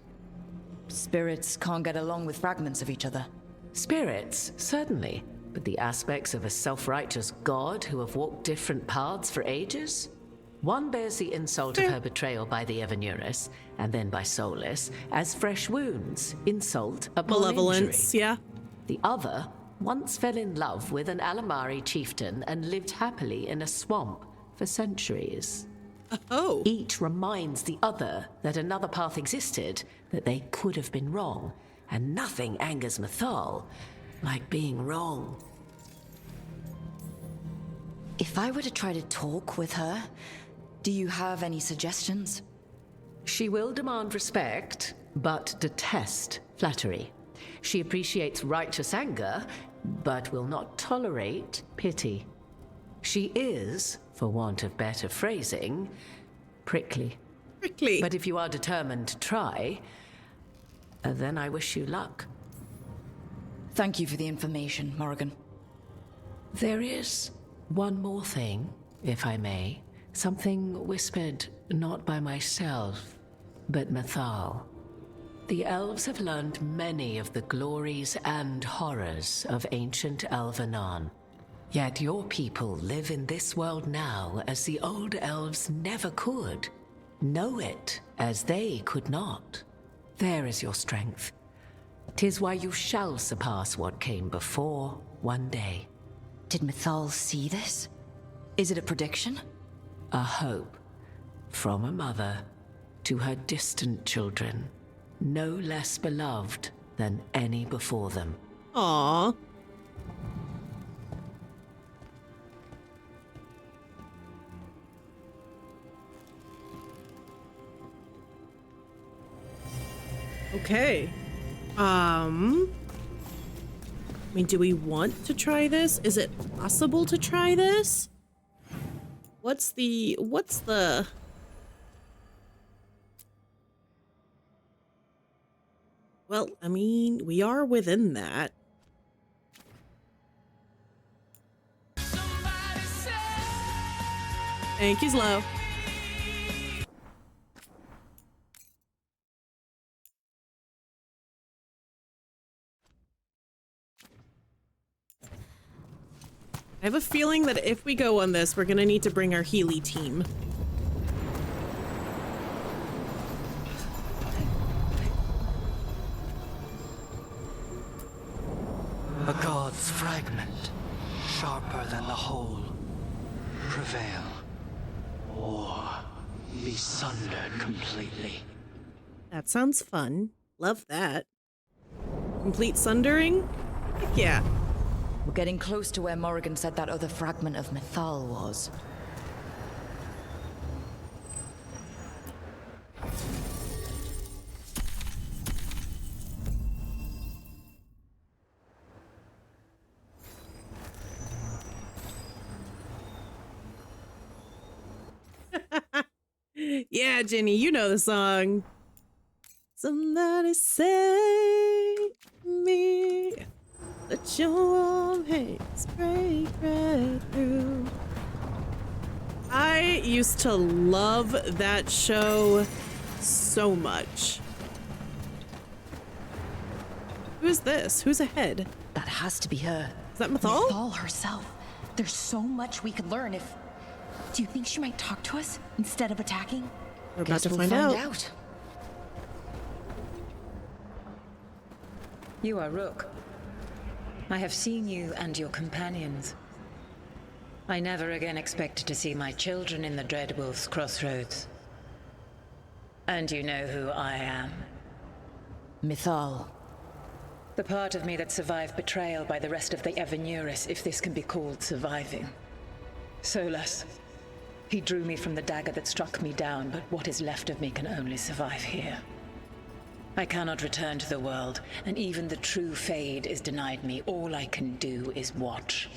Spirits can't get along with fragments of each other. Spirits, certainly. But the aspects of a self-righteous god who have walked different paths for ages? One bears the insult of her betrayal by the Evanurus, and then by Solus, as fresh wounds, insult upon malevolence, injury. Yeah. The other once fell in love with an Alamari chieftain and lived happily in a swamp for centuries. Oh. Each reminds the other that another path existed, that they could have been wrong, and nothing angers Mythal like being wrong. If I were to try to talk with her, do you have any suggestions? She will demand respect, but detest flattery. She appreciates righteous anger, but will not tolerate pity. She is, for want of better phrasing, prickly. Prickly. But if you are determined to try, then I wish you luck. Thank you for the information, Morrigan. There is one more thing, if I may. Something whispered not by myself, but Mythal. The elves have learned many of the glories and horrors of ancient Elvenon. Yet your people live in this world now as the old elves never could. Know it as they could not. There is your strength. 'Tis why you shall surpass what came before one day. Did Mythal see this? Is it a prediction? A hope. From a mother to her distant children, no less beloved than any before them. Aww. Okay. I mean, do we want to try this? Is it possible to try this? What's the... Well, I mean, we are within that. Thank you, Slow. I have a feeling that if we go on this, we're gonna need to bring our Healy team. A god's fragment, sharper than the whole. Prevail, or be sundered completely. That sounds fun. Love that. Complete sundering? Heck yeah. We're getting close to where Morrigan said that other fragment of Mythal was. Yeah, Jenny, you know the song. Somebody save me. Let your warm hands break right through. I used to love that show so much. Who is this? Who's ahead? That has to be her. Is that Mythal? Mythal herself. There's so much we could learn if... Do you think she might talk to us instead of attacking? We're about to find out. You are Rook. I have seen you and your companions. I never again expected to see my children in the Dreadwolf's crossroads. And you know who I am. Mythal. The part of me that survived betrayal by the rest of the Evanurus, if this can be called surviving. Solus, He drew me from the dagger that struck me down, but what is left of me can only survive here. I cannot return to the world, and even the true Fade is denied me. All I can do is watch.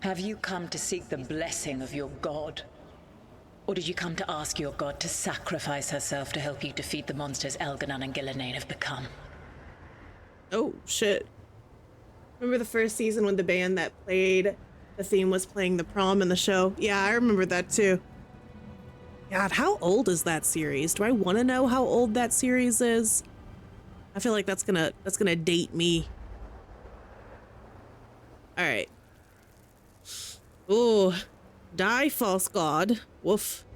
Have you come to seek the blessing of your god? Or did you come to ask your god to sacrifice herself to help you defeat the monsters Elganon and Gillenane have become? Oh, shit. Remember the first season when the band that played the theme was playing the prom in the show? Yeah, I remember that too. God, how old is that series? Do I want to know how old that series is? I feel like that's gonna date me. All right. Ooh, die, false god. Woof.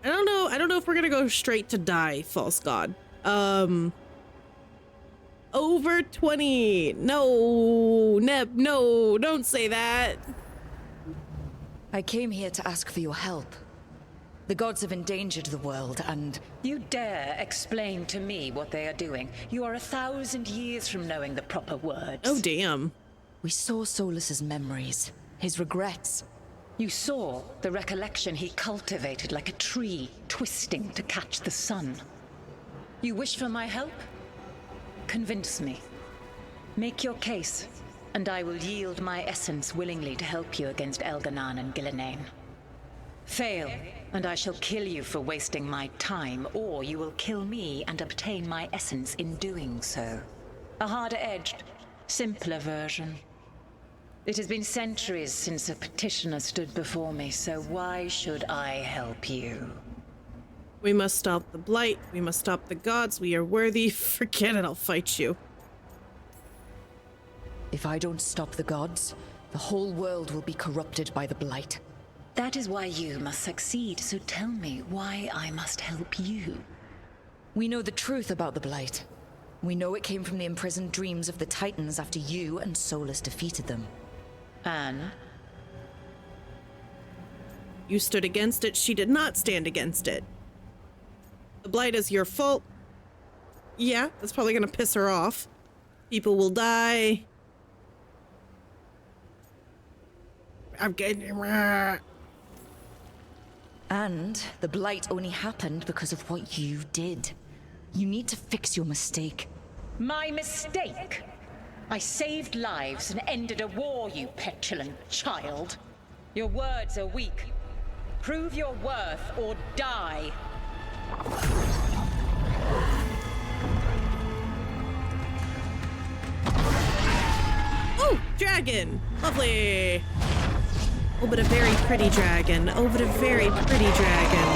I don't know if we're gonna go straight to die, false god. Over 20. No, Neb, no, don't say that. I came here to ask for your help. The gods have endangered the world, and... You dare explain to me what they are doing? You are 1,000 years from knowing the proper words. Oh, damn. We saw Solus's memories, his regrets. You saw the recollection he cultivated like a tree, twisting to catch the sun. You wish for my help? Convince me. Make your case, and I will yield my essence willingly to help you against Elganon and Gillenane. Fail, and I shall kill you for wasting my time, or you will kill me and obtain my essence in doing so. A harder-edged, simpler version. It has been centuries since a petitioner stood before me, so why should I help you? We must stop the blight. We must stop the gods. We are worthy. Forget it, I'll fight you. If I don't stop the gods, the whole world will be corrupted by the blight. That is why you must succeed, so tell me why I must help you. We know the truth about the blight. We know it came from the imprisoned dreams of the Titans after you and Solus defeated them. And? You stood against it. She did not stand against it. The blight is your fault. Yeah, that's probably gonna piss her off. People will die. I'm getting... And the blight only happened because of what you did. You need to fix your mistake. My mistake? I saved lives and ended a war, you petulant child. Your words are weak. Prove your worth or die. Oh, dragon! Lovely! Oh, but a very pretty dragon. Oh, but a very pretty dragon.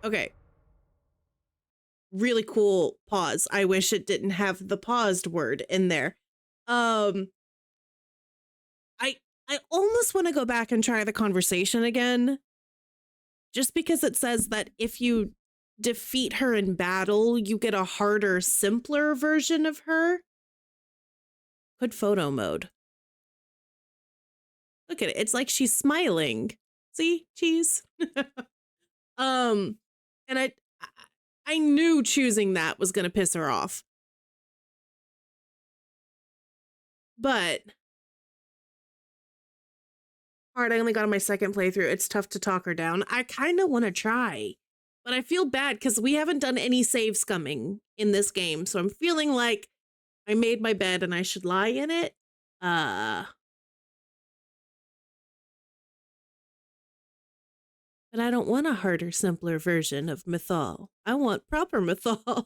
Okay. Really cool pause. I wish it didn't have the paused word in there. I almost want to go back and try the conversation again. Just because it says that if you defeat her in battle, you get a harder, simpler version of her. Put photo mode. Look at it. It's like she's smiling. See? Cheese. And I knew choosing that was going to piss her off. But hard, I only got on my second playthrough. It's tough to talk her down. I kind of want to try, but I feel bad because we haven't done any save scumming in this game. So I'm feeling like I made my bed and I should lie in it. But I don't want a harder, simpler version of Mythal. I want proper Mythal.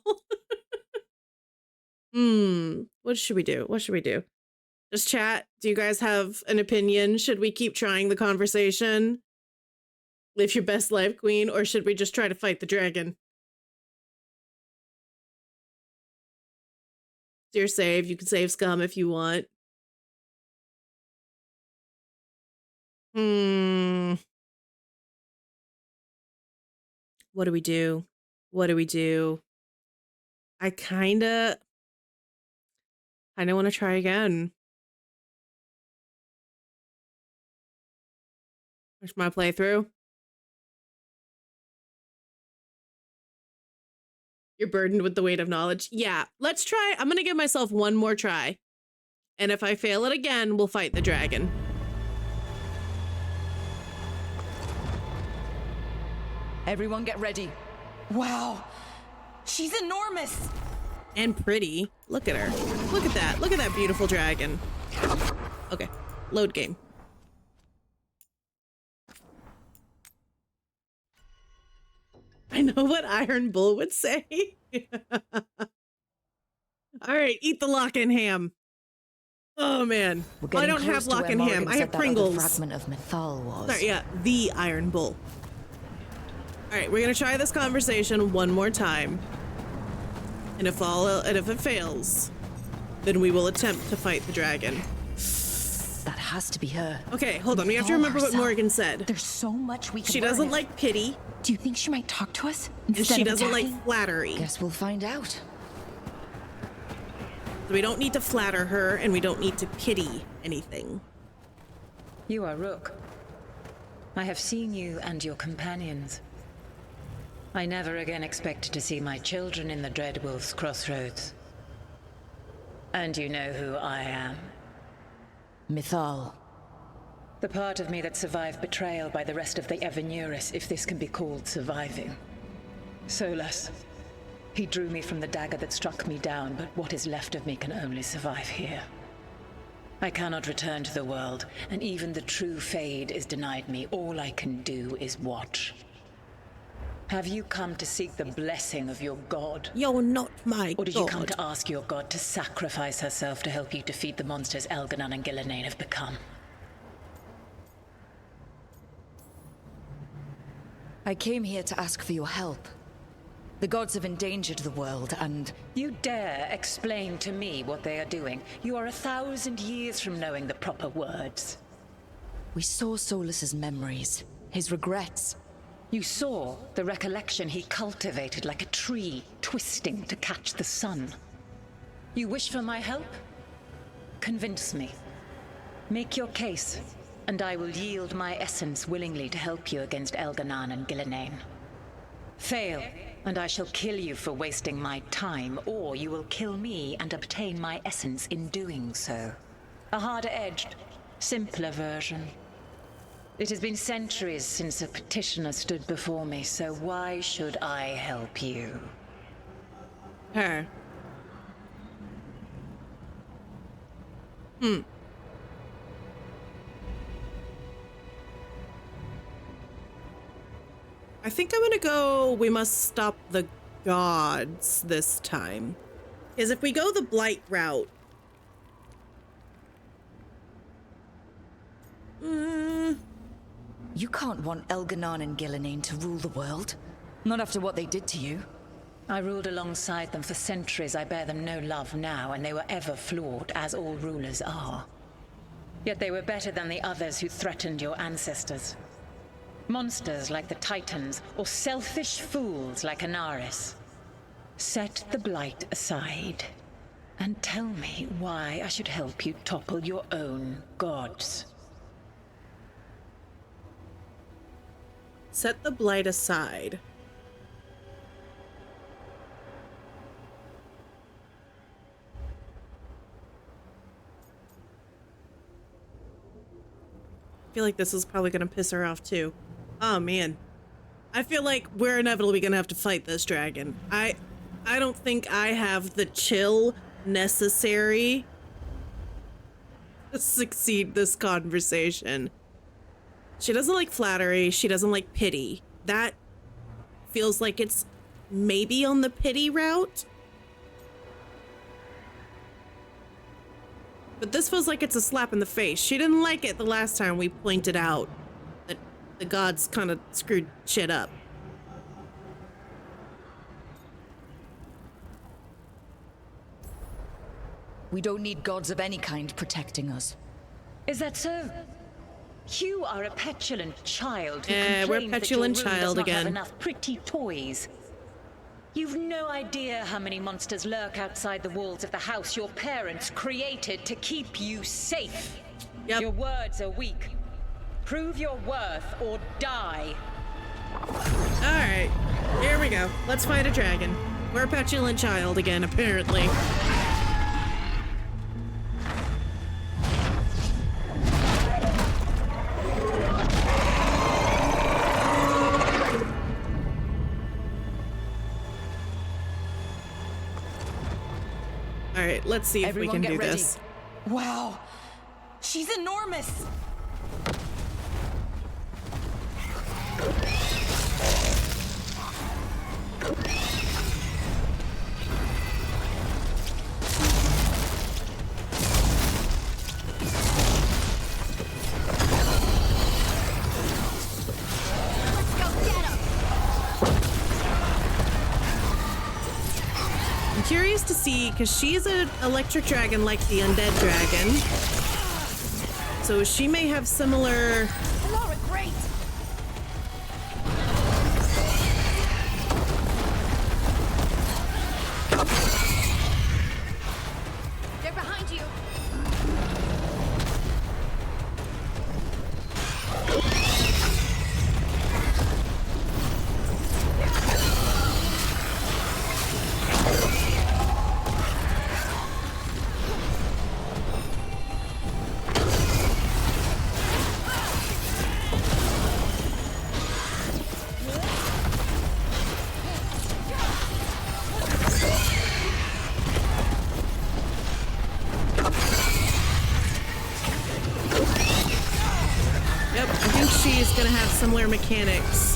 What should we do? What should we do? Just chat. Do you guys have an opinion? Should we keep trying the conversation? Live your best life, queen, or should we just try to fight the dragon? It's your save. You can save scum if you want. What do we do? What do we do? I kinda want to try again. Where's my playthrough? You're burdened with the weight of knowledge. Yeah, let's try. I'm gonna give myself one more try. And if I fail it again, we'll fight the dragon. Everyone get ready. Wow. She's enormous. And pretty. Look at her. Look at that. Look at that beautiful dragon. Okay. Load game. I know what Iron Bull would say. All right, eat the lock-in ham. Oh man, I don't have lock-in ham. I have Pringles. Fragment of Mythal was. Sorry, yeah, the Iron Bull. All right, we're gonna try this conversation one more time, and if it fails, then we will attempt to fight the dragon. That has to be her. Okay, hold on. We have to remember what Morgan said. There's so much we can She doesn't like pity. Do you think she might talk to us? And she doesn't like flattery. Guess we'll find out. So we don't need to flatter her, and we don't need to pity anything. You are Rook. I have seen you and your companions. I never again expected to see my children in the Dreadwolf's crossroads. And you know who I am. Mythal. The part of me that survived betrayal by the rest of the Evanuris, if this can be called surviving. Solus. He drew me from the dagger that struck me down, but what is left of me can only survive here. I cannot return to the world, and even the true Fade is denied me. All I can do is watch. Have you come to seek the blessing of your god? You're not my god. Or did you come to ask your god to sacrifice herself to help you defeat the monsters Elganon and Gillenane have become? I came here to ask for your help. The gods have endangered the world, and... You dare explain to me what they are doing? You are 1,000 years from knowing the proper words. We saw Solus's memories, his regrets. You saw the recollection he cultivated like a tree, twisting to catch the sun. You wish for my help? Convince me. Make your case, and I will yield my essence willingly to help you against Elganon and Gillenane. Fail, and I shall kill you for wasting my time, or you will kill me and obtain my essence in doing so. A harder-edged, simpler version. It has been centuries since a petitioner stood before me, so why should I help you? Her. I think I'm gonna go, we must stop the gods this time. Because if we go the Blight route... You can't want Elganon and Gillenane to rule the world. Not after what they did to you. I ruled alongside them for centuries. I bear them no love now, and they were ever flawed, as all rulers are. Yet they were better than the others who threatened your ancestors. Monsters like the Titans, or selfish fools like Anaris. Set the Blight aside, and tell me why I should help you topple your own gods. Set the Blight aside. I feel like this is probably gonna piss her off too. Oh man. I feel like we're inevitably gonna have to fight this dragon. I don't think I have the chill necessary to succeed this conversation. She doesn't like flattery. She doesn't like pity. That feels like it's maybe on the pity route. But this feels like it's a slap in the face. She didn't like it the last time we pointed out that the gods kind of screwed shit up. We don't need gods of any kind protecting us. Is that so? You are a petulant child who we're complains petulant that your room child does not again. have enough pretty toys. You've no idea how many monsters lurk outside the walls of the house your parents created to keep you safe. Yep. Your words are weak. Prove your worth or die. Alright, here we go. Let's fight a dragon. We're a petulant child again, apparently. let's see if we can do this. Wow. She's enormous. I'm curious to see, because she's an electric dragon like the undead dragon. So she may have similar... Laura, great. They're behind you. Gonna have similar mechanics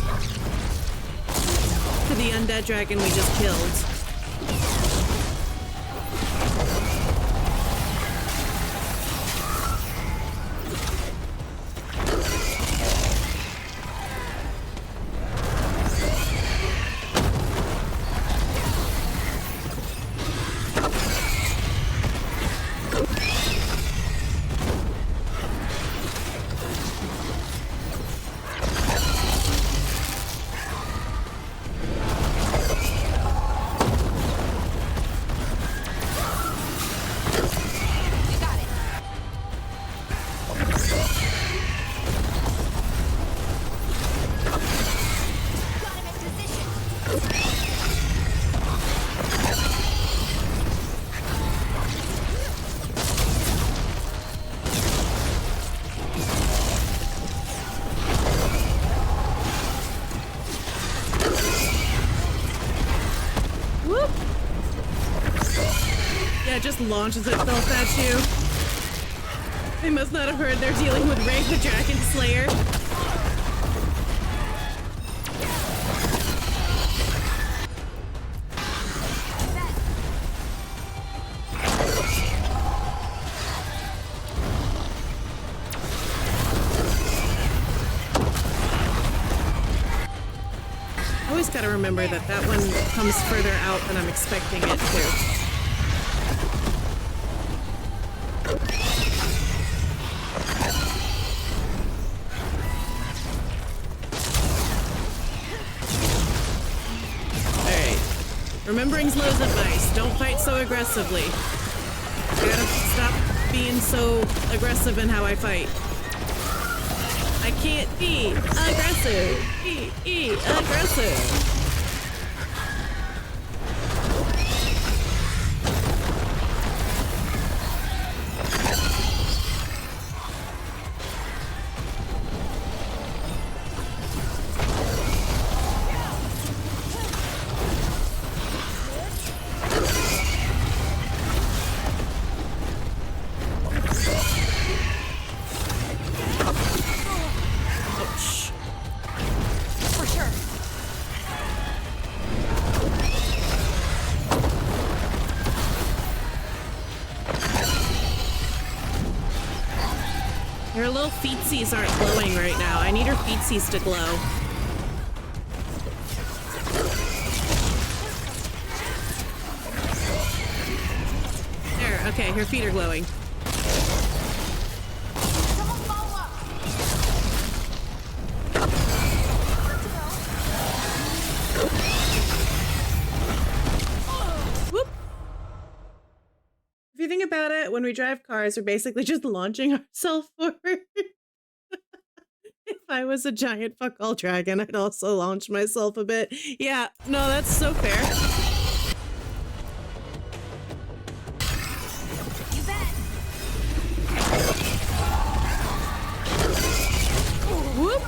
to the undead dragon we just killed. Just launches itself at you. They must not have heard they're dealing with Ray the Dragon Slayer. I always gotta remember that that one comes further out than I'm expecting it to. Remembering Slow's advice, don't fight so aggressively. I gotta stop being so aggressive in how I fight. I can't be aggressive. Be aggressive. Her little feetsies aren't glowing right now. I need her feetsies to glow. There, okay, her feet are glowing. Whoop. If you think about it, when we drive cars, we're basically just launching ourselves forward. If I was a giant fuck all dragon, I'd also launch myself a bit. Yeah, no, that's so fair. You bet. Whoop.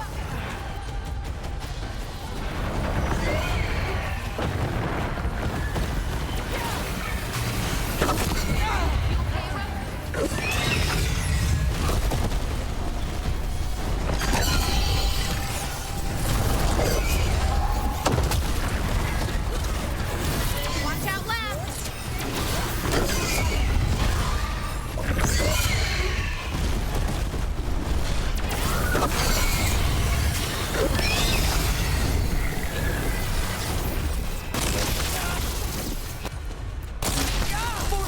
For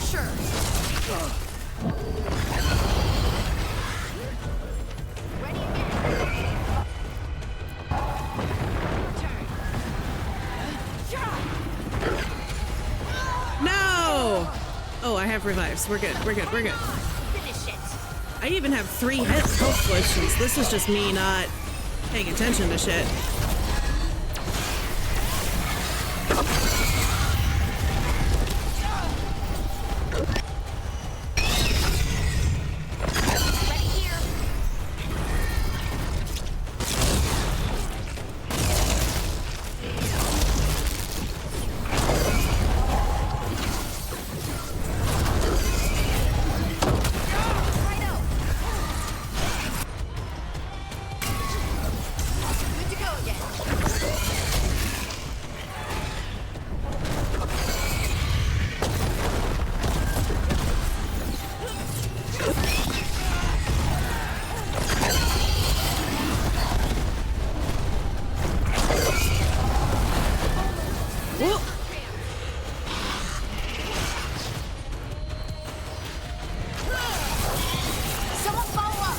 sure. No! Oh, I have revives. We're good. We're good. We're good. Finish it. I even have 3 health potions. This is just me not paying attention to shit. Someone follow up.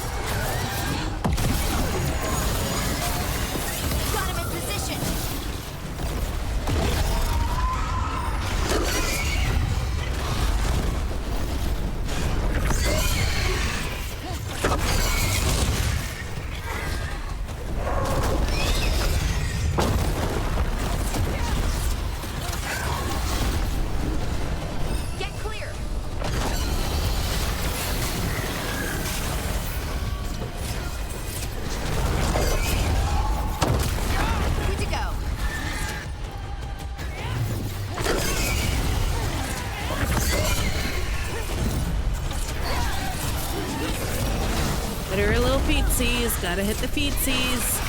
Got him in position. Get clear. Good to go. Hit her little feetsies. Gotta hit the feetsies.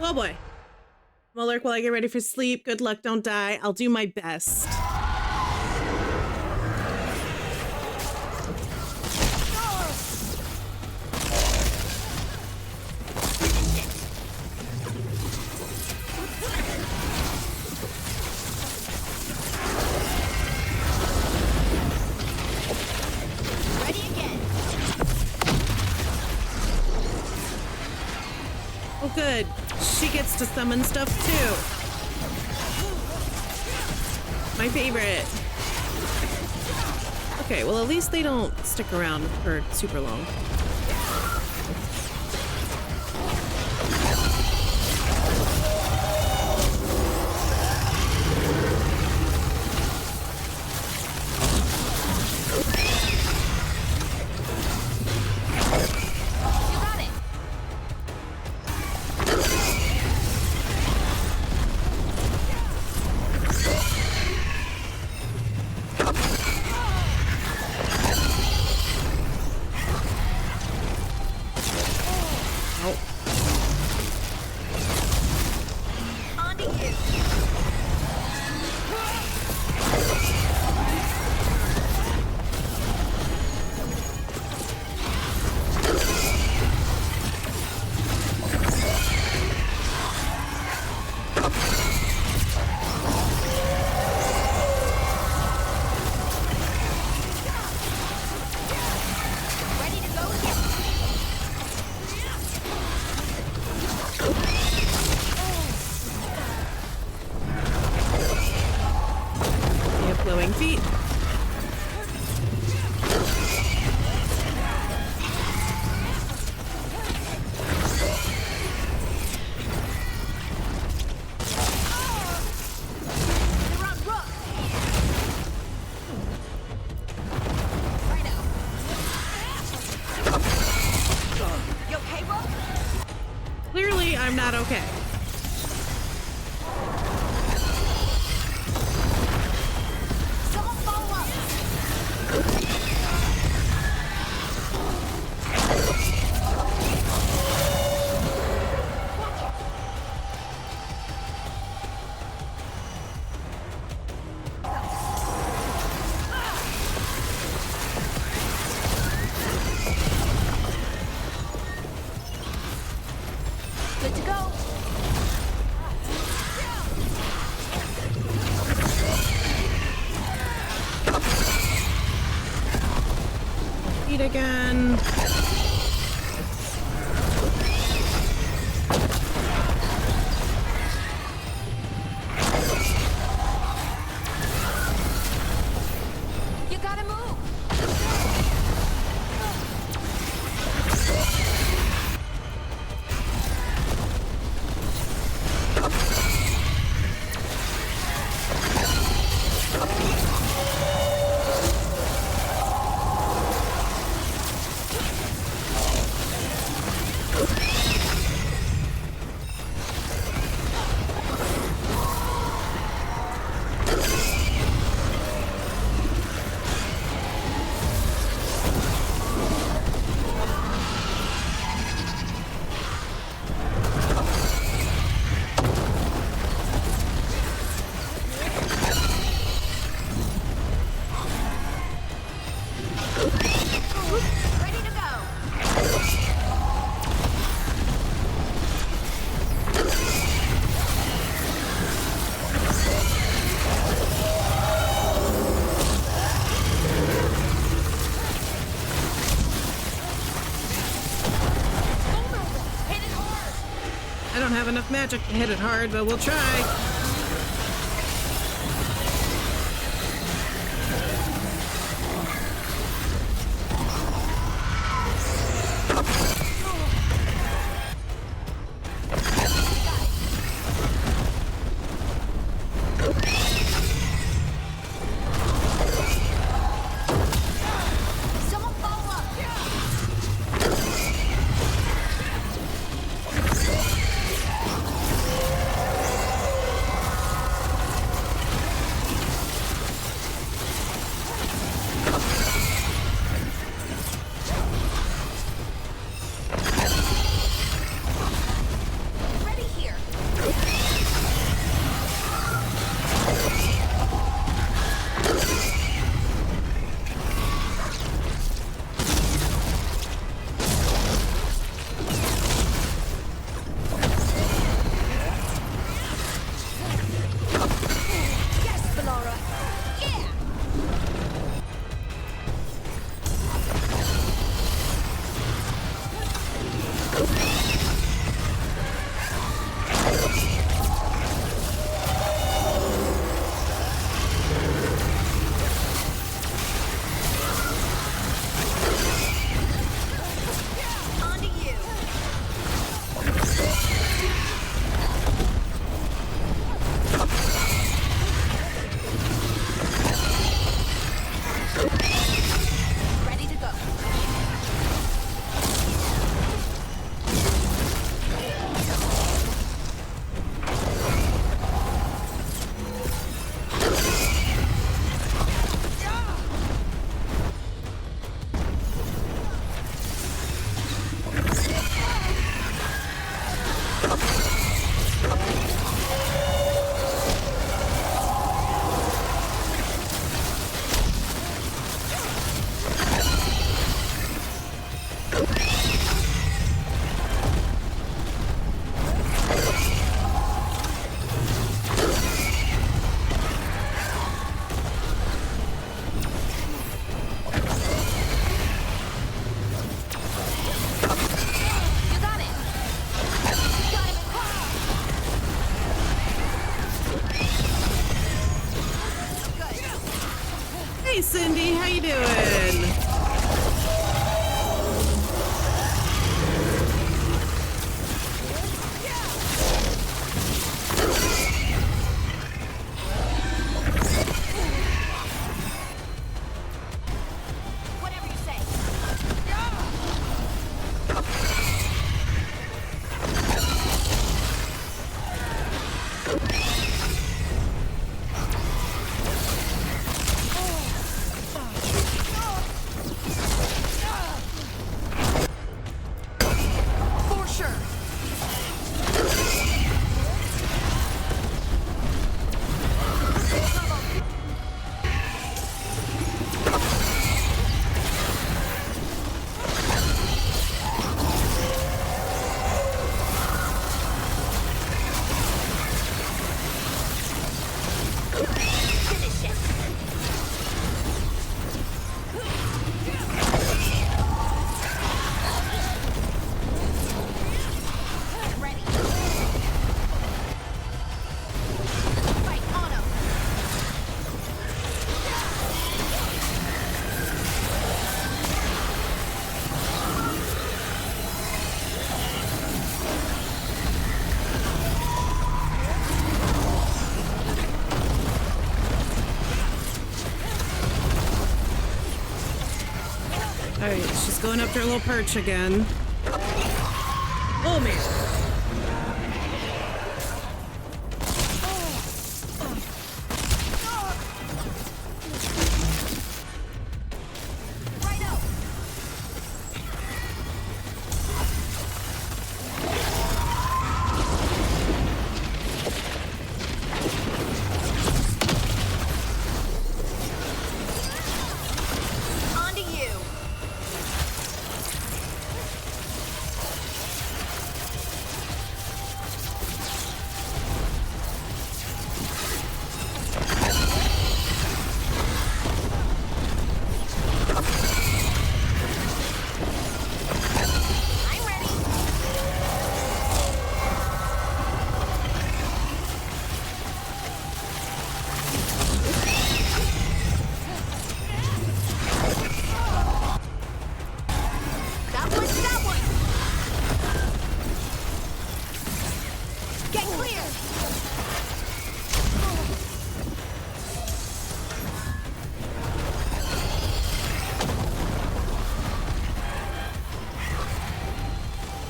Oh boy. Well, lurk while I get ready for sleep. Good luck, don't die. I'll do my best. Ready again. Oh, good. She gets to summon stuff too. My favorite. Okay, well, at least they don't stick around for super long. You got it. On to you. Ready to go again. You have glowing feet. They're on Rook. Righto. You okay, Rook? Clearly, I'm not okay. Someone follow up. feet again. You gotta move. Ready to go. I don't have enough magic to hit it hard, but we'll try. Someone follow up. Ready here. Yes, Valora. Yeah. On to you. Ready to go. You got it. Got him. Hey, Cindy, how you doing? Whatever you say. Alright, she's going up to her little perch again. Oh man.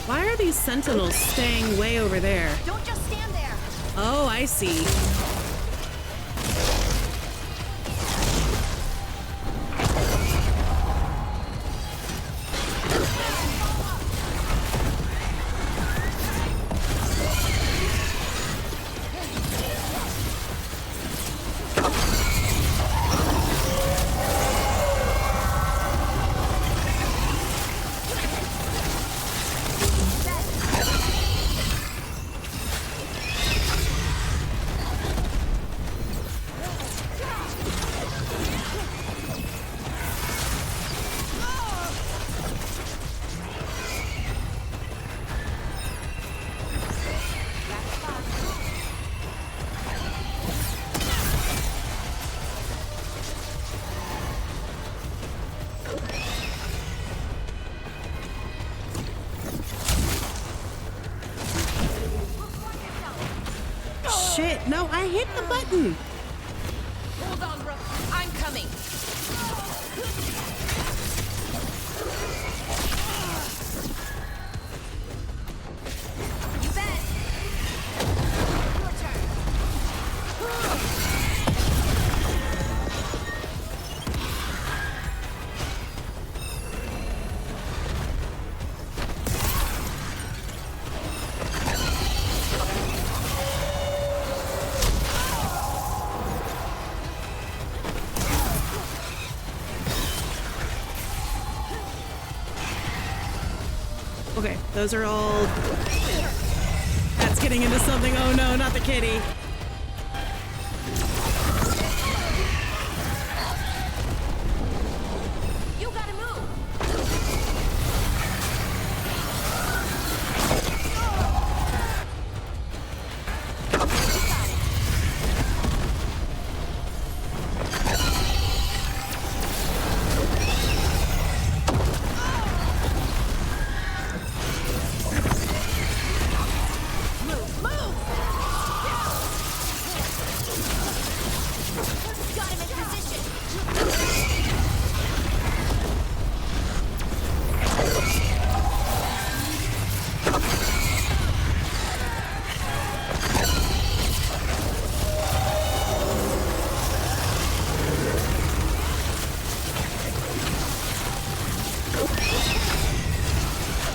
Why are these sentinels staying way over there? Don't just stand there. Oh, I see. Shit, no, I hit the button. Hold on, Brooke. I'm coming. You bet. Your turn. Okay, those are all... That's getting into something. Oh no, not the kitty. You gotta move. Got him in position.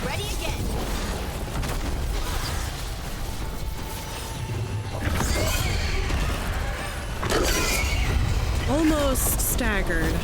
Ready again. Almost staggered.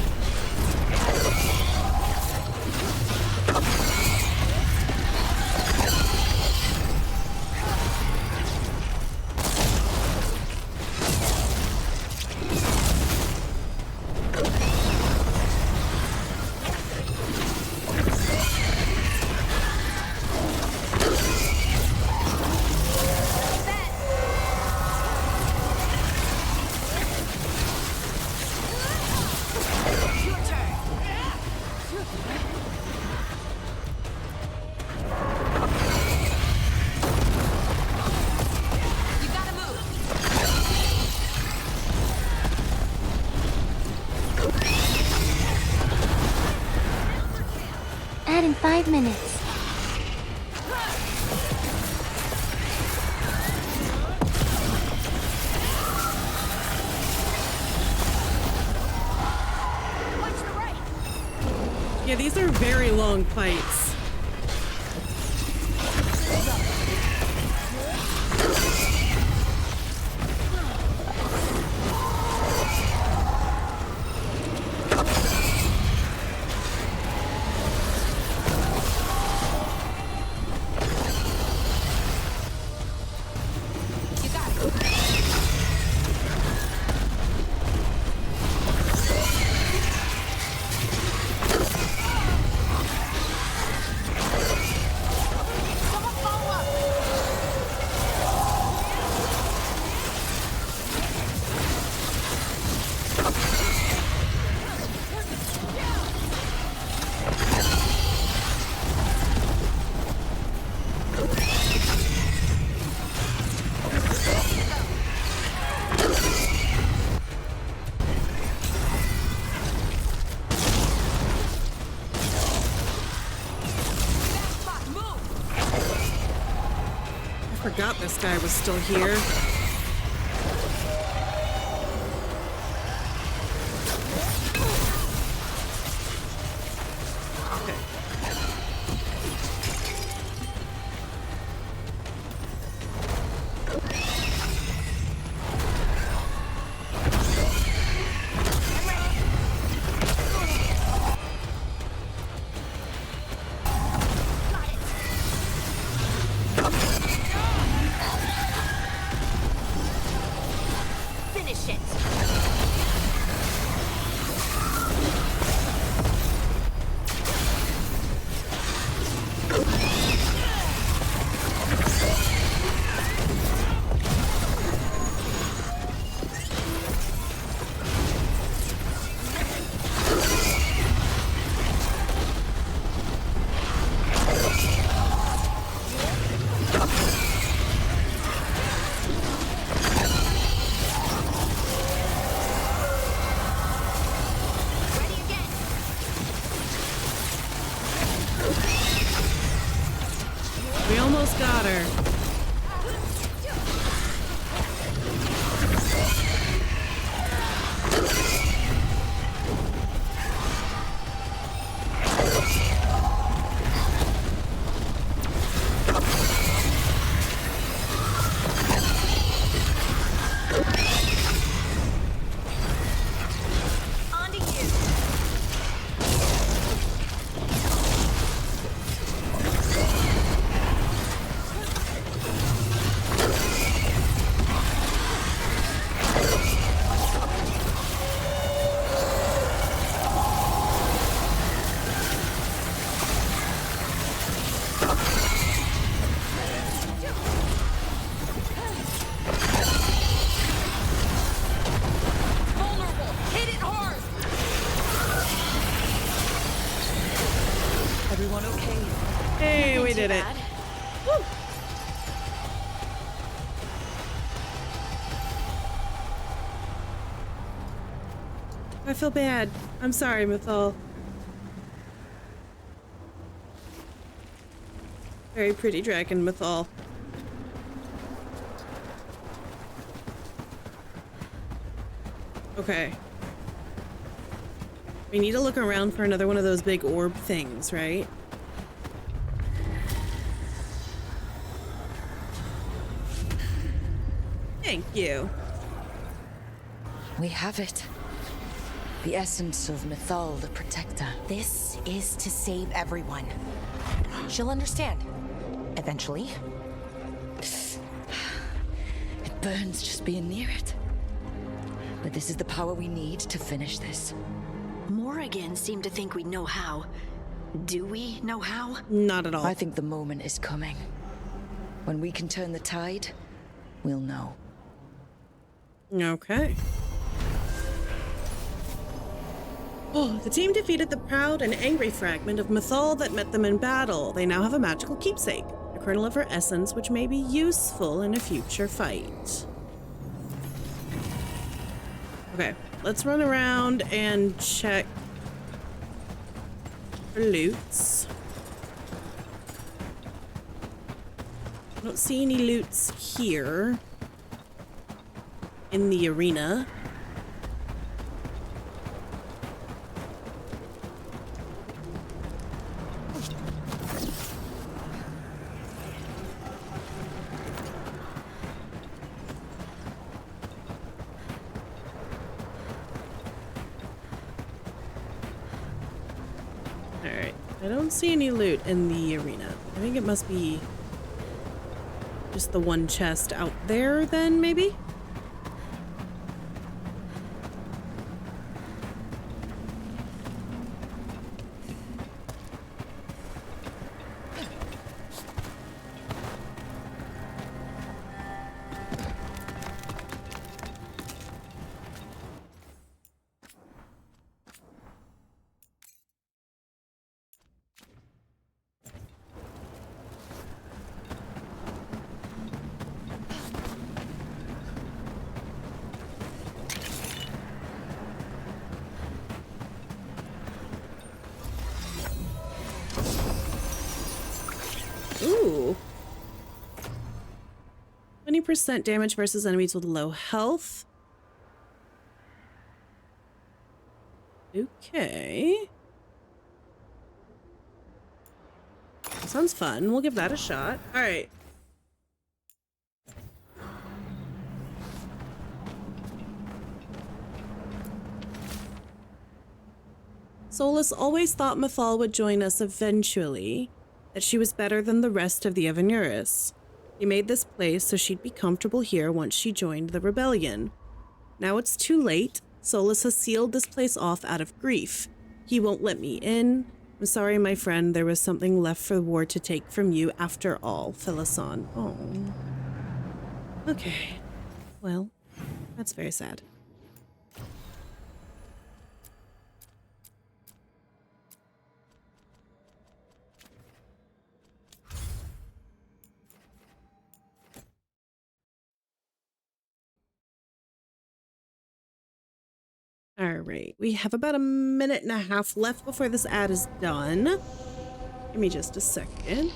Your turn. in 5 minutes. Yeah, these are very long fights. I forgot this guy was still here. We almost got her. Everyone okay? Hey, we did it. Woo. I feel bad. I'm sorry, Mythal. Very pretty dragon, Mythal. Okay. We need to look around for another one of those big orb things, right? Thank you. We have it. The essence of Mythal, the Protector. This is to save everyone. She'll understand. Eventually. It burns just being near it. But this is the power we need to finish this. Morrigan seemed to think we'd know how. Do we know how? Not at all. I think the moment is coming. When we can turn the tide, we'll know. Okay. Oh, the team defeated the proud and angry fragment of Mythal that met them in battle. They now have a magical keepsake, a kernel of her essence, which may be useful in a future fight. Okay, let's run around and check for loots. don't see any loots here in the arena. Alright, I don't see any loot in the arena. I think it must be just the one chest out there then, maybe? Ooh. 20% damage versus enemies with low health. Okay. Sounds fun. We'll give that a shot. All right. Solus always thought Mythal would join us eventually, that she was better than the rest of the Evanuris. He made this place so she'd be comfortable here once she joined the rebellion. Now it's too late. Solus has sealed this place off out of grief. He won't let me in. I'm sorry, my friend. There was something left for the war to take from you after all, Philoson. Oh. Okay. Well, that's very sad. All right, we have about a minute and a half left before this ad is done. Give me just a second.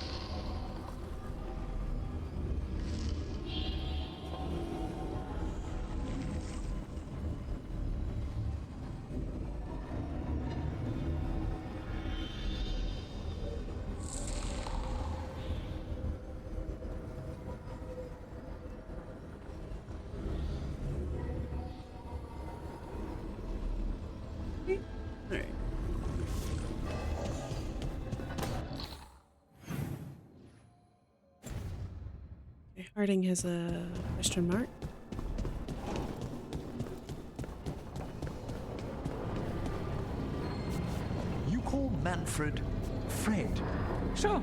Harding has a question mark. You call Manfred Fred? Sure.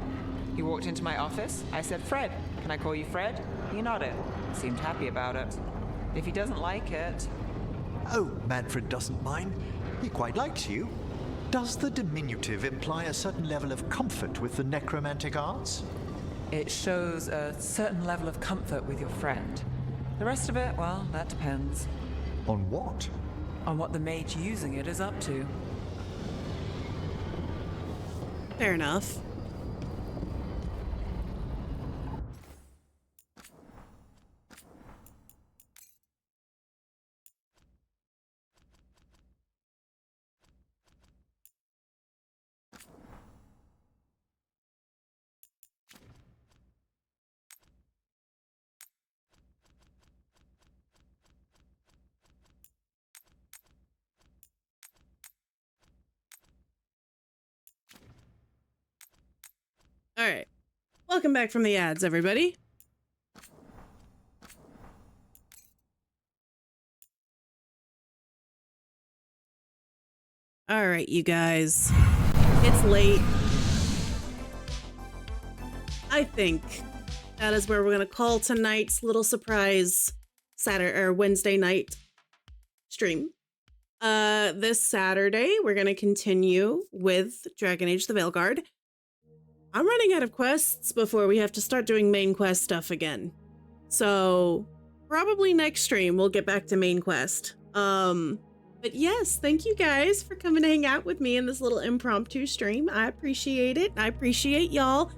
He walked into my office. I said, Fred, can I call you Fred? He nodded. Seemed happy about it. If he doesn't like it... Oh, Manfred doesn't mind. He quite likes you. Does the diminutive imply a certain level of comfort with the necromantic arts? It shows a certain level of comfort with your friend. The rest of it, well, that depends. On what? On what the mage using it is up to. Fair enough. All right. Welcome back from the ads, everybody. All right, you guys. It's late. I think that is where we're going to call tonight's little surprise Saturday or Wednesday night stream. This Saturday, we're going to continue with Dragon Age the Veilguard. I'm running out of quests before we have to start doing main quest stuff again. So probably next stream we'll get back to main quest. But yes, thank you guys for coming to hang out with me in this little impromptu stream. I appreciate it. I appreciate y'all.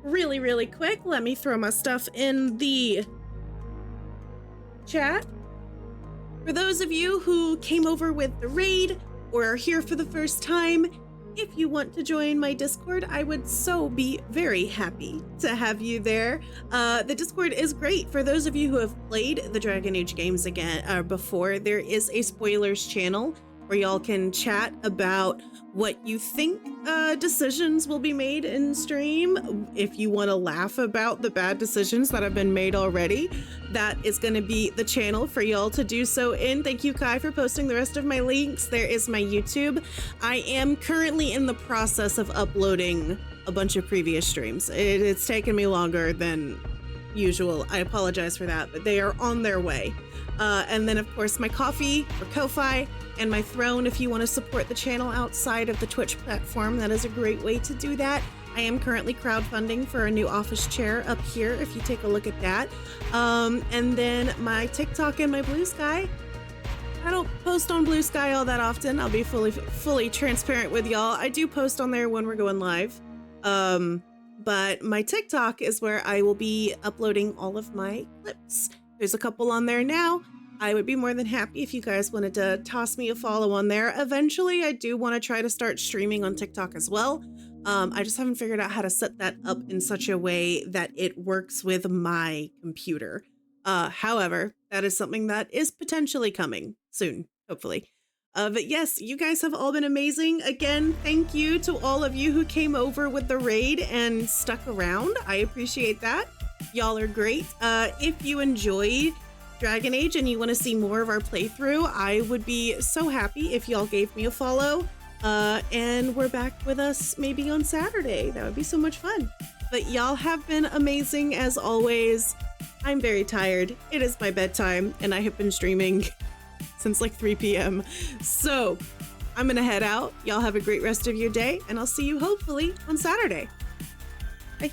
really, really quick, let me throw my stuff in the chat. For those of you who came over with the raid or are here for the first time, if you want to join my Discord, I would so be very happy to have you there. The Discord is great for those of you who have played the Dragon Age games before. There is a spoilers channel where y'all can chat about what you think decisions will be made in stream. If you want to laugh about the bad decisions that have been made already, that is going to be the channel for y'all to do so in. Thank you, Kai, for posting the rest of my links. There is my YouTube. I am currently in the process of uploading a bunch of previous streams. It's taken me longer than usual. I apologize for that, but they are on their way. And then, of course, my Ko-fi or Ko-fi and my Throne if you want to support the channel outside of the Twitch platform. That is a great way to do that. I am currently crowdfunding for a new office chair up here if you take a look at that. And then my TikTok and my Blue Sky. I don't post on Blue Sky all that often. I'll be fully transparent with y'all. I do post on there when we're going live. But my TikTok is where I will be uploading all of my clips. There's a couple on there now. I would be more than happy if you guys wanted to toss me a follow on there. Eventually, I do want to try to start streaming on TikTok as well. I just haven't figured out how to set that up in such a way that it works with my computer. However, that is something that is potentially coming soon, hopefully. But yes, you guys have all been amazing. Again, thank you to all of you who came over with the raid and stuck around. I appreciate that. Y'all are great. If you enjoyed Dragon Age and you want to see more of our playthrough, I would be so happy if y'all gave me a follow and we're back with us maybe on Saturday. That would be so much fun. But y'all have been amazing as always. I'm very tired. It is my bedtime and I have been streaming since like 3 p.m. So I'm gonna head out. Y'all have a great rest of your day and I'll see you hopefully on Saturday. Bye.